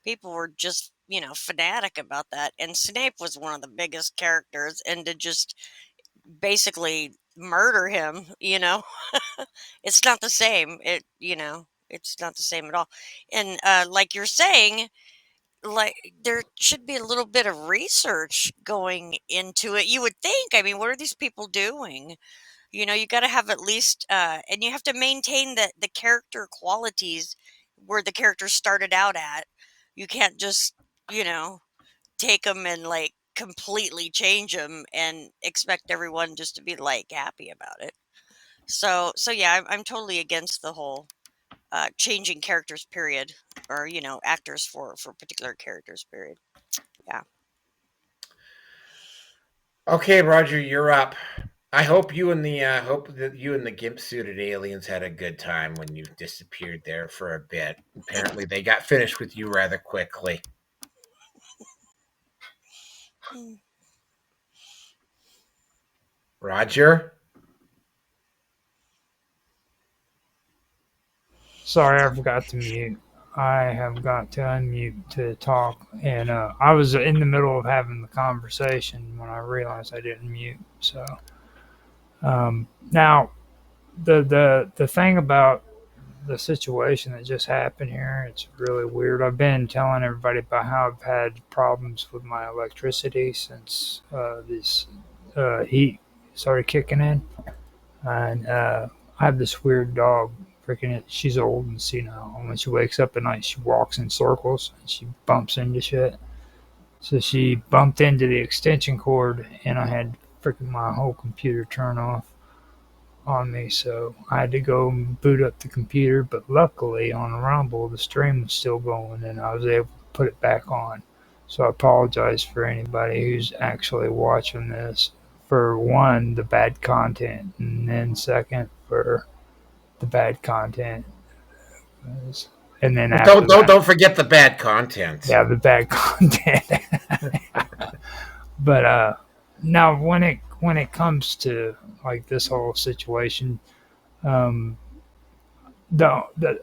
people were just, fanatic about that. And Snape was one of the biggest characters, and to just basically murder him, it's not the same. It's not the same at all. And like you're saying, like there should be a little bit of research going into it. You would think. I mean, what are these people doing? You got to have at least, and you have to maintain the character qualities where the characters started out at. You can't just, you know, take them and like completely change them and expect everyone just to be like happy about it. So yeah, I'm totally against the whole changing characters period, or actors for particular characters period. Yeah. Okay, Roger, you're up. I hope hope that you and the gimp suited aliens had a good time when you disappeared there for a bit. Apparently, they got finished with you rather quickly. Hmm. Roger. Sorry, I forgot to mute. I have got to unmute to talk, and I was in the middle of having the conversation when I realized I didn't mute. So now the thing about the situation that just happened here, it's really weird. I've been telling everybody about how I've had problems with my electricity since this heat started kicking in, and I have this weird dog. Freaking it, she's old and senile. And when she wakes up at night, she walks in circles and she bumps into shit. So she bumped into the extension cord, and I had freaking my whole computer turn off on me. So I had to go and boot up the computer. But luckily, on Rumble, the stream was still going, and I was able to put it back on. So I apologize for anybody who's actually watching this. For one, the bad content, and then second, for the bad content, and then after that, Don't forget the bad content. yeah, the bad content. But now when it comes to like this whole situation, um,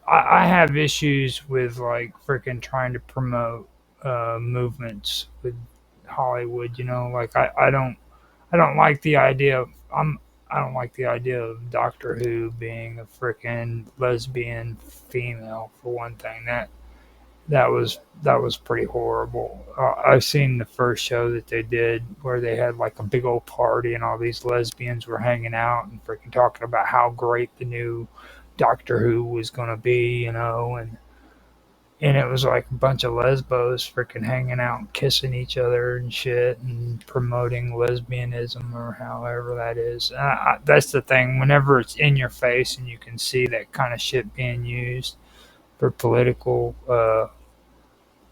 I have issues with like freaking trying to promote movements with Hollywood. Like I don't like the idea of I don't like the idea of Doctor Who being a freaking lesbian female for one thing. That was pretty horrible. I've seen the first show that they did where they had like a big old party and all these lesbians were hanging out and freaking talking about how great the new Doctor Who was going to be, and it was like a bunch of lesbos freaking hanging out and kissing each other and shit and promoting lesbianism or however that is. That's the thing. Whenever it's in your face and you can see that kind of shit being used for political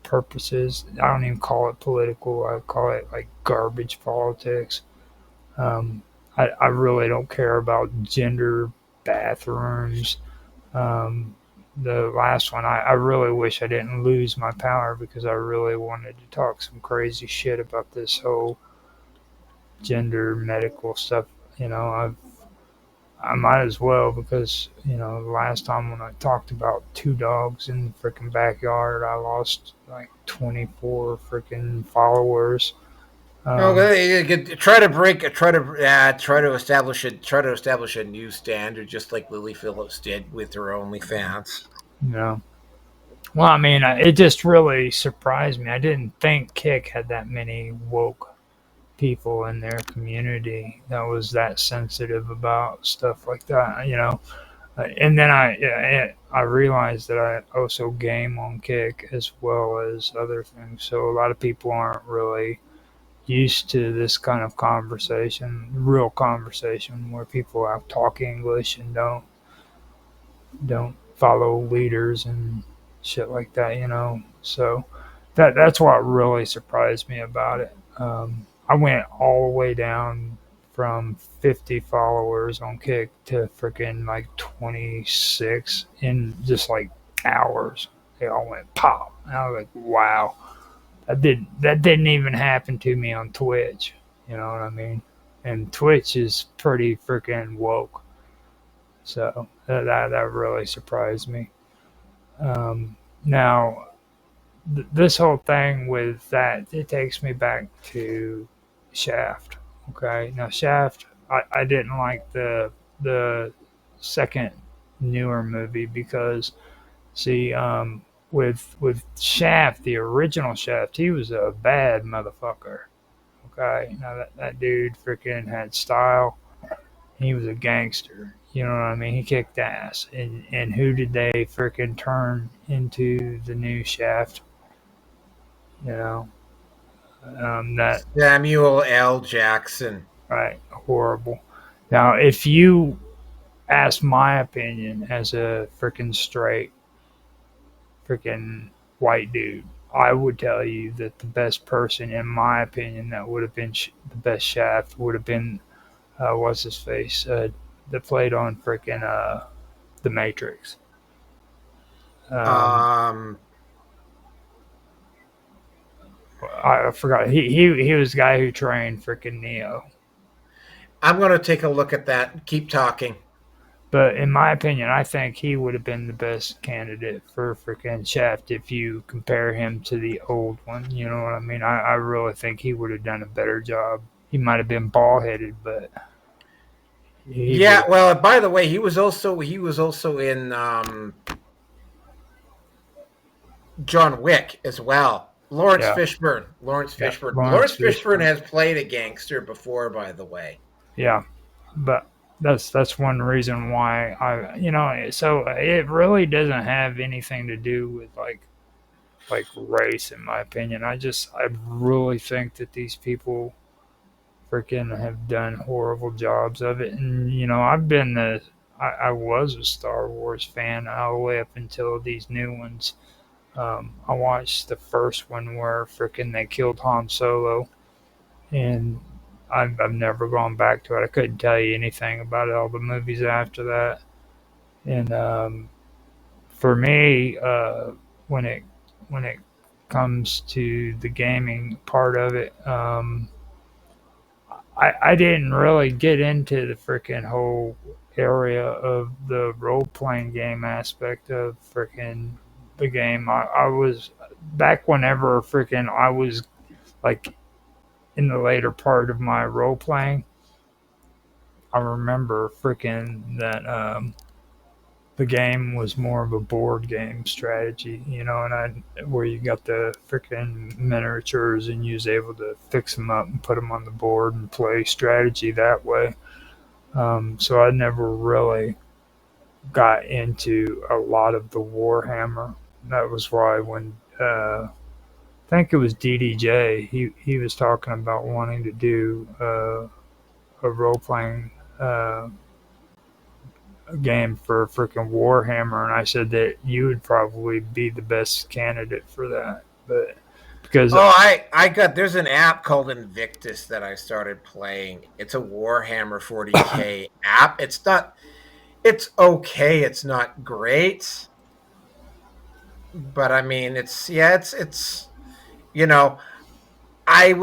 purposes, I don't even call it political. I call it like garbage politics. I really don't care about gender bathrooms. Um, the last one, I really wish I didn't lose my power because I really wanted to talk some crazy shit about this whole gender medical stuff. I might as well because the last time when I talked about two dogs in the freaking backyard, I lost like 24 freaking followers. Oh, Um, try to establish a new standard, just like Lilly Phillips did with her OnlyFans. you know, well, I mean, it just really surprised me. I didn't think Kick had that many woke people in their community that was that sensitive about stuff like that. And then I realized that I also game on Kick as well as other things. So a lot of people aren't really used to this kind of conversation, real conversation where people talk English and don't follow leaders and shit like that. So that's what really surprised me about it. I went all the way down from 50 followers on Kick to freaking like 26 in just like hours. They all went pop. And I was like, wow. That didn't even happen to me on Twitch. You know what I mean? And Twitch is pretty freaking woke. So that really surprised me. Now, this whole thing with that, it takes me back to Shaft. Okay, now Shaft, I didn't like the second newer movie because see, with Shaft, the original Shaft, he was a bad motherfucker. Okay, now that dude freaking had style. He was a gangster. You know what I mean? He kicked ass. And who did they freaking turn into the new Shaft? You know, that Samuel L. Jackson. right, horrible. Now, if you ask my opinion as a freaking straight freaking white dude, I would tell you that the best person, in my opinion, that would have been the best Shaft would have been what's his face that played on freaking the Matrix. Um, Um, I forgot he was the guy who trained freaking Neo. I'm going to take a look at that. Keep talking. But in my opinion, I think he would have been the best candidate for freaking Shaft if you compare him to the old one. You know what I mean? I really think he would have done a better job. He might have been bald headed, but he would Yeah. have. Well, by the way, he was also in John Wick as well. Lawrence Yeah, Fishburne. Lawrence yeah. Fishburne. Lawrence Lawrence Fishburne Fishburne. has played a gangster before, by the way. Yeah, but that's one reason why I. So it really doesn't have anything to do with like race, in my opinion. I really think that these people freaking have done horrible jobs of it. And I was a Star Wars fan all the way up until these new ones. I watched the first one where freaking they killed Han Solo, and I've never gone back to it. I couldn't tell you anything about all the movies after that. And for me, when it when it comes to the gaming part of it, I didn't really get into the freaking whole area of the role playing game aspect of freaking the game. I was back whenever freaking I was like in the later part of my role playing. I remember freaking that the game was more of a board game strategy, and where you got the freaking miniatures and you was able to fix them up and put them on the board and play strategy that way. So I never really got into a lot of the Warhammer. That was why when I think it was DDJ, he was talking about wanting to do a role playing game for freaking Warhammer, and I said that you would probably be the best candidate for that, but because Oh, I got there's an app called Invictus that I started playing. It's a Warhammer 40K app. It's okay, it's not great, but I mean it's you know, I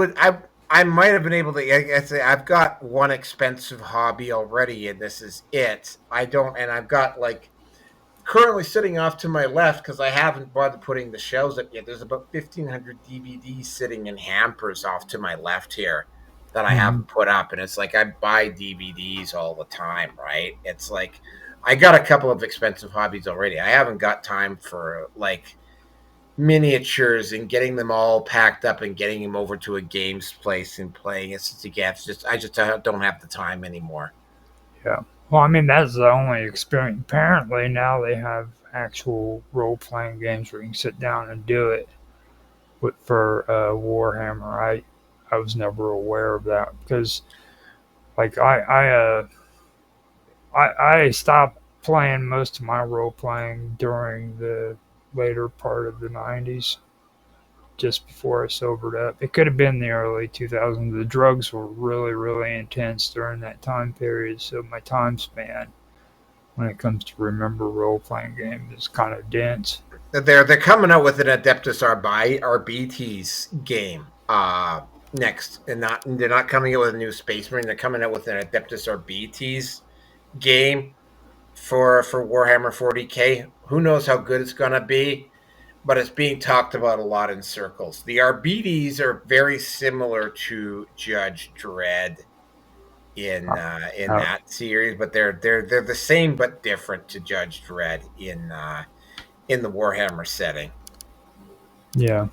might have been able to I say I've got one expensive hobby already and this is it. I don't and I've got like currently sitting off to my left because I haven't bothered putting the shelves up yet. There's about 1,500 DVDs sitting in hampers off to my left here that I Mhm. haven't put up. And it's like I buy DVDs all the time, right? It's like I got a couple of expensive hobbies already. I haven't got time for like miniatures and getting them all packed up and getting them over to a games place and playing. It's just I just don't have the time anymore. Yeah. Well, I mean, that's the only experience. Apparently, now they have actual role playing games where you can sit down and do it for Warhammer. I was never aware of that because, like, I stopped playing most of my role playing during the later part of the 90s, just before I sobered up. It could have been the early 2000s. The drugs were really, really intense during that time period, so my time span when it comes to remember role playing games is kind of dense. They're coming out with an Adeptus Arbites game next, and they're not coming out with a new Space Marine. They're coming out with an Adeptus Arbites game for Warhammer 40K. Who knows how good it's gonna be, but it's being talked about a lot in circles. The Arbites are very similar to Judge Dredd in Uh, that series, but they're the same but different to Judge Dredd in the Warhammer setting. yeah.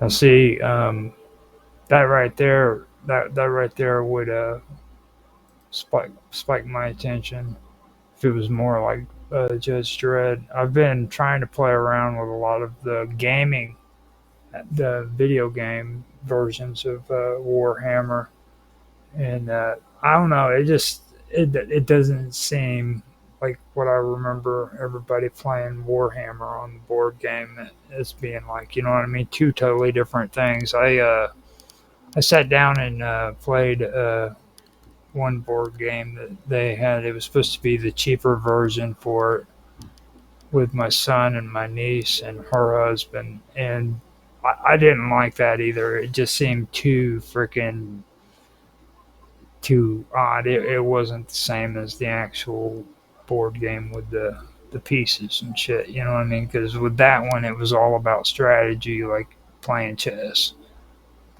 Now see, that right there would spike my attention. If it was more like Judge Dredd, I've been trying to play around with a lot of the video game versions of Warhammer, and I don't know. It doesn't seem like what I remember everybody playing Warhammer on the board game as being like. You know what I mean? Two totally different things. I sat down and played one board game that they had. It was supposed to be the cheaper version for it with my son and my niece and her husband, and I didn't like that either. It just seemed too freaking too odd. It wasn't the same as the actual board game with the pieces and shit. You know what I mean? Because with that one, it was all about strategy, like playing chess,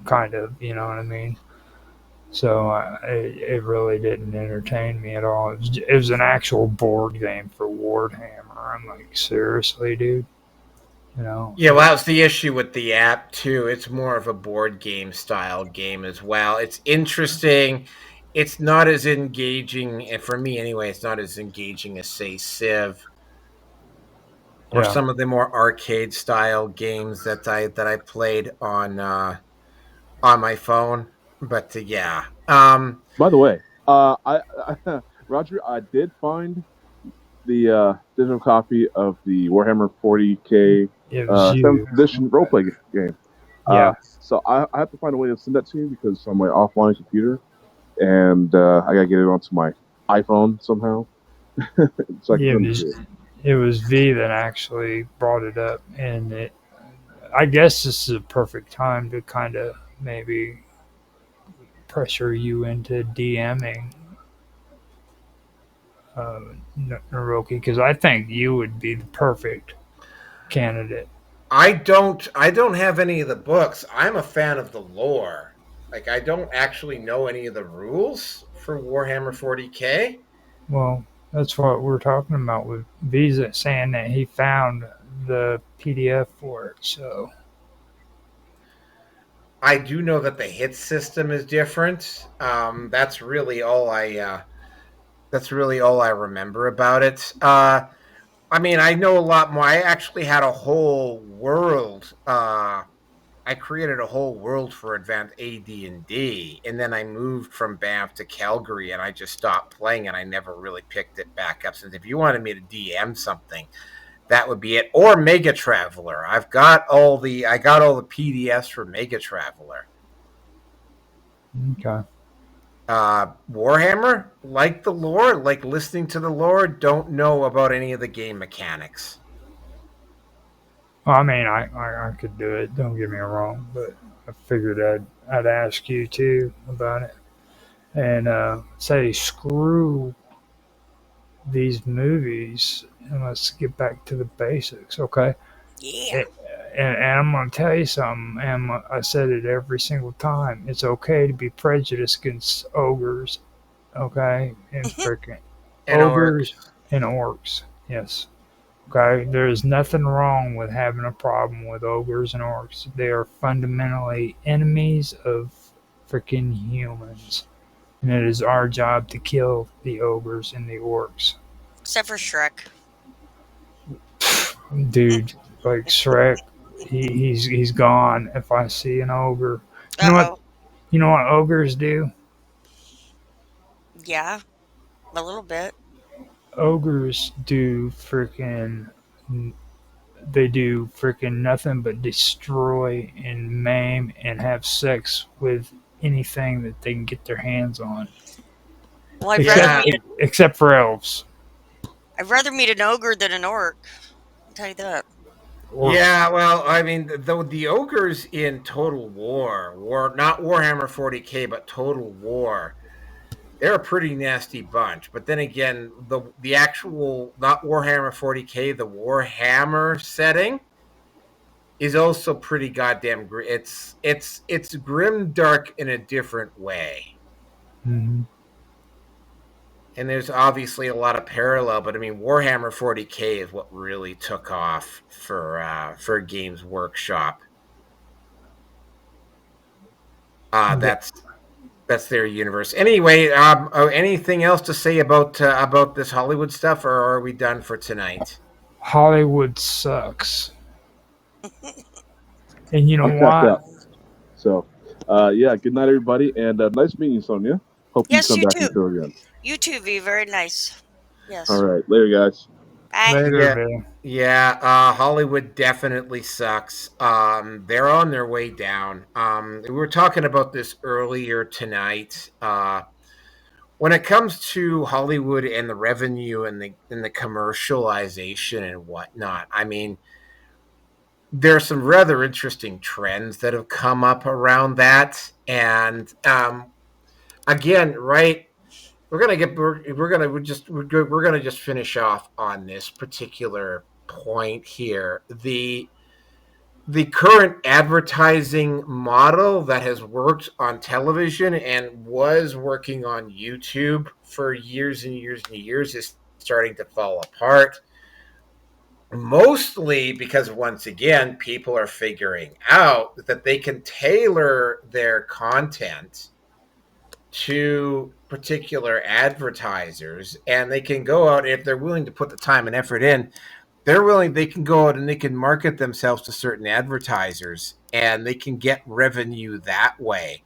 kind of. You know what I mean? So it really didn't entertain me at all. It was an actual board game for Warhammer. I'm like, seriously, dude? You know? Yeah, well, that's the issue with the app too. It's more of a board game style game as well. It's interesting. It's not as engaging, and for me anyway, it's not as engaging as say Civ or Yeah. some of the more arcade style games that I played on my phone. But yeah, By the way, Roger, I did find the digital copy of the Warhammer 40K It was 7th you. edition roleplay game. Yeah. So I have to find a way to send that to you because it's on my offline computer, and I gotta get it onto my iPhone somehow, so I can Yeah, send it to you. it was V that actually brought it up, and I guess this is a perfect time to kind of maybe pressure you into DMing uh, Naroki because I think you would be the perfect candidate. I don't have any of the books. I'm a fan of the lore. Like I don't actually know any of the rules for Warhammer 40K. Well, that's what we're talking about with Visa saying that he found the PDF for it. So I do know that the hit system is different. That's really all I remember about it. I mean, I know a lot more. I actually had a whole world. I created a whole world for Advanced AD&D, and then I moved from Banff to Calgary, and I just stopped playing, and I never really picked it back up. Since if you wanted me to DM something, that would be it. Or Mega Traveler. I got all the PDFs for Mega Traveler. okay. Warhammer, like the lore, like listening to the lore, don't know about any of the game mechanics. Well, I mean, I could do it. Don't get me wrong, but I figured I'd ask you too about it and say screw these movies and let's get back to the basics, okay? Yeah. It, and I'm gonna tell you something, and I said it every single time. It's okay to be prejudiced against ogres, okay, and freaking And ogres orcs. and orcs. Yes, okay. There is nothing wrong with having a problem with ogres and orcs. They are fundamentally enemies of freaking humans, and it is our job to kill the ogres and the orcs. Except for Shrek. Dude, like Shrek, he's gone. If I see an ogre, you Uh know what? oh. You know what ogres do? Yeah, a little bit. Ogres do freaking. They do freaking nothing but destroy and maim and have sex with anything that they can get their hands on, Well, Yeah, except for elves. I'd rather meet an ogre than an orc. I'll tell you that. Or yeah. Well, I mean, the ogres in Total War, not Warhammer 40K, but Total War, they're a pretty nasty bunch. But then again, the actual not Warhammer 40K, the Warhammer setting is also pretty goddamn. It's grim dark in a different way. Mhm. And there's obviously a lot of parallel, but I mean, Warhammer 40K is what really took off for Games Workshop. Yeah. That's That's their universe. Anyway, anything else to say about this Hollywood stuff, or are we done for tonight? Hollywood sucks. And you know I'm tapped what? out. So, yeah, good night, everybody, and nice meeting you, Sonia. Hope you Yes, come you back on the too. show again. You too, V. Very nice. All Yes. right, later, guys. Bye. Later, Yeah, Bill. yeah. Hollywood definitely sucks. They're on their way down. We were talking about this earlier tonight. When it comes to Hollywood and the revenue and the commercialization and whatnot, I mean, there are some rather interesting trends that have come up around that. And again, right, we're gonna just finish off on this particular point here. The current advertising model that has worked on television and was working on YouTube for years and years and years is starting to fall apart. Mostly because, once again, people are figuring out that they can tailor their content to particular advertisers, and they can go out if they're willing to put the time and effort in. They can go out and they can market themselves to certain advertisers, and they can get revenue that way,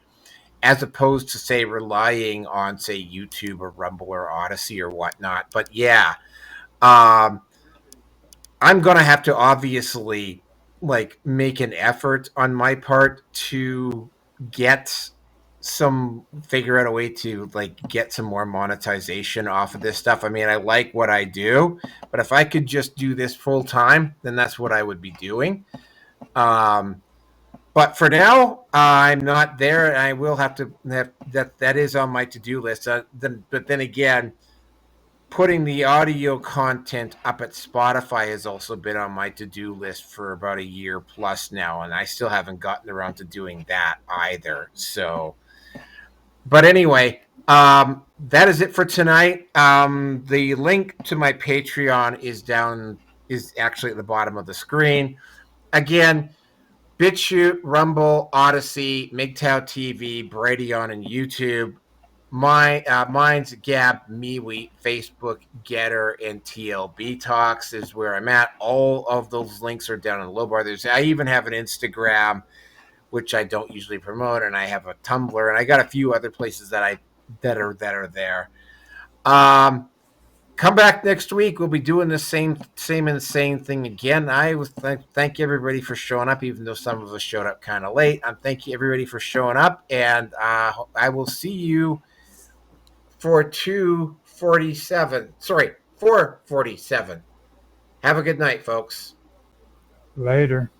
as opposed to, say, relying on, say, YouTube or Rumble or Odyssey or whatnot. But yeah, um, I'm gonna have to obviously like make an effort on my part to get some figure out a way to like get some more monetization off of this stuff. I mean, I like what I do, but if I could just do this full time, then that's what I would be doing. Um, but for now, I'm not there, and I will have to that is on my to do list. But then again, putting the audio content up at Spotify has also been on my to-do list for about a year plus now, and I still haven't gotten around to doing that either. So, but anyway, that is it for tonight. The link to my Patreon is actually at the bottom of the screen. Again, BitChute, Rumble, Odyssey, MGTOW TV, Brighteon, and YouTube. Mine's Gab, MeWe, Facebook, Getter, and TLB Talks is where I'm at. All of those links are down in the low bar. I even have an Instagram, which I don't usually promote, and I have a Tumblr, and I got a few other places that are there. Um, Come back next week. We'll be doing the same insane thing again. I thank everybody for showing up, even though some of us showed up kind of late. Thank you everybody for showing up, and I will see you for 247. Sorry, 447. Have a good night, folks. Later.